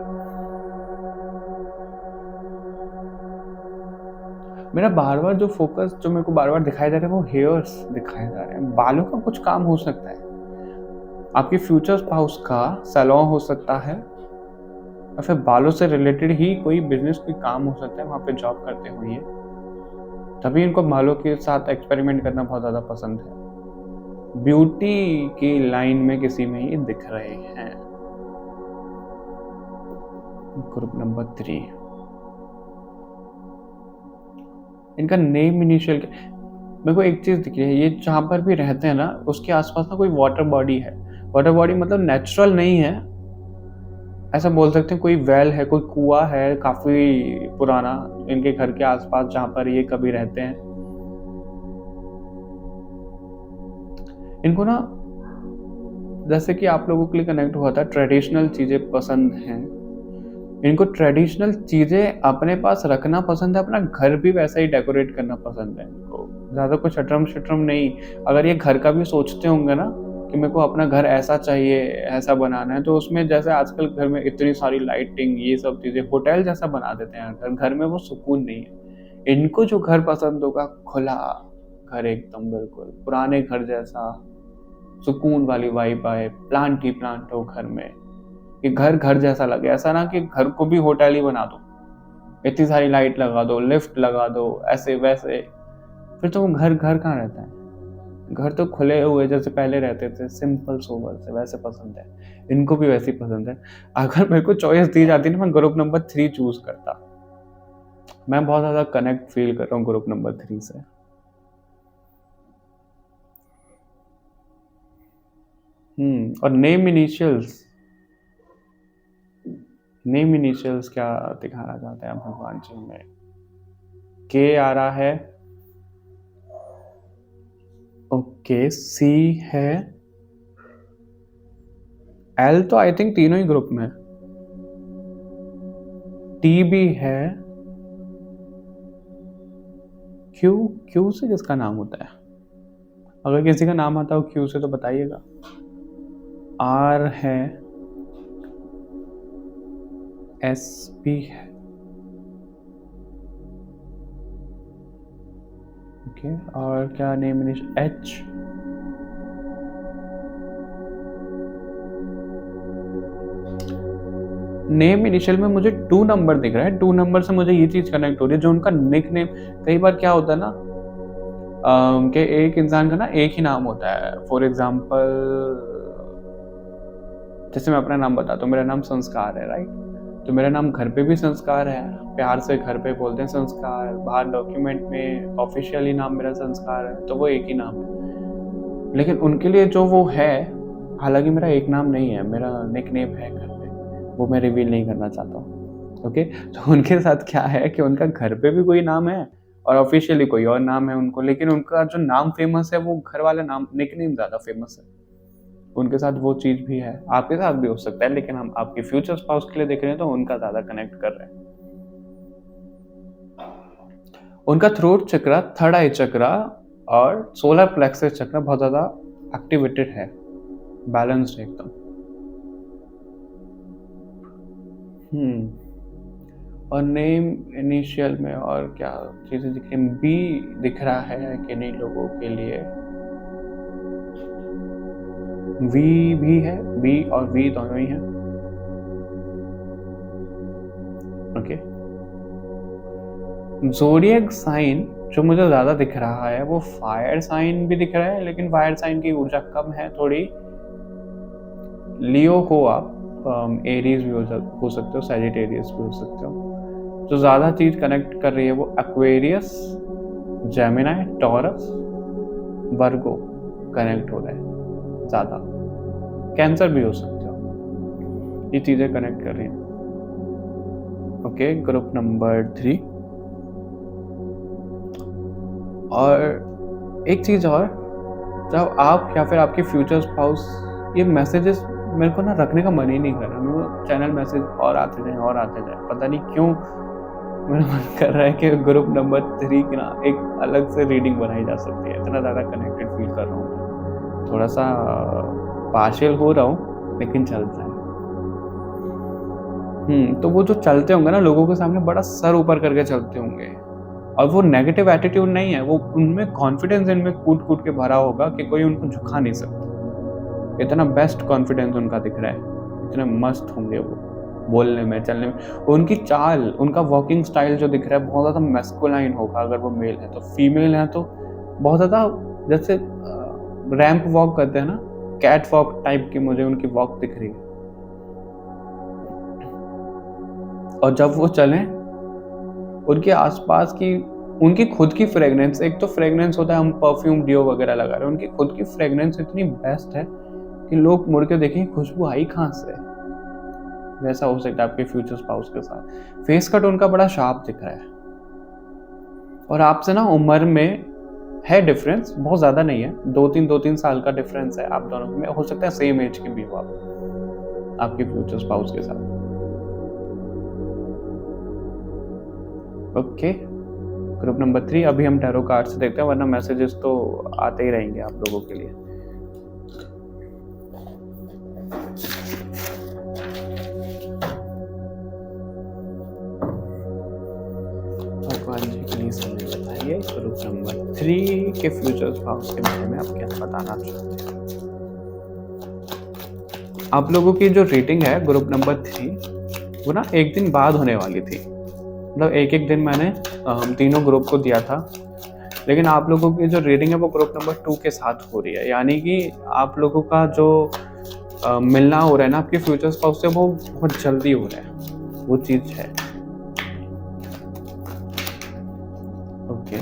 मेरा बार बार जो फोकस जो मेरे को बार बार दिखाई दे रहा है वो हेयर्स दिखाए जा रहे हैं। बालों का कुछ काम हो सकता है, आपके फ्यूचर स्पाउस का सैलून हो सकता है, या फिर बालों से रिलेटेड ही कोई बिजनेस, कोई काम हो सकता है, वहाँ पे जॉब करते हुए। तभी इनको बालों के साथ एक्सपेरिमेंट करना बहुत ज़्यादा पसंद है। ब्यूटी की लाइन में किसी में ये दिख रहे हैं। ग्रुप नंबर 3, इनका नेम इनिशियल, मेरे को एक चीज़ दिख रही है, ये जहाँ पर भी रहते हैं ना उसके आसपास ना कोई वाटर बॉडी है। वाटर बॉडी मतलब नेचुरल नहीं है, ऐसा बोल सकते हैं कोई वेल है, कोई कुआं है काफ़ी पुराना इनके घर के आसपास जहाँ पर ये कभी रहते हैं। इनको ना, जैसे कि आप लोगों के लिए कनेक्ट हुआ था, ट्रेडिशनल चीज़ें पसंद हैं इनको। ट्रेडिशनल चीज़ें अपने पास रखना पसंद है, अपना घर भी वैसा ही डेकोरेट करना पसंद है इनको। ज़्यादा कुछ अटरम शटरम नहीं। अगर ये घर का भी सोचते होंगे ना कि मेरे को अपना घर ऐसा चाहिए, ऐसा बनाना है, तो उसमें जैसे आजकल घर में इतनी सारी लाइटिंग, ये सब चीज़ें होटल जैसा बना देते हैं घर में वो सुकून नहीं है। इनको जो घर पसंद होगा, खुला घर, एकदम बिल्कुल पुराने घर जैसा, सुकून वाली वाइब आए, प्लांट ही प्लांट हो घर में, कि घर घर जैसा लगे। ऐसा ना कि घर को भी होटल ही बना दो, इतनी सारी लाइट लगा दो, लिफ्ट लगा दो, ऐसे वैसे, फिर तो वो घर घर कहाँ रहता है। घर तो खुले हुए जैसे पहले रहते थे, सिंपल सोबर से, वैसे पसंद है इनको भी, वैसी पसंद है। अगर मेरे को चॉइस दी जाती ना, मैं ग्रुप नंबर 3 चूज करता। मैं बहुत ज़्यादा कनेक्ट फील कर रहा हूँ ग्रुप नंबर 3 से। और नेम इनिशियल्स क्या दिखाना चाहते हैं भगवान जी में? के आ रहा है, ओके, सी है, एल तो आई थिंक तीनों ही ग्रुप में, टी भी है, क्यू, क्यू से किसका नाम होता है? अगर किसी का नाम आता हो क्यू से तो बताइएगा। आर है, एस भी है, ओके, और क्या name initial? H, name initial में मुझे 2 नंबर दिख रहा है। 2 नंबर से मुझे ये चीज कनेक्ट हो रही है, जो उनका निक नेम। कई बार क्या होता है ना कि एक इंसान का ना एक ही नाम होता है। फॉर एग्जाम्पल, जैसे मैं अपना नाम बताता हूँ, मेरा नाम संस्कार है, राइट? तो मेरा नाम घर पे भी संस्कार है, प्यार से घर पे बोलते हैं संस्कार, बाहर डॉक्यूमेंट में ऑफिशियली नाम मेरा संस्कार है, तो वो एक ही नाम है। लेकिन उनके लिए जो वो है, हालांकि मेरा एक नाम नहीं है, मेरा निक नेम है घर पे, वो मैं रिवील नहीं करना चाहता हूँ। ओके, तो उनके साथ क्या है कि उनका घर पे भी कोई नाम है और ऑफिशियली कोई और नाम है उनको, लेकिन उनका जो नाम फेमस है वो घर वाला नाम, निक नेम ज़्यादा फेमस है। उनके साथ वो चीज़ भी है, आपके साथ भी हो सकता है, लेकिन हम आपके फ्यूचर स्पाउस के लिए देख रहे हैं तो उनका ज़्यादा कनेक्ट कर रहे हैं। उनका थ्रोट चक्रा, थर्ड आई चक्रा और सोलर प्लेक्सस चक्रा बहुत ज़्यादा एक्टिवेटेड है, बैलेंस्ड है एकदम। और नेम इनिशियल में और क्या चीज़ें दिख रही हैं? बी दिख रहा है कि नहीं लोगों के लिए? वी भी है, वी और वी दोनों ही हैं। ओके, ज़ोडिएक साइन जो मुझे ज़्यादा दिख रहा है वो फायर साइन भी दिख रहा है, लेकिन फायर साइन की ऊर्जा कम है थोड़ी। लियो को आप एरीज भी हो सकते हो, सैजिटेरियस भी हो सकते हो। जो ज़्यादा चीज़ कनेक्ट कर रही है वो एक्वेरियस, जेमिनाई, टॉरस, वर्गो कनेक्ट हो रहा है ज़्यादा। कैंसर भी हो सकते हो, ये चीज़ें कनेक्ट कर रही हैं। Okay, group number 3। और एक चीज़ और, जब आप या फिर आपके फ्यूचर स्पाउस ये मैसेजेस मेरे को ना रखने का मन ही नहीं कर रहा। मेरे को चैनल मैसेज और आते जाए और आते जाए, पता नहीं क्यों मेरा मन कर रहा है कि ग्रुप नंबर 3 की ना एक अलग से रीडिंग बनाई जा सकती है। इतना ज़्यादा कनेक्टेड फील कर रहा हूँ, थोड़ा सा पार्शियल हो रहा हूँ, लेकिन चलता है। तो वो जो चलते होंगे ना लोगों के सामने बड़ा सर ऊपर करके चलते होंगे, और वो नेगेटिव एटीट्यूड नहीं है, वो उनमें कॉन्फिडेंस इनमें कूट कूट के भरा होगा कि कोई उनको झुका नहीं सकता। इतना बेस्ट कॉन्फिडेंस उनका दिख रहा है, इतने मस्त होंगे वो बोलने में, चलने में। उनकी चाल, उनका वॉकिंग स्टाइल जो दिख रहा है बहुत ज़्यादा मैस्कुलाइन होगा अगर वो मेल है तो। फीमेल है तो बहुत ज़्यादा जैसे रैंप वॉक करते हैं ना, कैट वॉक टाइप की मुझे उनकी वॉक दिख रही है। और जब वो चलें, उनके आसपास की उनकी खुद की फ्रेगनेंस, एक तो फ्रेगनेंस होता है हम परफ्यूम डिओ वगैरह लगा रहे हैं, उनकी खुद की फ्रेगनेंस इतनी बेस्ट है कि लोग मुड़ के देखें खुशबू आई कहाँ से। वैसा हो सकता है आपके फ्यूचर स्पाउस के साथ। फेस कट उनका बड़ा शार्प दिख रहा है, और आपसे ना उम्र में है डिफरेंस, बहुत ज़्यादा नहीं है, 2-3 साल का डिफरेंस है आप दोनों में। हो सकता है सेम एज के भी हो आप आपके फ्यूचर स्पाउस के साथ। Okay, group number 3। अभी हम टैरो कार्ड से देखते हैं, वरना मैसेजेस तो आते ही रहेंगे आप लोगों के लिए। भगवान जी प्लीज हमें बताइए ग्रुप नंबर 3 के फ्यूचर स्पाउस के बारे में आप क्या बताना चाहते हैं। आप लोगों की जो रेटिंग है ग्रुप नंबर 3 वो ना एक दिन बाद होने वाली थी, मतलब एक दिन मैंने हम तीनों ग्रुप को दिया था, लेकिन आप लोगों की जो रेटिंग है वो ग्रुप नंबर 2 के साथ हो रही है। यानी कि आप लोगों का जो मिलना हो रहा है ना आपके फ्यूचर स्पाउस से, वो बहुत जल्दी हो रहा है, वो चीज़ है। Okay,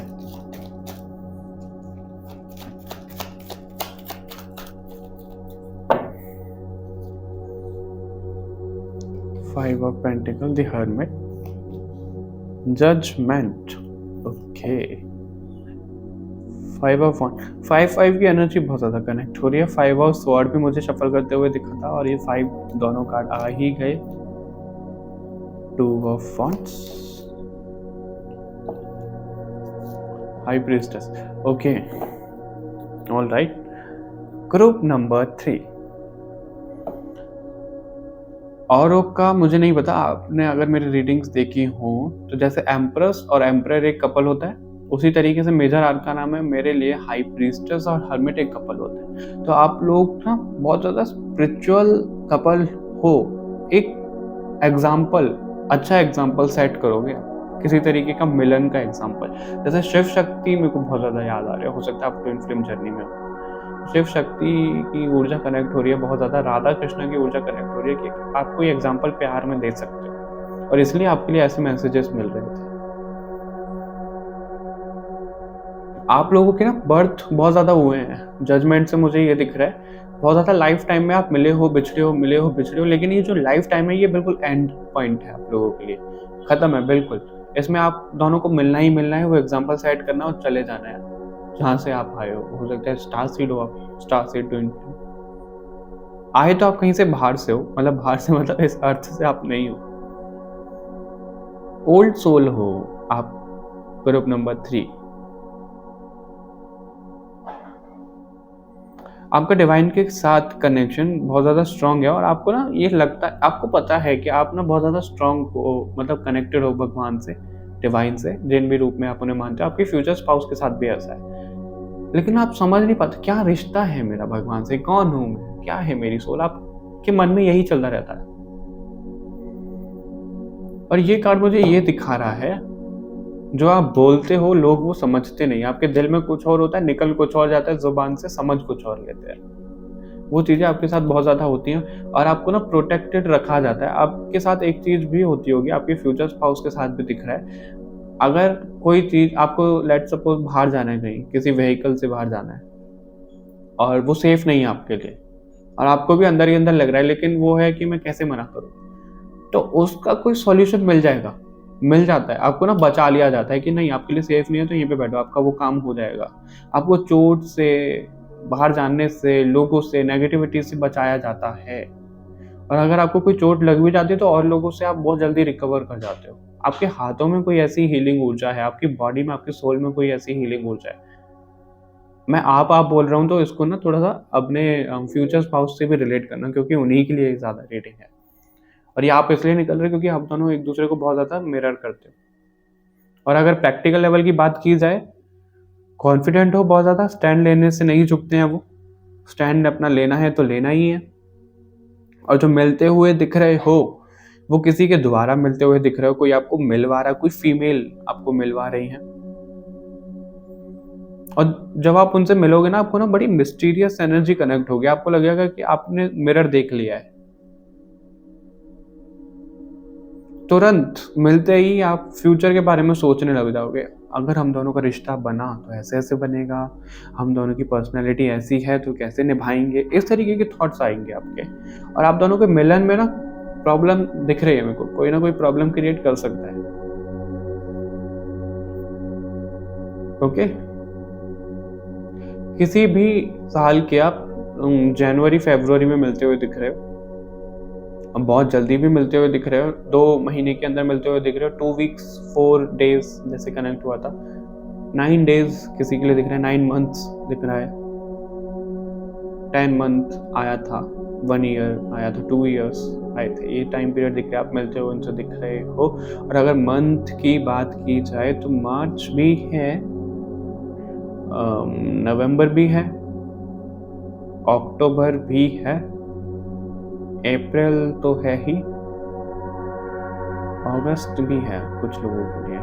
five of pentacle, the hermit, judgement. Okay, 5 ऑफ 5 की एनर्जी बहुत ज़्यादा कनेक्ट हो रही है। 5 ऑफ स्वॉर्ड भी मुझे शफल करते हुए दिखा था, और ये 5 दोनों कार्ड आ ही गए। 2 of wands, high priestess. Okay, all right. Group number 3 औरों का मुझे नहीं पता, आपने अगर मेरी रीडिंग्स देखी हो तो जैसे एम्प्रेस और एम्परर एक कपल होता है, उसी तरीके से मेजर आर्काना में मेरे लिए हाई प्रीस्टेस और हर्मिट एक कपल होते हैं। तो आप लोग ना बहुत ज़्यादा स्पिरिचुअल कपल हो। एक एग्जाम्पल, अच्छा एग्जाम्पल सेट करोगे, किसी तरीके का मिलन का एग्जाम्पल। जैसे शिव शक्ति मेरे को बहुत ज़्यादा याद आ रहा है, हो सकता है आप ट्विन फ्लेम जर्नी में हो। शिव शक्ति की ऊर्जा कनेक्ट हो रही है बहुत ज़्यादा, राधा कृष्ण की ऊर्जा कनेक्ट हो रही है कि आप कोई एग्जाम्पल प्यार में दे सकते हो, और इसलिए आपके लिए ऐसे मैसेजेस मिल रहे थे। आप लोगों के ना बर्थ बहुत ज़्यादा हुए हैं, जजमेंट से मुझे ये दिख रहा है। बहुत ज़्यादा लाइफ टाइम में आप मिले हो बिछड़े हो, मिले हो बिछड़े हो, लेकिन ये जो लाइफ टाइम है ये बिल्कुल एंड पॉइंट है आप लोगों के लिए, ख़त्म है बिल्कुल। इसमें आप दोनों को मिलना ही मिलना है, वो एग्जाम्पल सेट करना और चले जाना है जहाँ से आप आए हो सकता है स्टार सीड हो आप, स्टार सीड ट्विन आए तो आप कहीं से बाहर से हो, मतलब बाहर से मतलब इस अर्थ से आप नहीं हो, ओल्ड सोल हो आप। ग्रुप नंबर 3 आपका डिवाइन के साथ कनेक्शन बहुत ज़्यादा स्ट्रांग है, और आपको ना ये लगता है, आपको पता है कि आप ना बहुत ज़्यादा स्ट्रांग हो, मतलब कनेक्टेड हो भगवान से, डिवाइन से, जिन भी रूप में आप उन्हें मानते हो। आपके फ्यूचर स्पाउस के साथ भी ऐसा है। लेकिन आप समझ नहीं पाते क्या रिश्ता है मेरा भगवान से, कौन हूं मैं, क्या है मेरी सोल, आपके मन में यही चलता रहता है। और ये कार्ड मुझे ये दिखा रहा है, जो आप बोलते हो लोग वो समझते नहीं, आपके दिल में कुछ और होता है, निकल कुछ और जाता है, जुबान से समझ कुछ और लेते हैं। वो चीजें आपके साथ बहुत ज्यादा होती हैं और आपको ना प्रोटेक्टेड रखा जाता है। आपके साथ एक चीज भी होती होगी, आपके फ्यूचर स्पाउस के साथ भी दिख रहा है। अगर कोई चीज आपको, लेट सपोज बाहर जाना है, कहीं किसी व्हीकल से बाहर जाना है और वो सेफ नहीं है आपके लिए, और आपको भी अंदर ही अंदर लग रहा है, लेकिन वो है कि मैं कैसे मना करूं, तो उसका कोई सॉल्यूशन मिल जाएगा, मिल जाता है। आपको ना बचा लिया जाता है कि नहीं आपके लिए सेफ नहीं है तो यहीं पे बैठो, आपका वो काम हो जाएगा। आपको चोट से, बाहर जाने से, लोगों से, नेगेटिविटी से बचाया जाता है। और अगर आपको कोई चोट लग भी जाती है तो और लोगों से आप बहुत जल्दी रिकवर कर जाते हो। आपके हाथों में कोई ऐसी हीलिंग ऊर्जा है, आपकी बॉडी में, आपके सोल में कोई ऐसी हीलिंग ऊर्जा है। मैं आप बोल रहा हूँ तो इसको ना थोड़ा सा अपने फ्यूचर स्पाउस से भी रिलेट करना, क्योंकि उन्हीं के लिए ज़्यादा रीडिंग है। और ये आप इसलिए निकल रहे क्योंकि आप दोनों एक दूसरे को बहुत ज़्यादा मिरर करते हो। और अगर प्रैक्टिकल लेवल की बात की जाए, कॉन्फिडेंट हो बहुत ज़्यादा, स्टैंड लेने से नहीं झुकते हैं वो, स्टैंड अपना लेना है तो लेना ही है। और जो मिलते हुए दिख रहे हो वो किसी के द्वारा मिलते हुए दिख रहे हो, कोई आपको मिलवा रहा, कोई फीमेल आपको मिलवा रही है। और जब आप उनसे मिलोगे ना, आपको ना बड़ी मिस्टीरियस एनर्जी कनेक्ट होगी, आपको लगेगा कि आपने मिरर देख लिया है। तुरंत मिलते ही आप फ्यूचर के बारे में सोचने लग जाओगे, अगर हम दोनों का रिश्ता बना तो ऐसे ऐसे बनेगा, हम दोनों की पर्सनैलिटी ऐसी है तो कैसे निभाएंगे, इस तरीके के थॉट्स आएंगे आपके। और आप दोनों के मिलन में ना प्रॉब्लम दिख रही है मेरे को, कोई ना कोई प्रॉब्लम क्रिएट कर सकता है। ओके, किसी भी साल के आप जनवरी फरवरी में मिलते हुए दिख रहे हो, अब बहुत जल्दी भी मिलते हुए दिख रहे हो, 2 महीने के अंदर मिलते हुए दिख रहे हो, 2 वीक्स 4 डेज जैसे कनेक्ट हुआ था, 9 डेज किसी के लिए दिख रहा है, 9 मंथ्स दिख रहा है, 10 मंथ आया था, 1 ईयर आया था, 2 ईयर्स आए थे, ये टाइम पीरियड दिख रहा है, आप मिलते हो उनसे दिख रहे हो। और अगर मंथ की बात की जाए तो मार्च भी है, नवंबर भी है, अक्टूबर भी है, अप्रैल तो है ही, अगस्त भी है कुछ लोगों के लिए।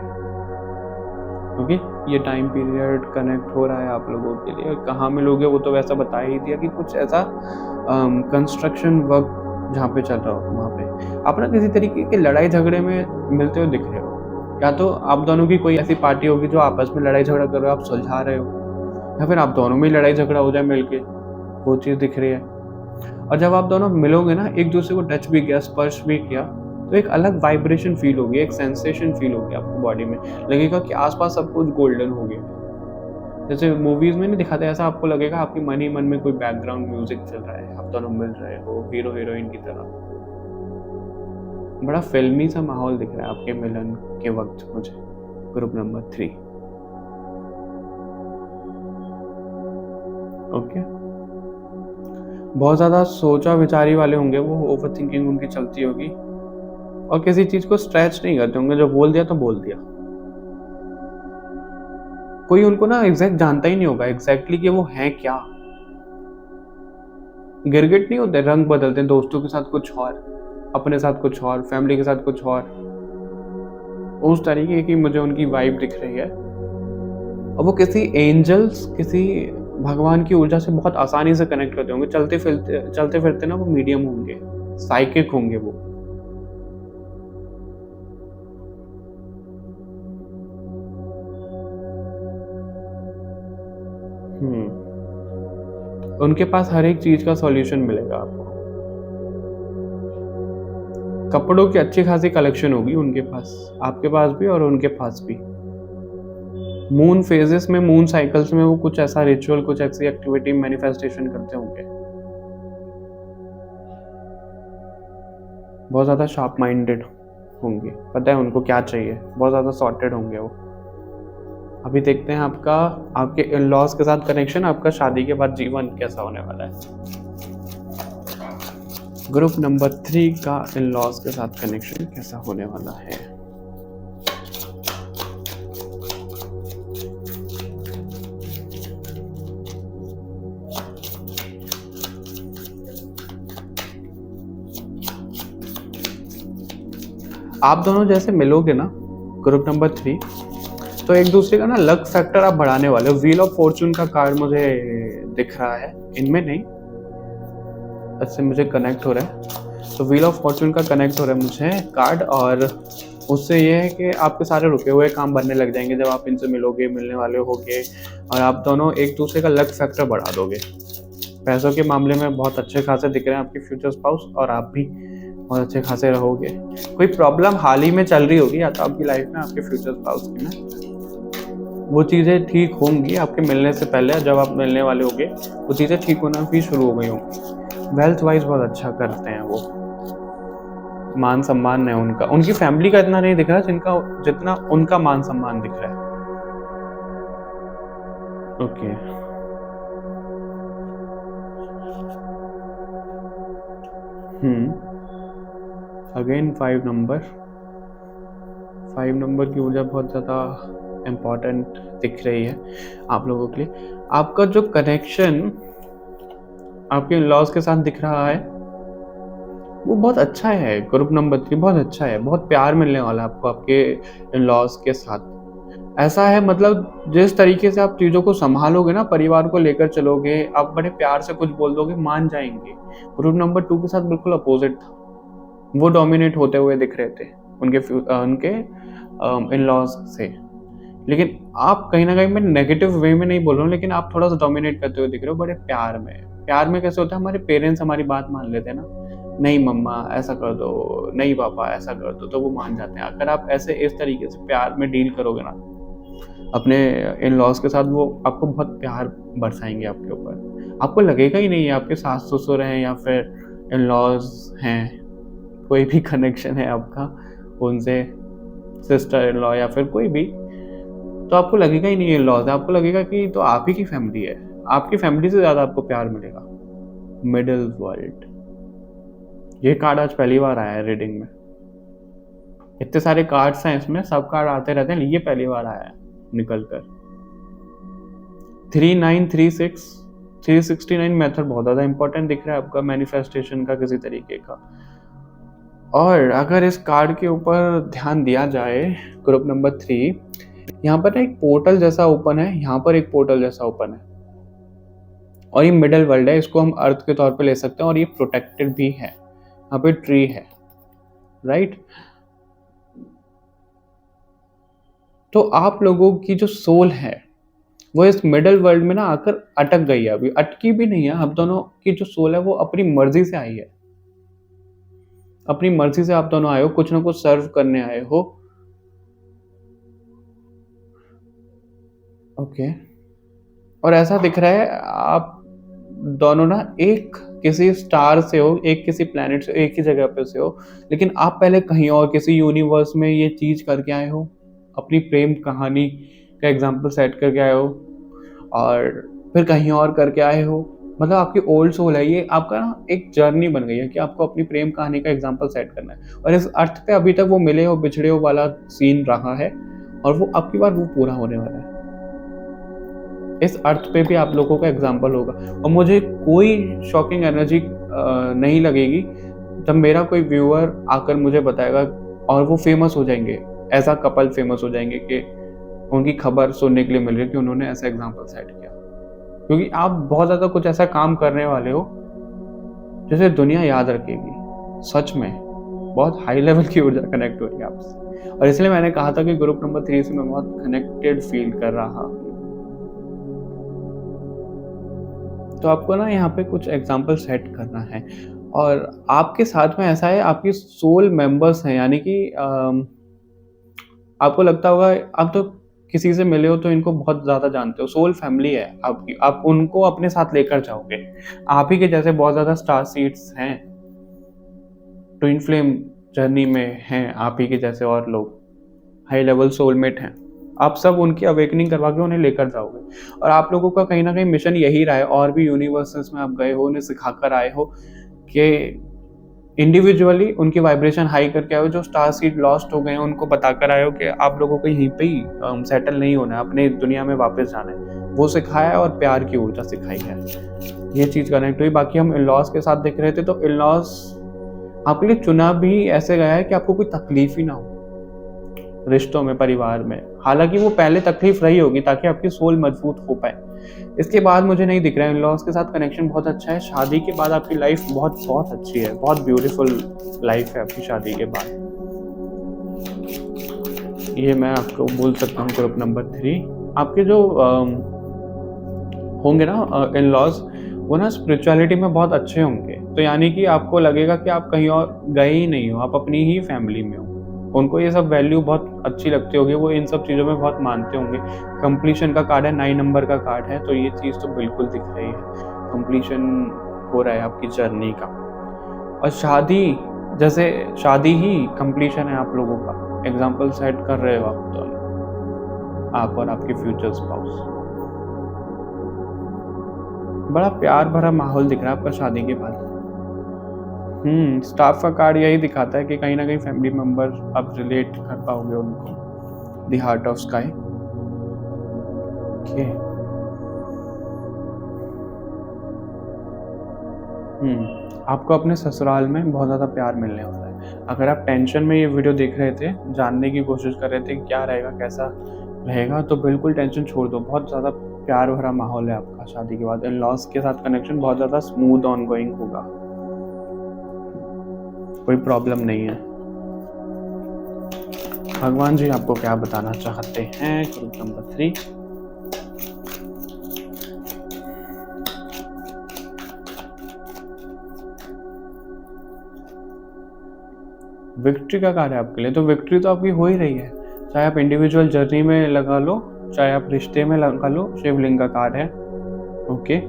ओके, ये टाइम पीरियड कनेक्ट हो रहा है आप लोगों के लिए। कहाँ मिलोगे वो तो वैसा बता ही दिया कि कुछ ऐसा कंस्ट्रक्शन वर्क जहाँ पे चल रहा हो वहाँ पे आप ना किसी तरीके के लड़ाई झगड़े में मिलते हुए दिख रहे हो। या तो आप दोनों की कोई ऐसी पार्टी होगी जो आपस में लड़ाई झगड़ा कर रहे हो, आप सुलझा रहे हो, या फिर आप दोनों में लड़ाई झगड़ा हो जाए मिलके, वो चीज़ दिख रही है। और जब आप दोनों मिलोगे ना, एक दूसरे को टच भी किया, स्पर्श भी किया, तो एक अलग वाइब्रेशन फील होगी, एक सेंसेशन फील होगी आपको बॉडी में, लगेगा कि आसपास सब कुछ गोल्डन हो गया। जैसे मूवीज में नहीं दिखाते, ऐसा आपको लगेगा आपके मन ही मन में कोई बैकग्राउंड म्यूजिक चल रहा है, आप दोनों मिल रहे हो हीरो हीरोइन की तरह। बड़ा फिल्मी सा माहौल दिख रहा है आपके मिलन के वक्त मुझे। Group number 3। ओके, बहुत ज़्यादा सोचा विचारी वाले होंगे वो, ओवर थिंकिंग उनकी चलती होगी, और किसी चीज़ को स्ट्रेच नहीं करते होंगे, जो बोल दिया तो बोल दिया। कोई उनको ना एग्जैक्ट जानता ही नहीं होगा एग्जैक्टली कि वो हैं क्या। गिरगिट नहीं होते, रंग बदलते हैं, दोस्तों के साथ कुछ और, अपने साथ कुछ और, फैमिली के साथ कुछ और, उस तरीके की मुझे उनकी वाइब दिख रही है। और वो किसी एंजल्स, किसी भगवान की ऊर्जा से बहुत आसानी से कनेक्ट करते होंगे, चलते फिरते ना वो मीडियम होंगे, साइकिक होंगे वो। उनके पास हर एक चीज का सॉल्यूशन मिलेगा आपको। कपड़ों की अच्छी खासी कलेक्शन होगी उनके पास, आपके पास भी और उनके पास भी। मून फेजेस में, मून साइकिल्स में वो कुछ ऐसा रिचुअल, कुछ ऐसी एक्टिविटी, मैनिफेस्टेशन करते होंगे। बहुत ज्यादा शार्प माइंडेड होंगे, पता है उनको क्या चाहिए, बहुत ज्यादा सॉर्टेड होंगे वो। अभी देखते हैं आपका, आपके इन लॉज के साथ कनेक्शन, आपका शादी के बाद जीवन कैसा होने वाला है। ग्रुप नंबर 3 का इन लॉज के साथ कनेक्शन कैसा होने वाला है। आप दोनों जैसे मिलोगे ना, ग्रुप नंबर 3, तो एक दूसरे का ना लक फैक्टर आप बढ़ाने वाले हो। व्हील ऑफ फॉर्चून का कार्ड मुझे दिख रहा है, इनमें नहीं, इससे मुझे कनेक्ट हो रहा है। तो व्हील ऑफ फॉर्चून का कनेक्ट हो रहा है मुझे कार्ड, और उससे ये है कि आपके सारे रुके हुए काम बनने लग जाएंगे जब आप इनसे मिलोगे, मिलने वाले होगे, और आप दोनों एक दूसरे का लक फैक्टर बढ़ा दोगे। पैसों के मामले में बहुत अच्छे खासे दिख रहे हैं आपके फ्यूचर स्पाउस, और आप भी बहुत अच्छे खासे रहोगे। कोई प्रॉब्लम हाल ही में चल रही होगी या तो आपकी लाइफ में, आपके फ्यूचर स्पाउस की में, वो चीज़ें ठीक होंगी आपके मिलने से पहले। जब आप मिलने वाले होगे वो चीज़ें ठीक होना भी शुरू हो गई होंगी। वेल्थ वाइज बहुत अच्छा करते हैं वो, मान सम्मान है उनका, उनकी फैमिली का इतना नहीं दिख रहा जितना उनका मान सम्मान दिख रहा है। ओके, अगेन 5 नंबर की ऊर्जा बहुत ज़्यादा इम्पोर्टेंट दिख रही है आप लोगों के लिए। आपका जो कनेक्शन आपके लॉस के साथ दिख रहा है वो बहुत अच्छा है। ग्रुप नंबर 3 बहुत अच्छा है, बहुत प्यार मिलने वाला है आपको आपके इन लॉस के साथ। ऐसा है, मतलब जिस तरीके से आप चीज़ों को संभालोगे ना, परिवार को लेकर चलोगे, आप बड़े प्यार से कुछ बोल दोगे, मान जाएंगे। ग्रुप नंबर 2 के साथ बिल्कुल अपोजिट था, वो डोमिनेट होते हुए दिख रहे थे उनके इन लॉज से। लेकिन आप कहीं ना कहीं, मैं नेगेटिव वे में नहीं बोल रहा हूँ, लेकिन आप थोड़ा सा डोमिनेट करते हुए दिख रहे हो बड़े प्यार में। प्यार में कैसे होता है, हमारे पेरेंट्स हमारी बात मान लेते हैं ना, नहीं मम्मा ऐसा कर दो, नहीं पापा ऐसा कर दो, तो वो मान जाते हैं। अगर आप ऐसे इस तरीके से प्यार में डील करोगे ना अपने इन लॉज के साथ, वो आपको बहुत प्यार बरसाएंगे आपके ऊपर। आपको लगेगा ही नहीं आपके सास ससुर हैं या फिर इन लॉज हैं, कोई भी कनेक्शन है आपका उनसे, सिस्टर इन लॉ या फिर कोई भी, तो आपको लगेगा ही नहीं इन लॉज है। आपको लगेगा कि तो आप ही की फैमिली है, आपकी फैमिली से ज़्यादा आपको प्यार मिलेगा। मिडिल वर्ल्ड, ये कार्ड आज पहली बार आया है रीडिंग में। इतने सारे कार्ड्स हैं इसमें, सब कार्ड आते रहते हैं, ये पहली बार आया है निकल कर। 3936 369 मेथड बहुत ज़्यादा इंपॉर्टेंट दिख रहा है आपका, मैनिफेस्टेशन का किसी तरीके का। और अगर इस कार्ड के ऊपर ध्यान दिया जाए, ग्रुप नंबर 3, यहाँ पर एक पोर्टल जैसा ओपन है, यहाँ पर एक पोर्टल जैसा ओपन है, और ये मिडल वर्ल्ड है, इसको हम अर्थ के तौर पे ले सकते हैं, और ये प्रोटेक्टेड भी है। यहाँ पे ट्री है, राइट। तो आप लोगों की जो सोल है वो इस मिडल वर्ल्ड में ना आकर अटक गई है, अभी अटकी भी नहीं है। आप दोनों की जो सोल है वो अपनी मर्जी से आई है, अपनी मर्जी से आप दोनों आए हो, कुछ ना कुछ सर्व करने आए हो। ओके, और ऐसा दिख रहा है आप दोनों ना एक किसी स्टार से हो, एक किसी प्लेनेट से, एक ही जगह पे से हो, लेकिन आप पहले कहीं और किसी यूनिवर्स में ये चीज करके आए हो, अपनी प्रेम कहानी का एग्जाम्पल सेट करके आए हो, और फिर कहीं और करके आए हो। मतलब आपकी ओल्ड सोल है ये, आपका ना एक जर्नी बन गई है कि आपको अपनी प्रेम कहानी का एग्जाम्पल सेट करना है, और इस अर्थ पे अभी तक वो मिले हो बिछड़े हो वाला सीन रहा है, और वो अब की बार वो पूरा होने वाला है। इस अर्थ पे भी आप लोगों का एग्जाम्पल होगा, और मुझे कोई शॉकिंग एनर्जी नहीं लगेगी जब मेरा कोई व्यूअर आकर मुझे बताएगा, और वो फेमस हो जाएंगे, ऐसा कपल फेमस हो जाएंगे कि उनकी खबर सुनने के लिए मिल रही है कि उन्होंने ऐसा एग्जाम्पल सेट किया। क्योंकि आप बहुत ज़्यादा कुछ ऐसा काम करने वाले हो जिसे दुनिया याद रखेगी। सच में बहुत हाई लेवल की ऊर्जा कनेक्ट हो रही है आपसे, और इसलिए मैंने कहा था कि ग्रुप नंबर 3 से मैं बहुत कनेक्टेड फील कर रहा हूँ। तो आपको ना यहाँ पे कुछ एग्जाम्पल सेट करना है, और आपके साथ में ऐसा है, आपकी सोल मेंबर्स हैं, यानी कि आपको लगता होगा आप तो किसी से मिले हो तो इनको बहुत ज़्यादा जानते हो, सोल फैमिली है आपकी, आप उनको अपने साथ लेकर जाओगे। आप ही के जैसे बहुत ज़्यादा स्टार सीड्स हैं, ट्विन फ्लेम जर्नी में हैं आप ही के जैसे, और लोग हाई लेवल सोलमेट हैं। आप सब उनकी अवेकनिंग करवा के उन्हें लेकर जाओगे, और आप लोगों का कहीं ना कहीं मिशन यही रहा है, और भी यूनिवर्सेस में आप गए हो, उन्हें सिखाकर आए हो कि इंडिविजुअली उनकी वाइब्रेशन हाई करके आए हो। जो स्टार सीड लॉस्ट हो गए हैं उनको बताकर आए हो कि आप लोगों को यहीं पे ही सेटल नहीं होना है, अपने दुनिया में वापस जाना है, वो सिखाया है, और प्यार की ऊर्जा सिखाई है। ये चीज़ कनेक्ट हुई। बाकी हम इन लॉज के साथ देख रहे थे, तो इन लॉज आपके लिए चुना भी ऐसे गया है कि आपको कोई तकलीफ ही ना हो रिश्तों में, परिवार में। हालांकि वो पहले तकलीफ रही होगी ताकि आपकी सोल मजबूत हो पाए। इसके बाद मुझे नहीं दिख रहा है। इन लॉज के साथ कनेक्शन बहुत अच्छा है। शादी के बाद आपकी लाइफ बहुत बहुत अच्छी है, बहुत ब्यूटीफुल लाइफ है आपकी शादी के बाद। ये मैं आपको बोल सकता हूँ ग्रुप नंबर 3। आपके जो होंगे ना इन लॉज, वो ना स्पिरिचुअलिटी में बहुत अच्छे होंगे। तो यानी कि आपको लगेगा कि आप कहीं और गए ही नहीं हो, आप अपनी ही फैमिली में हो। उनको ये सब वैल्यू बहुत अच्छी लगती होगी, वो इन सब चीज़ों में बहुत मानते होंगे। कंप्लीशन का कार्ड है, 9 नंबर का कार्ड है, तो ये चीज़ तो बिल्कुल दिख रही है। कंप्लीशन हो रहा है आपकी जर्नी का। और शादी, जैसे शादी ही कंप्लीशन है आप लोगों का। एग्जाम्पल सेट कर रहे हो आप दोनों, आप और आपके फ्यूचर स्पाउस। बड़ा प्यार भरा माहौल दिख रहा है आपका शादी के बाद। स्टाफ का कार्ड यही दिखाता है कि कहीं ना कहीं फैमिली मेंबर आप रिलेट कर पाओगे उनको। The heart of sky. Okay. आपको अपने ससुराल में बहुत ज़्यादा प्यार मिलने वाला है। अगर आप टेंशन में ये वीडियो देख रहे थे, जानने की कोशिश कर रहे थे क्या रहेगा, कैसा रहेगा, तो बिल्कुल टेंशन छोड़ दो। बहुत ज़्यादा प्यार भरा माहौल है आपका शादी के बाद। इन लॉज के साथ कनेक्शन बहुत ज़्यादा स्मूथ ऑन गोइंग होगा, कोई प्रॉब्लम नहीं है। भगवान जी आपको क्या बताना चाहते हैं ग्रुप नंबर 3? विक्ट्री का कार्ड है आपके लिए। तो विक्ट्री तो आपकी हो ही रही है, चाहे आप इंडिविजुअल जर्नी में लगा लो, चाहे आप रिश्ते में लगा लो। शिवलिंग का कार्ड है। ओके।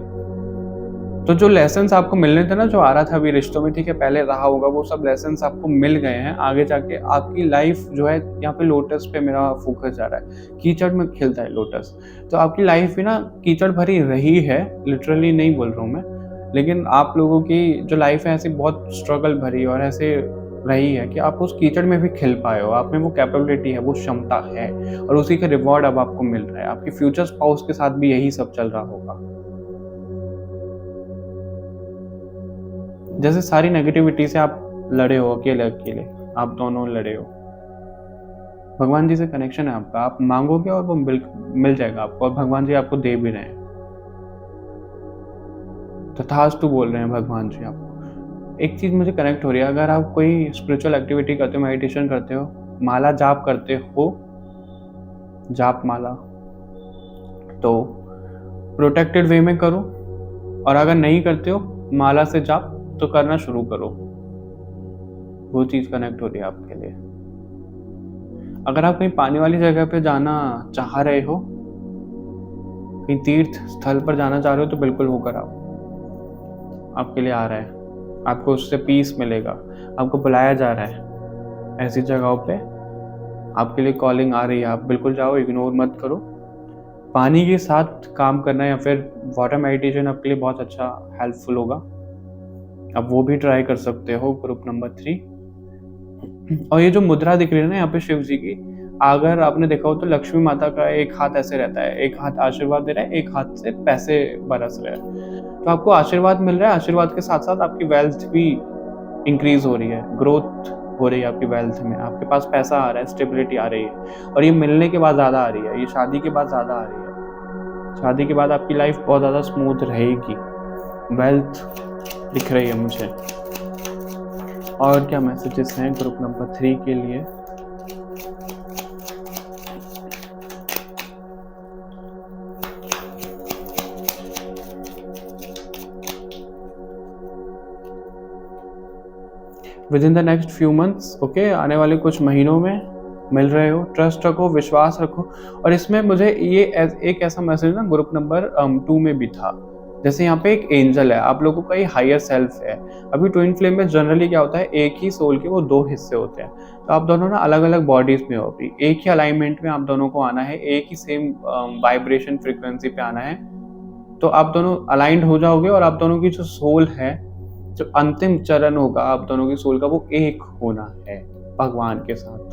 तो जो लेसन्स आपको मिलने थे ना, जो आ रहा था अभी रिश्तों में, ठीक है, पहले रहा होगा, वो सब लेसन्स आपको मिल गए हैं। आगे जाके आपकी लाइफ जो है, यहाँ पे लोटस पे मेरा फोकस जा रहा है। कीचड़ में खिलता है लोटस। तो आपकी लाइफ भी ना कीचड़ भरी रही है, लिटरली नहीं बोल रहा हूँ मैं, लेकिन आप लोगों की जो लाइफ है ऐसी बहुत स्ट्रगल भरी और ऐसे रही है कि आप उस कीचड़ में भी खिल पाए हो। आप में वो कैपेबिलिटी है, वो क्षमता है, और उसी का रिवॉर्ड अब आपको मिल रहा है। आपके फ्यूचर स्पाउस के साथ भी यही सब चल रहा होगा। जैसे सारी नेगेटिविटी से आप लड़े हो, अकेले अकेले आप दोनों लड़े हो। भगवान जी से कनेक्शन है आपका, आप मांगोगे और वो मिल जाएगा आपको, और भगवान जी आपको दे भी रहे हैं। तथास्तु बोल रहे हैं भगवान जी आपको। एक चीज मुझे कनेक्ट हो रही है, अगर आप कोई स्पिरिचुअल एक्टिविटी करते हो, मेडिटेशन करते हो, माला जाप करते हो, जाप माला, तो प्रोटेक्टेड वे में करो। और अगर नहीं करते हो माला से जाप, तो करना शुरू करो। वो चीज कनेक्ट हो रही है आपके लिए। अगर आप कहीं पानी वाली जगह पे जाना चाह रहे हो, कहीं तीर्थ स्थल पर जाना चाह रहे हो, तो बिल्कुल होकर आओ। आपके लिए आ रहा है, आपको उससे पीस मिलेगा। आपको बुलाया जा रहा है ऐसी जगहों पे, आपके लिए कॉलिंग आ रही है। आप बिल्कुल जाओ, इग्नोर मत करो। पानी के साथ काम करना या फिर वाटर मेडिटेशन आपके लिए बहुत अच्छा हेल्पफुल होगा। आप वो भी ट्राई कर सकते हो ग्रुप नंबर 3। और ये जो मुद्रा दिख रही है ना यहाँ पे शिव जी की, अगर आपने देखा हो तो लक्ष्मी माता का एक हाथ ऐसे रहता है, एक हाथ आशीर्वाद दे रहा है, एक हाथ से पैसे बरस रहे हैं। तो आपको आशीर्वाद मिल रहा है, आशीर्वाद के साथ साथ आपकी वेल्थ भी इंक्रीज हो रही है, ग्रोथ हो रही है आपकी वेल्थ में। आपके पास पैसा आ रहा है, स्टेबिलिटी आ रही है, और ये मिलने के बाद ज़्यादा आ रही है, ये शादी के बाद ज़्यादा आ रही है। शादी के बाद आपकी लाइफ बहुत ज़्यादा स्मूथ रहेगी। वेल्थ दिख रही है मुझे। और क्या मैसेजेस हैं ग्रुप नंबर 3 के लिए? With in the next few months, okay, आने वाले कुछ महीनों में मिल रहे हो। ट्रस्ट रखो, विश्वास रखो। और इसमें मुझे ये एक ऐसा मैसेज ना ग्रुप नंबर 2 में भी था। जैसे यहाँ पे एक एंजल है, आप लोगों का ही हायर सेल्फ है। अभी ट्विन फ्लेम में जनरली क्या होता है, एक ही सोल के वो 2 हिस्से होते हैं। तो आप दोनों ना अलग अलग बॉडीज में हो, अभी एक ही अलाइनमेंट में आप दोनों को आना है, एक ही सेम वाइब्रेशन फ्रिक्वेंसी पे आना है। तो आप दोनों अलाइंड हो जाओगे, और आप दोनों की जो सोल है, जो अंतिम चरण होगा आप दोनों की सोल का, वो एक होना है भगवान के साथ।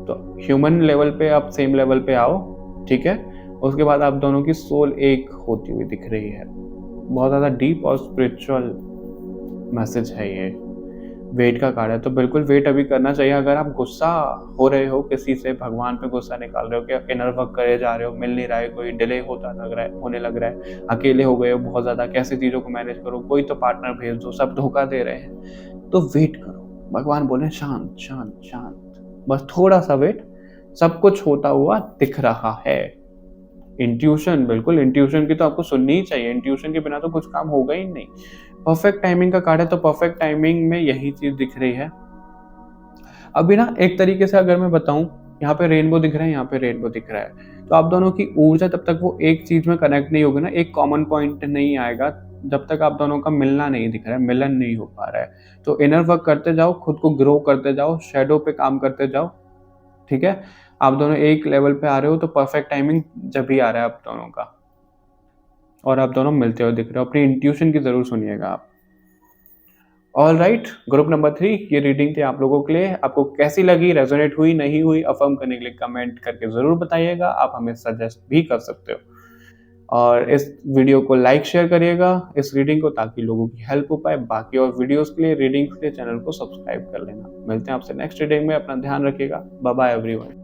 तो ह्यूमन लेवल पे आप सेम लेवल पे आओ, ठीक है। उसके बाद आप दोनों की सोल एक होती हुई दिख रही है। बहुत ज़्यादा डीप और स्पिरिचुअल मैसेज है ये। वेट का कार्ड है, तो बिल्कुल वेट अभी करना चाहिए। अगर आप गुस्सा हो रहे हो किसी से, भगवान पे गुस्सा निकाल रहे हो कि इनर वर्क करे जा रहे हो, मिल नहीं रहा है, कोई डिले होने लग रहा है, अकेले हो गए हो बहुत ज़्यादा, कैसे चीज़ों को मैनेज करो, कोई तो पार्टनर भेज दो, सब धोखा दे रहे हैं, तो वेट करो। भगवान बोले शांत शांत शांत, बस थोड़ा सा वेट, सब कुछ होता हुआ दिख रहा है। इंट्यूशन, बिल्कुल इंट्यूशन की तो आपको सुननी ही चाहिए, इंट्यूशन के बिना तो कुछ काम होगा ही नहीं। परफेक्ट टाइमिंग का कार्ड है, तो परफेक्ट टाइमिंग में यही चीज दिख रही है। अभी ना एक तरीके से अगर मैं बताऊं, यहाँ पे रेनबो दिख रहा है, यहाँ पे रेनबो दिख रहा है, तो आप दोनों की ऊर्जा जब तक वो एक चीज में कनेक्ट नहीं होगी ना, एक कॉमन पॉइंट नहीं आएगा, जब तक आप दोनों का मिलना नहीं दिख रहा है, मिलन नहीं हो पा रहा है। तो इनर वर्क करते जाओ, खुद को ग्रो करते जाओ, शेडो पे काम करते जाओ, ठीक है। आप दोनों एक लेवल पे आ रहे हो, तो परफेक्ट टाइमिंग जब भी आ रहा है आप दोनों का, और आप दोनों मिलते हुए दिख रहे हो। अपनी इंट्यूशन की जरूर सुनिएगा आप। ऑल राइट, ग्रुप नंबर 3, ये रीडिंग थी आप लोगों के लिए। आपको कैसी लगी, रेजोनेट हुई नहीं हुई, अफर्म करने के लिए कमेंट करके जरूर बताइएगा। आप हमें सजेस्ट भी कर सकते हो, और इस वीडियो को लाइक शेयर करिएगा, इस रीडिंग को, ताकि लोगों की हेल्प हो पाए। बाकी और वीडियोस के लिए, रीडिंग्स के लिए चैनल को सब्सक्राइब कर लेना। मिलते हैं आपसे नेक्स्ट रीडिंग में, अपना ध्यान रखिएगा। Bye bye everyone.